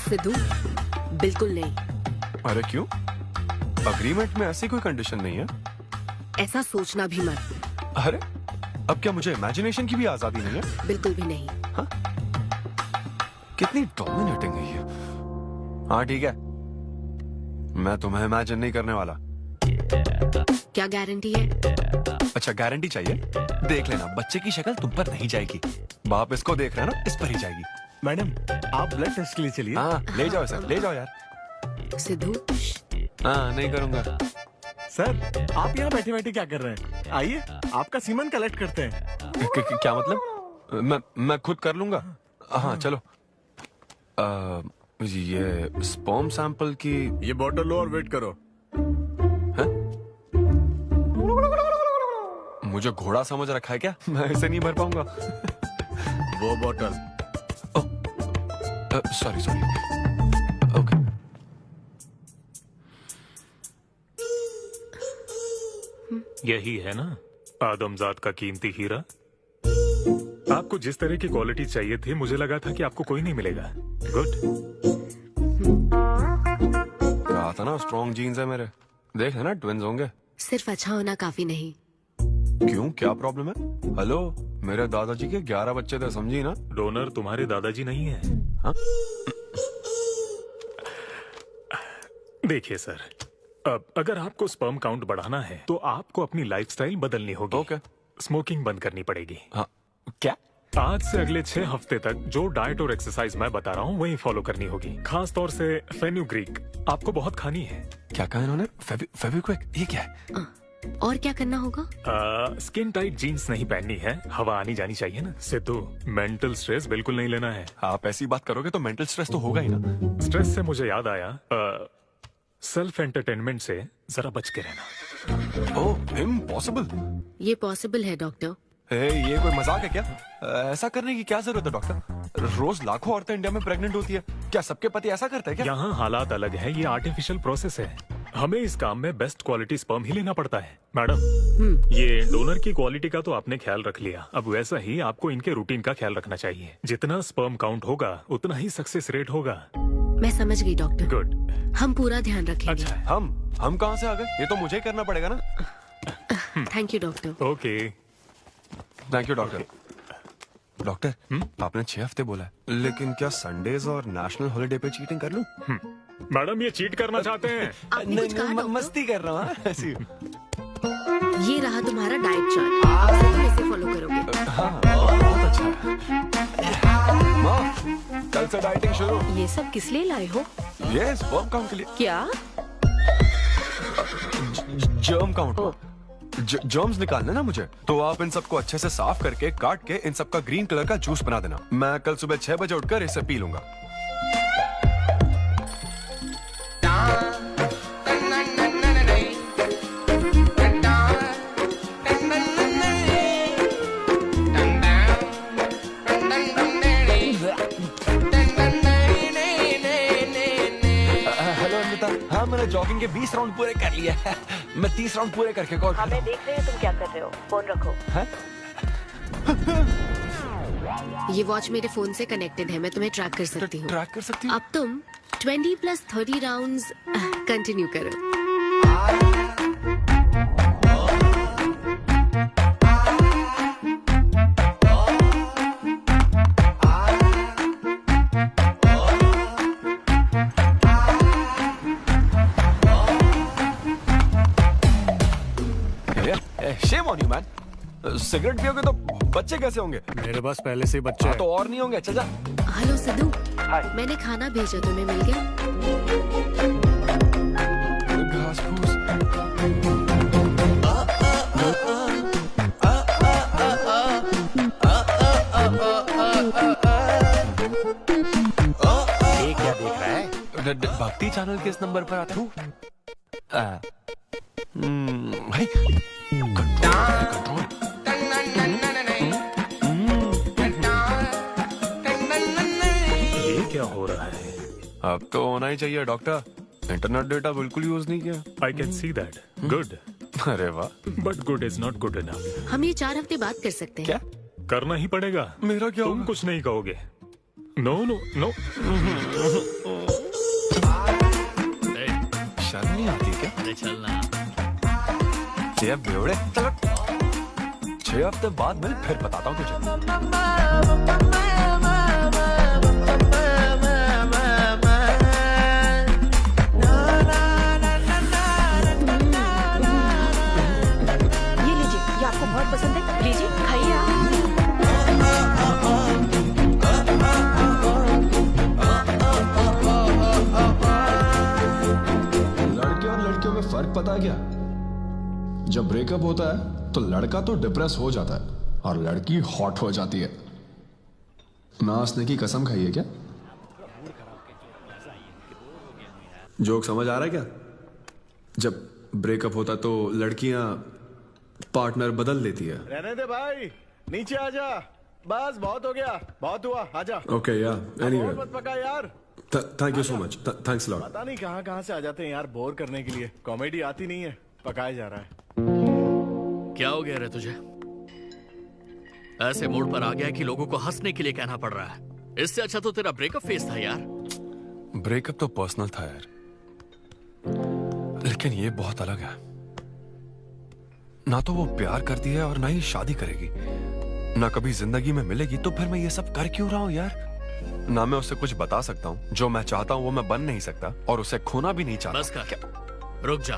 सिद्धू, बिल्कुल नहीं। अरे क्यों? अग्रीमेंट में ऐसी कोई कंडीशन नहीं है। ऐसा सोचना भी मत। अरे अब क्या मुझे इमेजिनेशन की भी आजादी नहीं है? बिल्कुल भी नहीं। हाँ? कितनी डोमिनेटिंग है ये। हाँ ठीक है, मैं तुम्हें इमेजिन नहीं करने वाला। क्या गारंटी है? अच्छा गारंटी चाहिए? देख लेना, बच्चे की शक्ल तुम पर नहीं जाएगी। बाप इसको देख रहा है ना, इस पर ही जाएगी। मैडम आप ब्लड टेस्ट के लिए चलिए। हाँ ले जाओ सर, ले जाओ यार। सिद्धू। हाँ नहीं करूँगा। सर आप यहाँ बैठे बैठे क्या कर रहे हैं? आइए आपका सीमन कलेक्ट करते हैं। क्या मतलब? मैं खुद कर लूंगा। हाँ चलो। ये स्पर्म सैंपल की ये बॉटल लो और वेट करो। है? मुझे घोड़ा समझ रखा है क्या? मैं इसे नहीं भर पाऊंगा। वो बॉटल। Sorry sorry. ओके। यही है ना आदमजात का कीमती हीरा। आपको जिस तरह की क्वालिटी चाहिए थी, मुझे लगा था कि आपको कोई नहीं मिलेगा। गुड। कहा था ना स्ट्रॉन्ग जीन्स है मेरे। देख है ना, ट्विंस होंगे। सिर्फ अच्छा होना काफी नहीं। क्यों, क्या प्रॉब्लम है? हेलो, मेरे दादाजी के 11 बच्चे थे, समझी ना? डोनर तुम्हारे दादाजी नहीं है। हाँ? देखिए सर, अब अगर आपको स्पर्म काउंट बढ़ाना है तो आपको अपनी लाइफस्टाइल बदलनी होगी। ओके। स्मोकिंग बंद करनी पड़ेगी। हाँ। क्या? आज से अगले 6 हफ्ते तक जो डाइट और एक्सरसाइज मैं बता रहा हूँ वही फॉलो करनी होगी। खास तौर से फेनुग्रीक आपको बहुत खानी है। क्या कहा इन्होंने? फेविक्विक? ये क्या है? और क्या करना होगा? स्किन टाइट जीन्स नहीं पहननी है, हवा आनी जानी चाहिए ना। सिद्धू, मेंटल स्ट्रेस बिल्कुल नहीं लेना है। आप ऐसी बात करोगे तो मेंटल स्ट्रेस तो होगा ही ना। स्ट्रेस से मुझे याद आया, सेल्फ एंटरटेनमेंट से जरा बच के रहना। ओह, इम्पॉसिबल। ये पॉसिबल है डॉक्टर। ये कोई मजाक है क्या? ऐसा करने की क्या जरूरत है डॉक्टर? रोज लाखों औरतें इंडिया में प्रेग्नेंट होती है, क्या सबके पति ऐसा करते हैं क्या? यहाँ हालात अलग है, ये आर्टिफिशियल प्रोसेस है। हमें इस काम में बेस्ट क्वालिटी स्पर्म ही लेना पड़ता है। मैडम, ये डोनर की क्वालिटी का तो आपने ख्याल रख लिया, अब वैसा ही आपको इनके रूटीन का ख्याल रखना चाहिए। जितना स्पर्म काउंट होगा उतना ही सक्सेस रेट होगा। मैं समझ गई डॉक्टर। गुड। हम पूरा ध्यान रखेंगे। अच्छा, हम कहाँ से आ गए? ये तो मुझे ही करना पड़ेगा ना। Thank you doctor. Okay. Thank you doctor. Doctor, आपने 6 हफ्ते बोला है, लेकिन क्या संडेज और नेशनल हॉलिडे पे चीटिंग कर लूं? मैडम, ये चीट करना चाहते हैं? नहीं, मस्ती कर रहा हूँ ऐसी। ये रहा तुम्हारा डाइट चार्ट, आप तुम इसे फॉलो करोगे। हाँ, बहुत अच्छा। माँ, कल से डाइटिंग शुरू। ये सब किस लिए लाए हो? ये स्पर्म काउंट के लिए। क्या? Germ count. जर्म्स निकालना ना मुझे, तो आप इन सबको अच्छे से साफ करके काट के इन सबका ग्रीन कलर का जूस बना देना। मैं कल सुबह 6 बजे उठकर इसे पी लूंगा। हेलो अमृता, हाँ मैंने जॉगिंग के 20 राउंड पूरे कर लिए। मैं 30 राउंड पूरे करके कॉल। हमें देख रहे हैं तुम क्या कर रहे हो, फोन रखो। ये वॉच मेरे फोन से कनेक्टेड है, मैं तुम्हें ट्रैक कर सकती हूँ। ट्रैक कर सकती हूँ? अब तुम 20+30 राउंड्स कंटिन्यू करो। Shame on you, man. Cigarette पियोगे तो बच्चे कैसे होंगे? मेरे पास पहले से ही बच्चे हैं। तो और नहीं होंगे। अच्छा जा। हेलो सिद्धू, मैंने खाना भेजा, तुम्हें मिल गया? घास फूस। ये क्या देख रहा है? भक्ति चैनल के इस नंबर पर आता हूँ। भाई कंट्रोल। ये क्या हो रहा है? अब तो होना ही चाहिए डॉक्टर। इंटरनेट डेटा बिल्कुल यूज नहीं किया। I can see that. Good. अरे वाह। But good is not good enough. हम ये 4 हफ्ते बाद कर सकते हैं। क्या करना ही पड़ेगा? मेरा क्या? तुम कुछ नहीं कहोगे। No no no. शर्म नहीं आती क्या? अरे चलना। ये बेवड़े, चलो 6 हफ्ते बाद मिल, फिर बताता हूँ तुझे। ये लीजिए, ये आपको बहुत पसंद है, लीजिए खाइए आप। लड़के और लड़कियों में फर्क पता है क्या? जब ब्रेकअप होता है तो लड़का तो डिप्रेस हो जाता है और लड़की हॉट हो जाती है। ना हंसने की कसम खाई है क्या? जोक समझ आ रहा है क्या? जब ब्रेकअप होता तो लड़कियां पार्टनर बदल देती है। रहने दे भाई, नीचे आजा। बस बहुत हो गया, बहुत हुआ, आजा। ओके या एनीवे, और मत पका यार। Thank you so much, thanks lot. पता नहीं कहाँ से आ जाते हैं यार बोर करने के लिए। कॉमेडी आती नहीं है, पकाया जा रहा है। क्या हो गया रे तुझे? ऐसे मोड़ पर आ गया कि लोगों को हंसने के लिए कहना पड़ रहा है। इससे अच्छा तो तेरा ब्रेकअप फेस था यार। ब्रेकअप तो पर्सनल था यार, लेकिन ये बहुत अलग है। ना तो वो प्यार करती है और ना ही शादी करेगी, ना कभी जिंदगी में मिलेगी, तो फिर मैं ये सब कर क्यों रहा हूं यार? ना मैं उसे कुछ बता सकता हूं, जो मैं चाहता हूं वो मैं बन नहीं सकता, और उसे खोना भी नहीं चाहता। बस कर, रुक जा।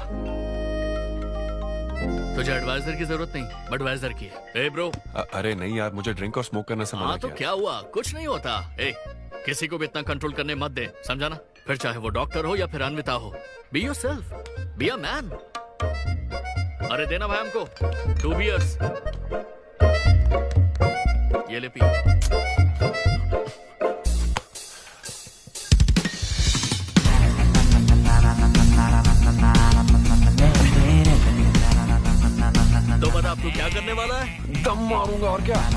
तुझे एडवाइजर की जरूरत नहीं, बडवाइजर की है। ए ब्रो। अरे नहीं यार, मुझे ड्रिंक और स्मोक करने से मना हाँ तो किया। क्या हुआ? कुछ नहीं होता। ए, किसी को भी इतना कंट्रोल करने मत दे, समझा ना? फिर चाहे वो डॉक्टर हो या फिर अन्विता हो। Be yourself, be a man. अरे देना भाई हमको 2 बियर्स। ये ले पी। तो बता अब तू क्या करने वाला है? दम मारूंगा और क्या। अब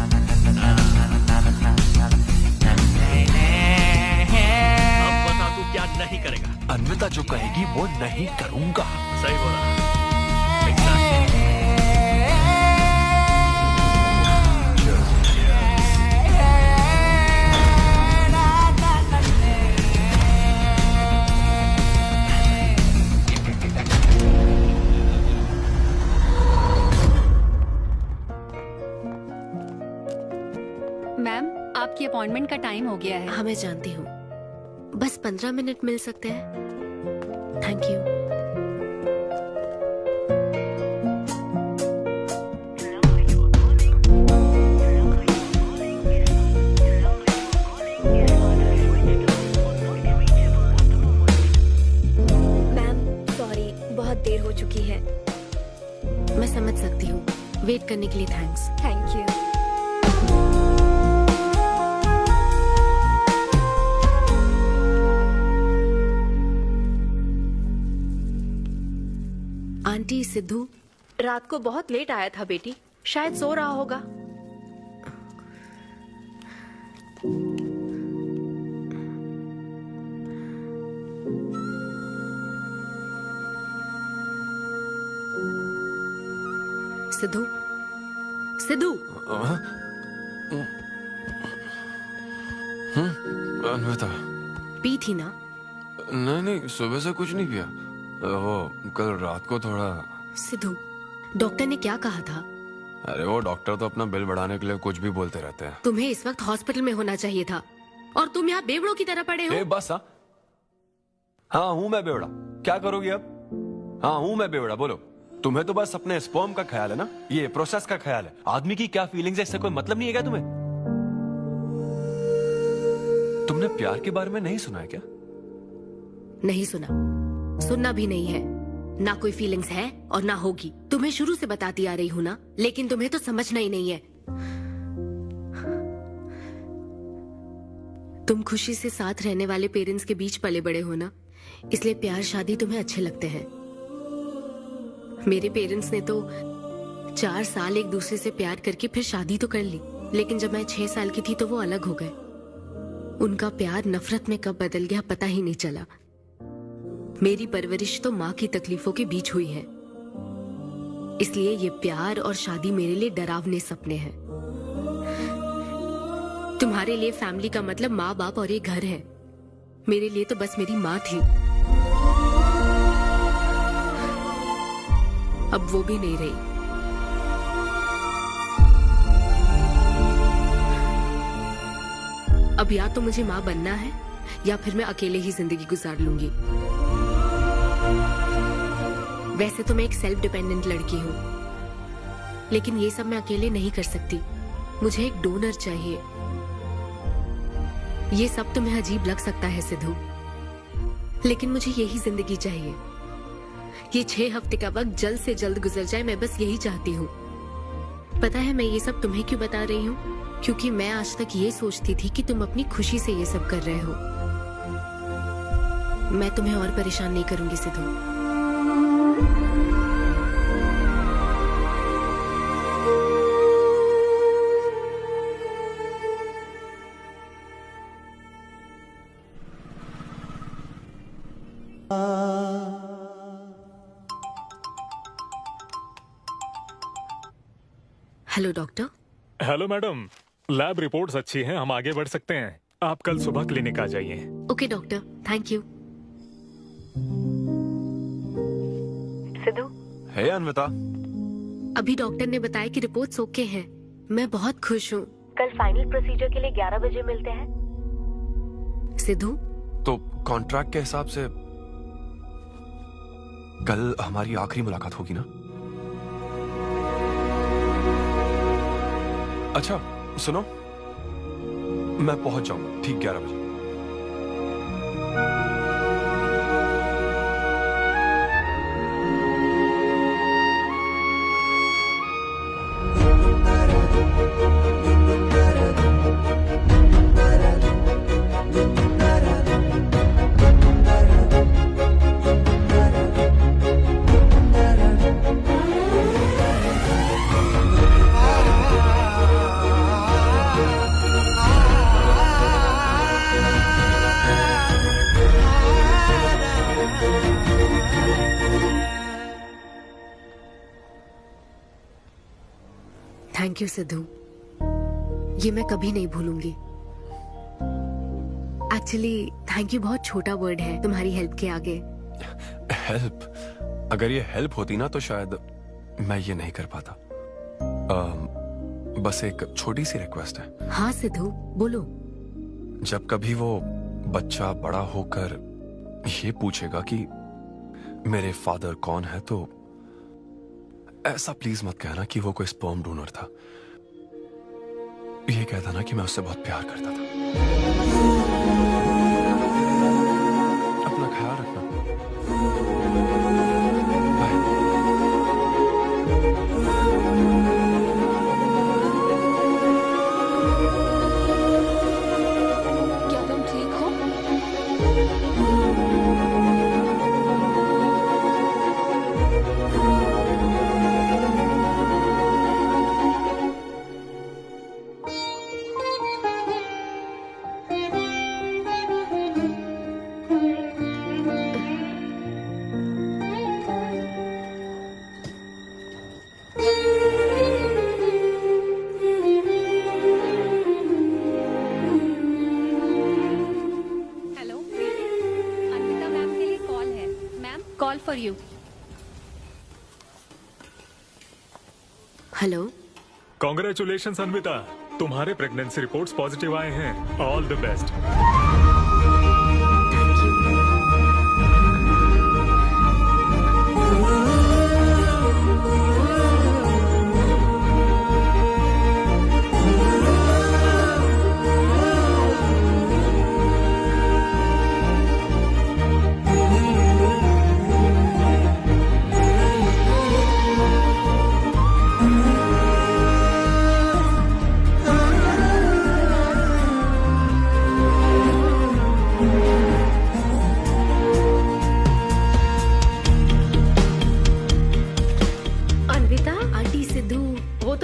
बता तू क्या नहीं करेगा? अन्विता जो कहेगी वो नहीं करूंगा। सही बोला। मैम, आपकी अपॉइंटमेंट का टाइम हो गया है। हाँ मैं जानती हूँ, बस 15 मिनट मिल सकते हैं? Thank you. मैम सॉरी, बहुत देर हो चुकी है। मैं समझ सकती हूँ, वेट करने के लिए thanks. Thank you. Aunty, Sidhu रात को बहुत लेट आया था बेटी, शायद सो रहा होगा। सिद्धू, सिद्धू। अन्विता। पी थी ना? नहीं, सुबह से कुछ नहीं पिया। वो कल रात को थोड़ा। सिद्धू, डॉक्टर ने क्या कहा था? अरे वो डॉक्टर तो अपना बिल बढ़ाने के लिए कुछ भी बोलते रहते हैं। तुम्हें इस वक्त हॉस्पिटल में होना चाहिए था और तुम यहाँ बेवड़ों की तरह पड़े हो। बस हाँ हूँ मैं बेवड़ा। क्या करोगी अब? हाँ हूँ मैं बेवड़ा, बोलो। तुम्हें तो बस अपने स्पर्म का ख्याल है ना, ये प्रोसेस का ख्याल है। आदमी की क्या फीलिंग्स है इससे कोई मतलब नहीं है क्या तुम्हें? तुमने प्यार के बारे में नहीं सुना है क्या? नहीं सुना, सुनना भी नहीं है। ना कोई फीलिंग्स है और ना होगी। तुम्हें शुरू से बताती आ रही हूँ ना, लेकिन तुम्हें तो समझना ही नहीं है। तुम खुशी से साथ रहने वाले पेरेंट्स के बीच पले बड़े हो ना, इसलिए प्यार शादी तुम्हें अच्छे लगते हैं। मेरे पेरेंट्स ने तो 4 साल एक दूसरे से प्यार करके फिर शादी तो कर ली, लेकिन जब मैं 6 साल की थी तो वो अलग हो गए। उनका प्यार नफरत में कब बदल गया पता ही नहीं चला। मेरी परवरिश तो माँ की तकलीफों के बीच हुई है, इसलिए ये प्यार और शादी मेरे लिए डरावने सपने हैं। तुम्हारे लिए फैमिली का मतलब माँ बाप और ये घर है, मेरे लिए तो बस मेरी माँ थी। अब वो भी नहीं रही। अब या तो मुझे माँ बनना है या फिर मैं अकेले ही जिंदगी गुजार लूंगी। वैसे तो मैं एक सेल्फ डिपेंडेंट लड़की हूँ, लेकिन ये सब मैं अकेले नहीं कर सकती। मुझे एक डोनर चाहिए। ये सब तुम्हें अजीब लग सकता है सिद्धू, लेकिन मुझे यही जिंदगी चाहिए। ये 6 हफ्ते का वक्त जल्द से जल्द गुजर जाए, मैं बस यही चाहती हूँ। पता है मैं ये सब तुम्हें क्यों बता रही हूँ? क्योंकि मैं आज तक ये सोचती थी कि तुम अपनी खुशी से ये सब कर रहे हो। मैं तुम्हें और परेशान नहीं करूंगी Sidhu. Hello doctor. Hello madam, lab reports अच्छी हैं, हम आगे बढ़ सकते हैं। आप कल सुबह क्लिनिक आ जाइए। Okay doctor, thank you. Sidhu. है अन्विता। अभी डॉक्टर ने बताया कि रिपोर्ट्स ओके हैं। मैं बहुत खुश हूँ। कल फाइनल प्रोसीजर के लिए 11 बजे मिलते हैं। सिद्धू। तो कॉन्ट्रैक्ट के हिसाब से कल हमारी आखिरी मुलाकात होगी ना? अच्छा सुनो, मैं पहुंच जाऊंगा ठीक 11 बजे। थैंक यू सिद्धू, ये मैं कभी नहीं भूलूंगी। एक्चुअली थैंक यू बहुत छोटा वर्ड है तुम्हारी हेल्प के आगे। हेल्प? अगर ये हेल्प होती ना तो शायद मैं ये नहीं कर पाता। बस एक छोटी सी रिक्वेस्ट है। हाँ सिद्धू बोलो। जब कभी वो बच्चा बड़ा होकर ये पूछेगा कि मेरे फादर कौन है, तो ऐसा प्लीज मत कहना कि वो कोई स्पर्म डोनर था। ये कहता ना कि मैं उससे बहुत प्यार करता था। अपना ख्याल रखना। क्या तुम ठीक हो? Call for you. Hello. Congratulations Anvita, तुम्हारे प्रेगनेंसी रिपोर्ट्स पॉजिटिव आए हैं। All the best.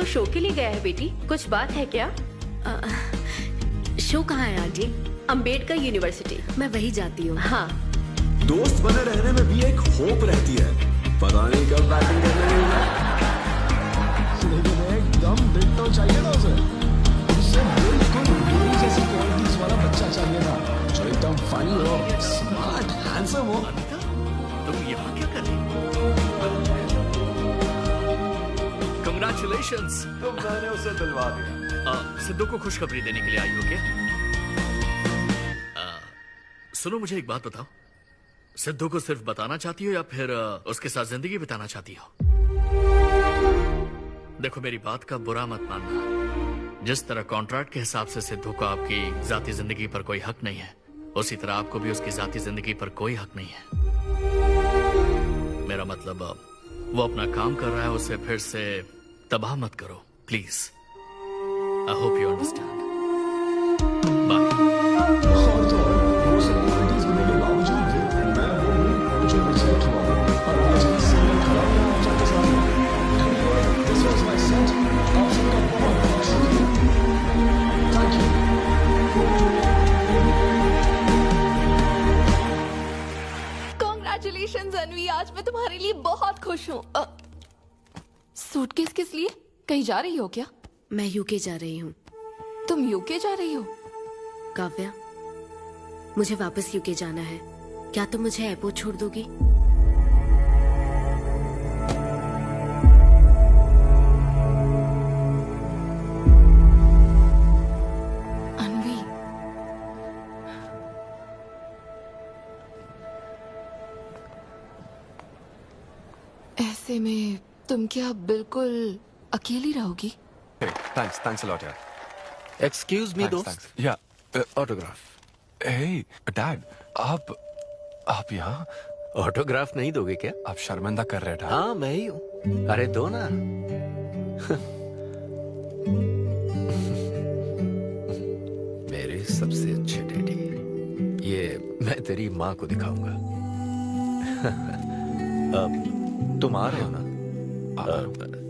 शो के लिए गया है बेटी, कुछ बात है क्या? शो कहाँ है आंटी? अंबेडकर यूनिवर्सिटी। मैं वही जाती हूँ। हाँ। दोस्त बने रहने में भी एक होप रहती है, पता नहीं कब बैटिंग करने मिलना। लेकिन एकदम डिट्टो चाहिए ना उसे। उससे बिल्कुल मेरी जैसी क्वालिटीज वाला बच्चा चाहिए था, जो एकदम फनी हो, स्मार्ट, हैंडसम हो। तुम यहाँ क्या कर रही हो? कॉन्ग्रेचुलेशंस। तो मैंने उसे दिलवा दिया। सिद्धू को खुशखबरी देने के लिए आई हो क्या? सुनो, मुझे एक बात बताओ, सिद्धू को सिर्फ बताना चाहती हो या फिर उसके साथ जिंदगी बिताना चाहती हो? देखो, मेरी बात का बुरा मत मानना। जिस तरह कॉन्ट्रैक्ट के हिसाब से सिद्धू को आपकी जाती जिंदगी पर कोई हक नहीं है, उसी तरह आपको भी उसकी जाती जिंदगी पर कोई हक नहीं है। मेरा मतलब, वो अपना काम कर रहा है, उसे फिर से तबाह मत करो please. I hope you understand. Bye. Congratulations Anvi, आज मैं तुम्हारे लिए बहुत खुश हूँ। सूटकेस किस लिए? कहीं जा रही हो क्या? मैं यूके जा रही हूँ। तुम यूके जा रही हो? काव्या, मुझे वापस यूके जाना है। क्या तुम मुझे एयरपोर्ट छोड़ दोगी? अनवी, ऐसे में तुम क्या बिल्कुल अकेली रहोगी? थैंक्स अ लॉट यार। एक्सक्यूज मी दोस्त। या ऑटोग्राफ। हे डैड, आप यहाँ? ऑटोग्राफ नहीं दोगे क्या? आप शर्मिंदा कर रहे थे। हाँ, मैं ही हूँ। अरे दो ना। मेरे सबसे अच्छे डैडी, ये मैं तेरी माँ को दिखाऊंगा। तुम आ रहे हो ना?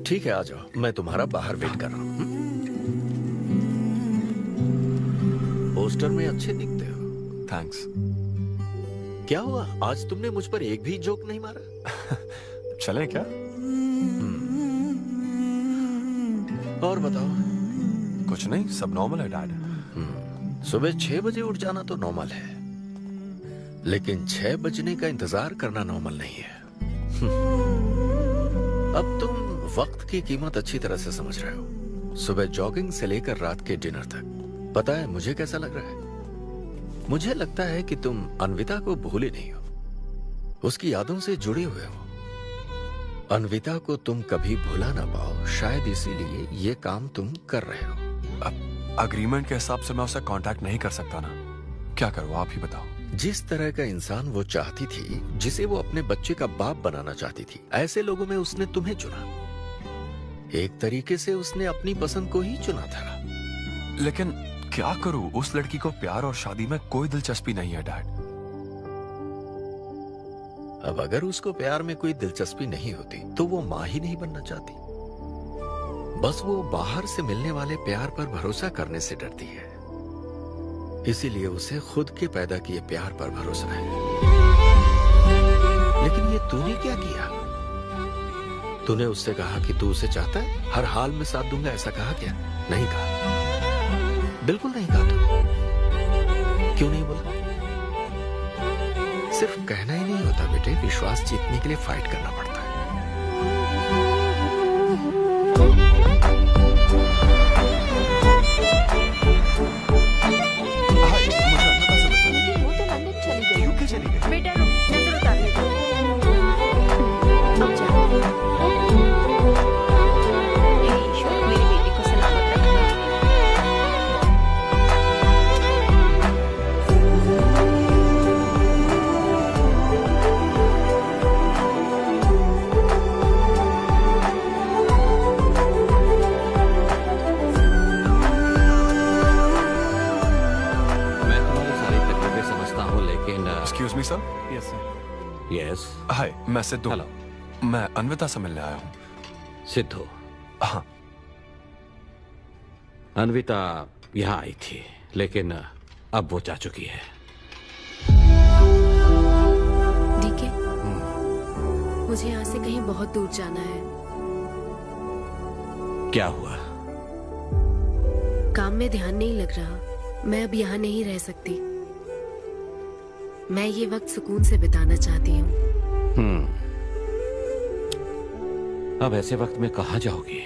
ठीक है, आ जाओ। मैं तुम्हारा बाहर वेट कर रहा हूँ। पोस्टर में अच्छे दिखते हो। थैंक्स। क्या हुआ, आज तुमने मुझ पर एक भी जोक नहीं मारा? चले क्या? और बताओ। कुछ नहीं, सब नॉर्मल है डैड। सुबह 6 बजे उठ जाना तो नॉर्मल है, लेकिन 6 बजने का इंतजार करना नॉर्मल नहीं है। अब तुम वक्त की कीमत अच्छी तरह से समझ रहे हो। सुबह जॉगिंग से लेकर रात के डिनर तक। पता है मुझे कैसा लग रहा है? मुझे लगता है कि तुम अन्विता को भूले नहीं हो, उसकी यादों से जुड़े हुए हो। अन्विता को तुम कभी भुला ना पाओ, शायद इसीलिए ये काम तुम कर रहे हो। अब अग्रीमेंट के हिसाब से मैं उसे कांटेक्ट नहीं कर सकता ना। क्या करूँ, आप ही बताओ। जिस तरह का इंसान वो चाहती थी, जिसे वो अपने बच्चे का बाप बनाना चाहती थी, ऐसे लोगों में उसने तुम्हें चुना। एक तरीके से उसने अपनी पसंद को ही चुना था। लेकिन क्या करूं, उस लड़की को प्यार और शादी में कोई दिलचस्पी नहीं है डैड। अब अगर उसको प्यार में कोई दिलचस्पी नहीं होती तो वो माँ ही नहीं बनना चाहती। बस वो बाहर से मिलने वाले प्यार पर भरोसा करने से डरती है, इसीलिए उसे खुद के पैदा किए प्यार पर भरोसा है। लेकिन ये तूने क्या किया? तूने उससे कहा कि तू उसे चाहता है, हर हाल में साथ दूंगा, ऐसा कहा क्या? नहीं कहा, बिल्कुल नहीं कहा। तू क्यों नहीं बोला? सिर्फ कहना ही नहीं होता बेटे, विश्वास जीतने के लिए फाइट करना पड़ता है। लेकिन वो तो लंदन चली गई। यूके चली गई। बेटा रुक, नजर उतारने दो। मेरी बेटी को सलामत रखना। मैं तुम्हारी सारी तकलीफें समझता हूँ, लेकिन excuse me sir. Yes sir. Yes. Hi, मैं सिद्धू। हेलो। मैं अन्विता से मिलने आया हूँ। सिद्धू? हाँ। अन्विता यहाँ आई थी, लेकिन अब वो जा चुकी है। डीके, मुझे यहाँ से कहीं बहुत दूर जाना है। क्या हुआ? काम में ध्यान नहीं लग रहा। मैं अब यहाँ नहीं रह सकती। मैं ये वक्त सुकून से बिताना चाहती हूँ। अब ऐसे वक्त में कहाँ जाओगी?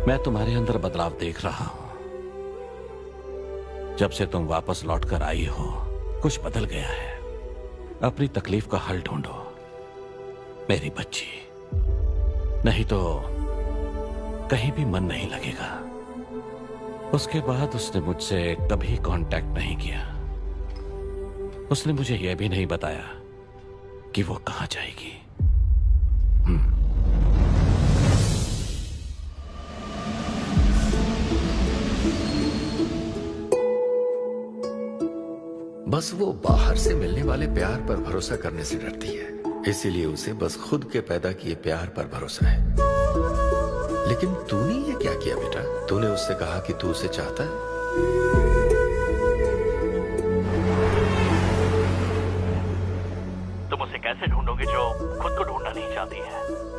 मैं तुम्हारे अंदर बदलाव देख रहा हूं। जब से तुम वापस लौट कर आई हो, कुछ बदल गया है। अपनी तकलीफ का हल ढूंढो मेरी बच्ची, नहीं तो कहीं भी मन नहीं लगेगा। उसके बाद उसने मुझसे कभी कांटेक्ट नहीं किया। उसने मुझे यह भी नहीं बताया कि वो कहां जाएगी। बस वो बाहर से मिलने वाले प्यार पर भरोसा करने से डरती है, इसीलिए उसे बस खुद के पैदा किए प्यार पर भरोसा है। लेकिन तूने ये क्या किया बेटा? तूने उससे कहा कि तू उसे चाहता है? तुम उसे कैसे ढूंढोगे जो खुद को ढूंढना नहीं चाहती है?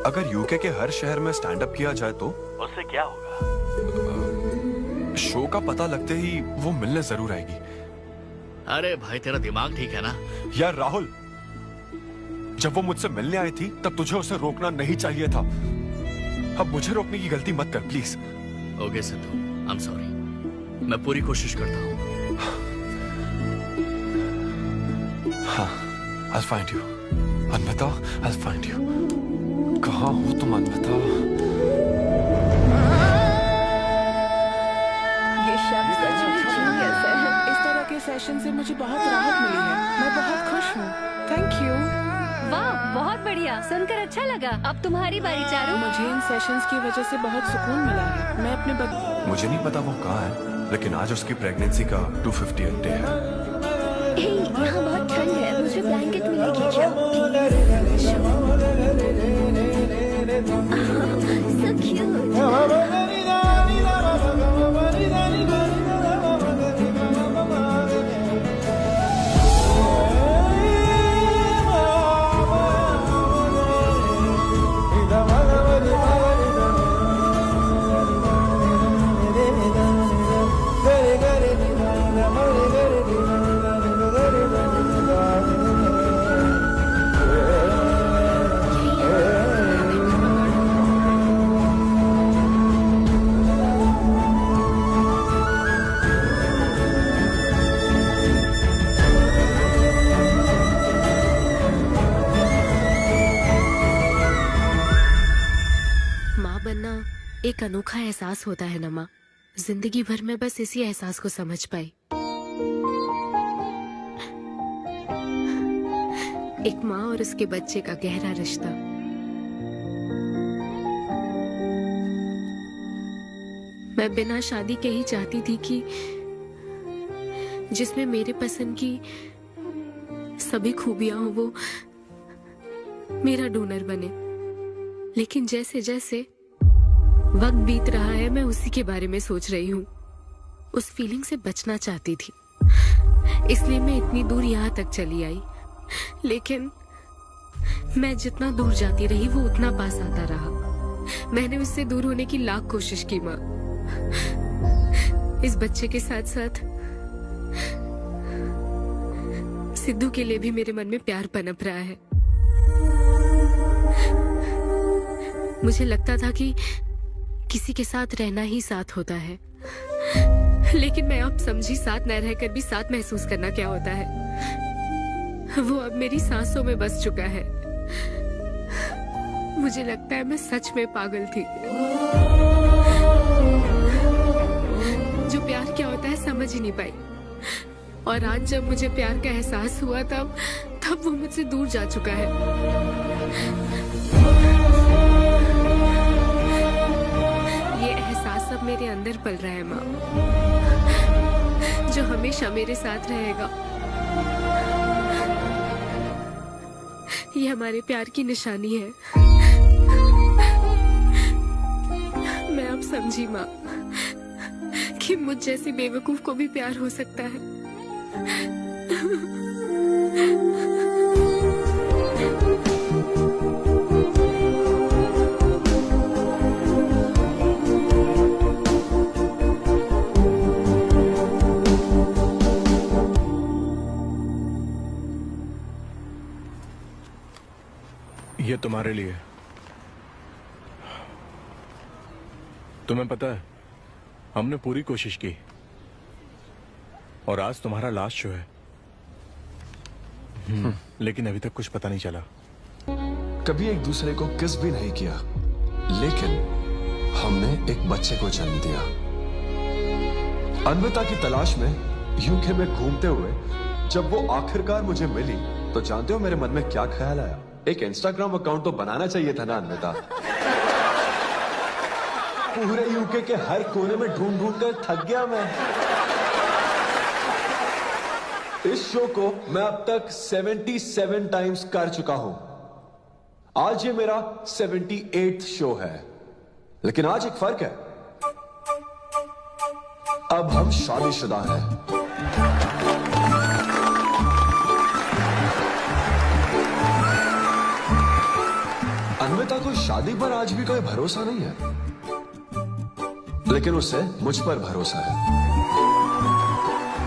अगर यूके के हर शहर में स्टैंड अप किया जाए तो उससे क्या होगा? शो का पता लगते ही वो मिलने जरूर आएगी। अरे भाई, तेरा दिमाग ठीक है ना? यार राहुल, जब वो मुझसे मिलने आई थी तब तुझे उसे रोकना नहीं चाहिए था। अब मुझे रोकने की गलती मत कर please. Okay Sidhu, I am sorry. मैं पूरी कोशिश करता हूँ। हाँ, I'll find you. Anvita, I'll find you. कहाँ हो तुम अन्विता? ये शब्द सच में जीनियस है। इस तरह के सेशन से मुझे बहुत राहत मिली है। मैं बहुत खुश हूँ। Thank you. वाह, बहुत बढ़िया, सुनकर अच्छा लगा। अब तुम्हारी बारी चारू। मुझे इन सेशंस की वजह से बहुत सुकून मिला है। मैं अपने मुझे नहीं पता वो कहाँ है, लेकिन आज उसकी प्रेगनेंसी का 250th डे है। यहाँ बहुत ठंड है, मुझे ब्लैंकेट में लेके जाओ। So cute. एक अनोखा एहसास होता है ना माँ। जिंदगी भर में बस इसी एहसास को समझ पाई। एक माँ और उसके बच्चे का गहरा रिश्ता। मैं बिना शादी के ही चाहती थी कि जिसमें मेरे पसंद की सभी खूबियां हो वो मेरा डोनर बने। लेकिन जैसे जैसे वक्त बीत रहा है मैं उसी के बारे में सोच रही हूँ। उस फीलिंग से बचना चाहती थी, इसलिए मैं इतनी दूर यहाँ तक चली आई। लेकिन मैं जितना दूर जाती रही वो उतना पास आता रहा। मैंने उससे दूर होने की लाख कोशिश की माँ। इस बच्चे के साथ साथ सिद्धू के लिए भी मेरे मन में प्यार पनप रहा है। मुझे लगता था कि किसी के साथ रहना ही साथ होता है, लेकिन मैं अब समझी साथ न रहकर भी साथ महसूस करना क्या होता है। वो अब मेरी सांसों में बस चुका है। मुझे लगता है मैं सच में पागल थी। जो प्यार क्या होता है समझ ही नहीं पाई। और आज जब मुझे प्यार का एहसास हुआ तब वो मुझसे दूर जा चुका है। सब मेरे अंदर पल रहा है माँ, जो हमेशा मेरे साथ रहेगा। ये हमारे प्यार की निशानी है। मैं अब समझी माँ कि मुझ जैसी बेवकूफ को भी प्यार हो सकता है। ये तुम्हारे लिए। तुम्हें पता है, हमने पूरी कोशिश की और आज तुम्हारा लास्ट शो है। लेकिन अभी तक कुछ पता नहीं चला। कभी एक दूसरे को किस भी नहीं किया, लेकिन हमने एक बच्चे को जन्म दिया। अन्विता की तलाश में यूके में घूमते हुए जब वो आखिरकार मुझे मिली, तो जानते हो मेरे मन में क्या ख्याल आया? एक इंस्टाग्राम अकाउंट तो बनाना चाहिए था ना अन्विता। पूरे यूके के हर कोने में ढूंढ ढूंढ कर थक गया मैं। इस शो को मैं अब तक 77 टाइम्स कर चुका हूं। आज ये मेरा 78th शो है, लेकिन आज एक फर्क है, अब हम शादीशुदा हैं। अन्विता को शादी पर आज भी कोई भरोसा नहीं है, लेकिन उसे मुझ पर भरोसा है।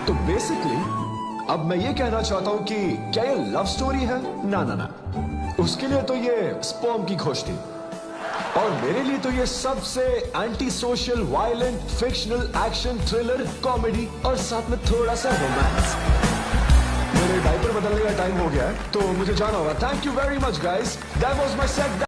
तो बेसिकली अब मैं ये कहना चाहता हूं कि क्या ये लव स्टोरी है? ना ना ना, उसके लिए तो ये स्पर्म की खोज थी, और मेरे लिए तो ये सबसे anti social, violent, fictional, action, thriller, comedy और साथ में थोड़ा सा रोमांस। मेरे डायपर बदलने का टाइम हो गया है, तो मुझे जाना होगा। Thank you very much guys, that was my set.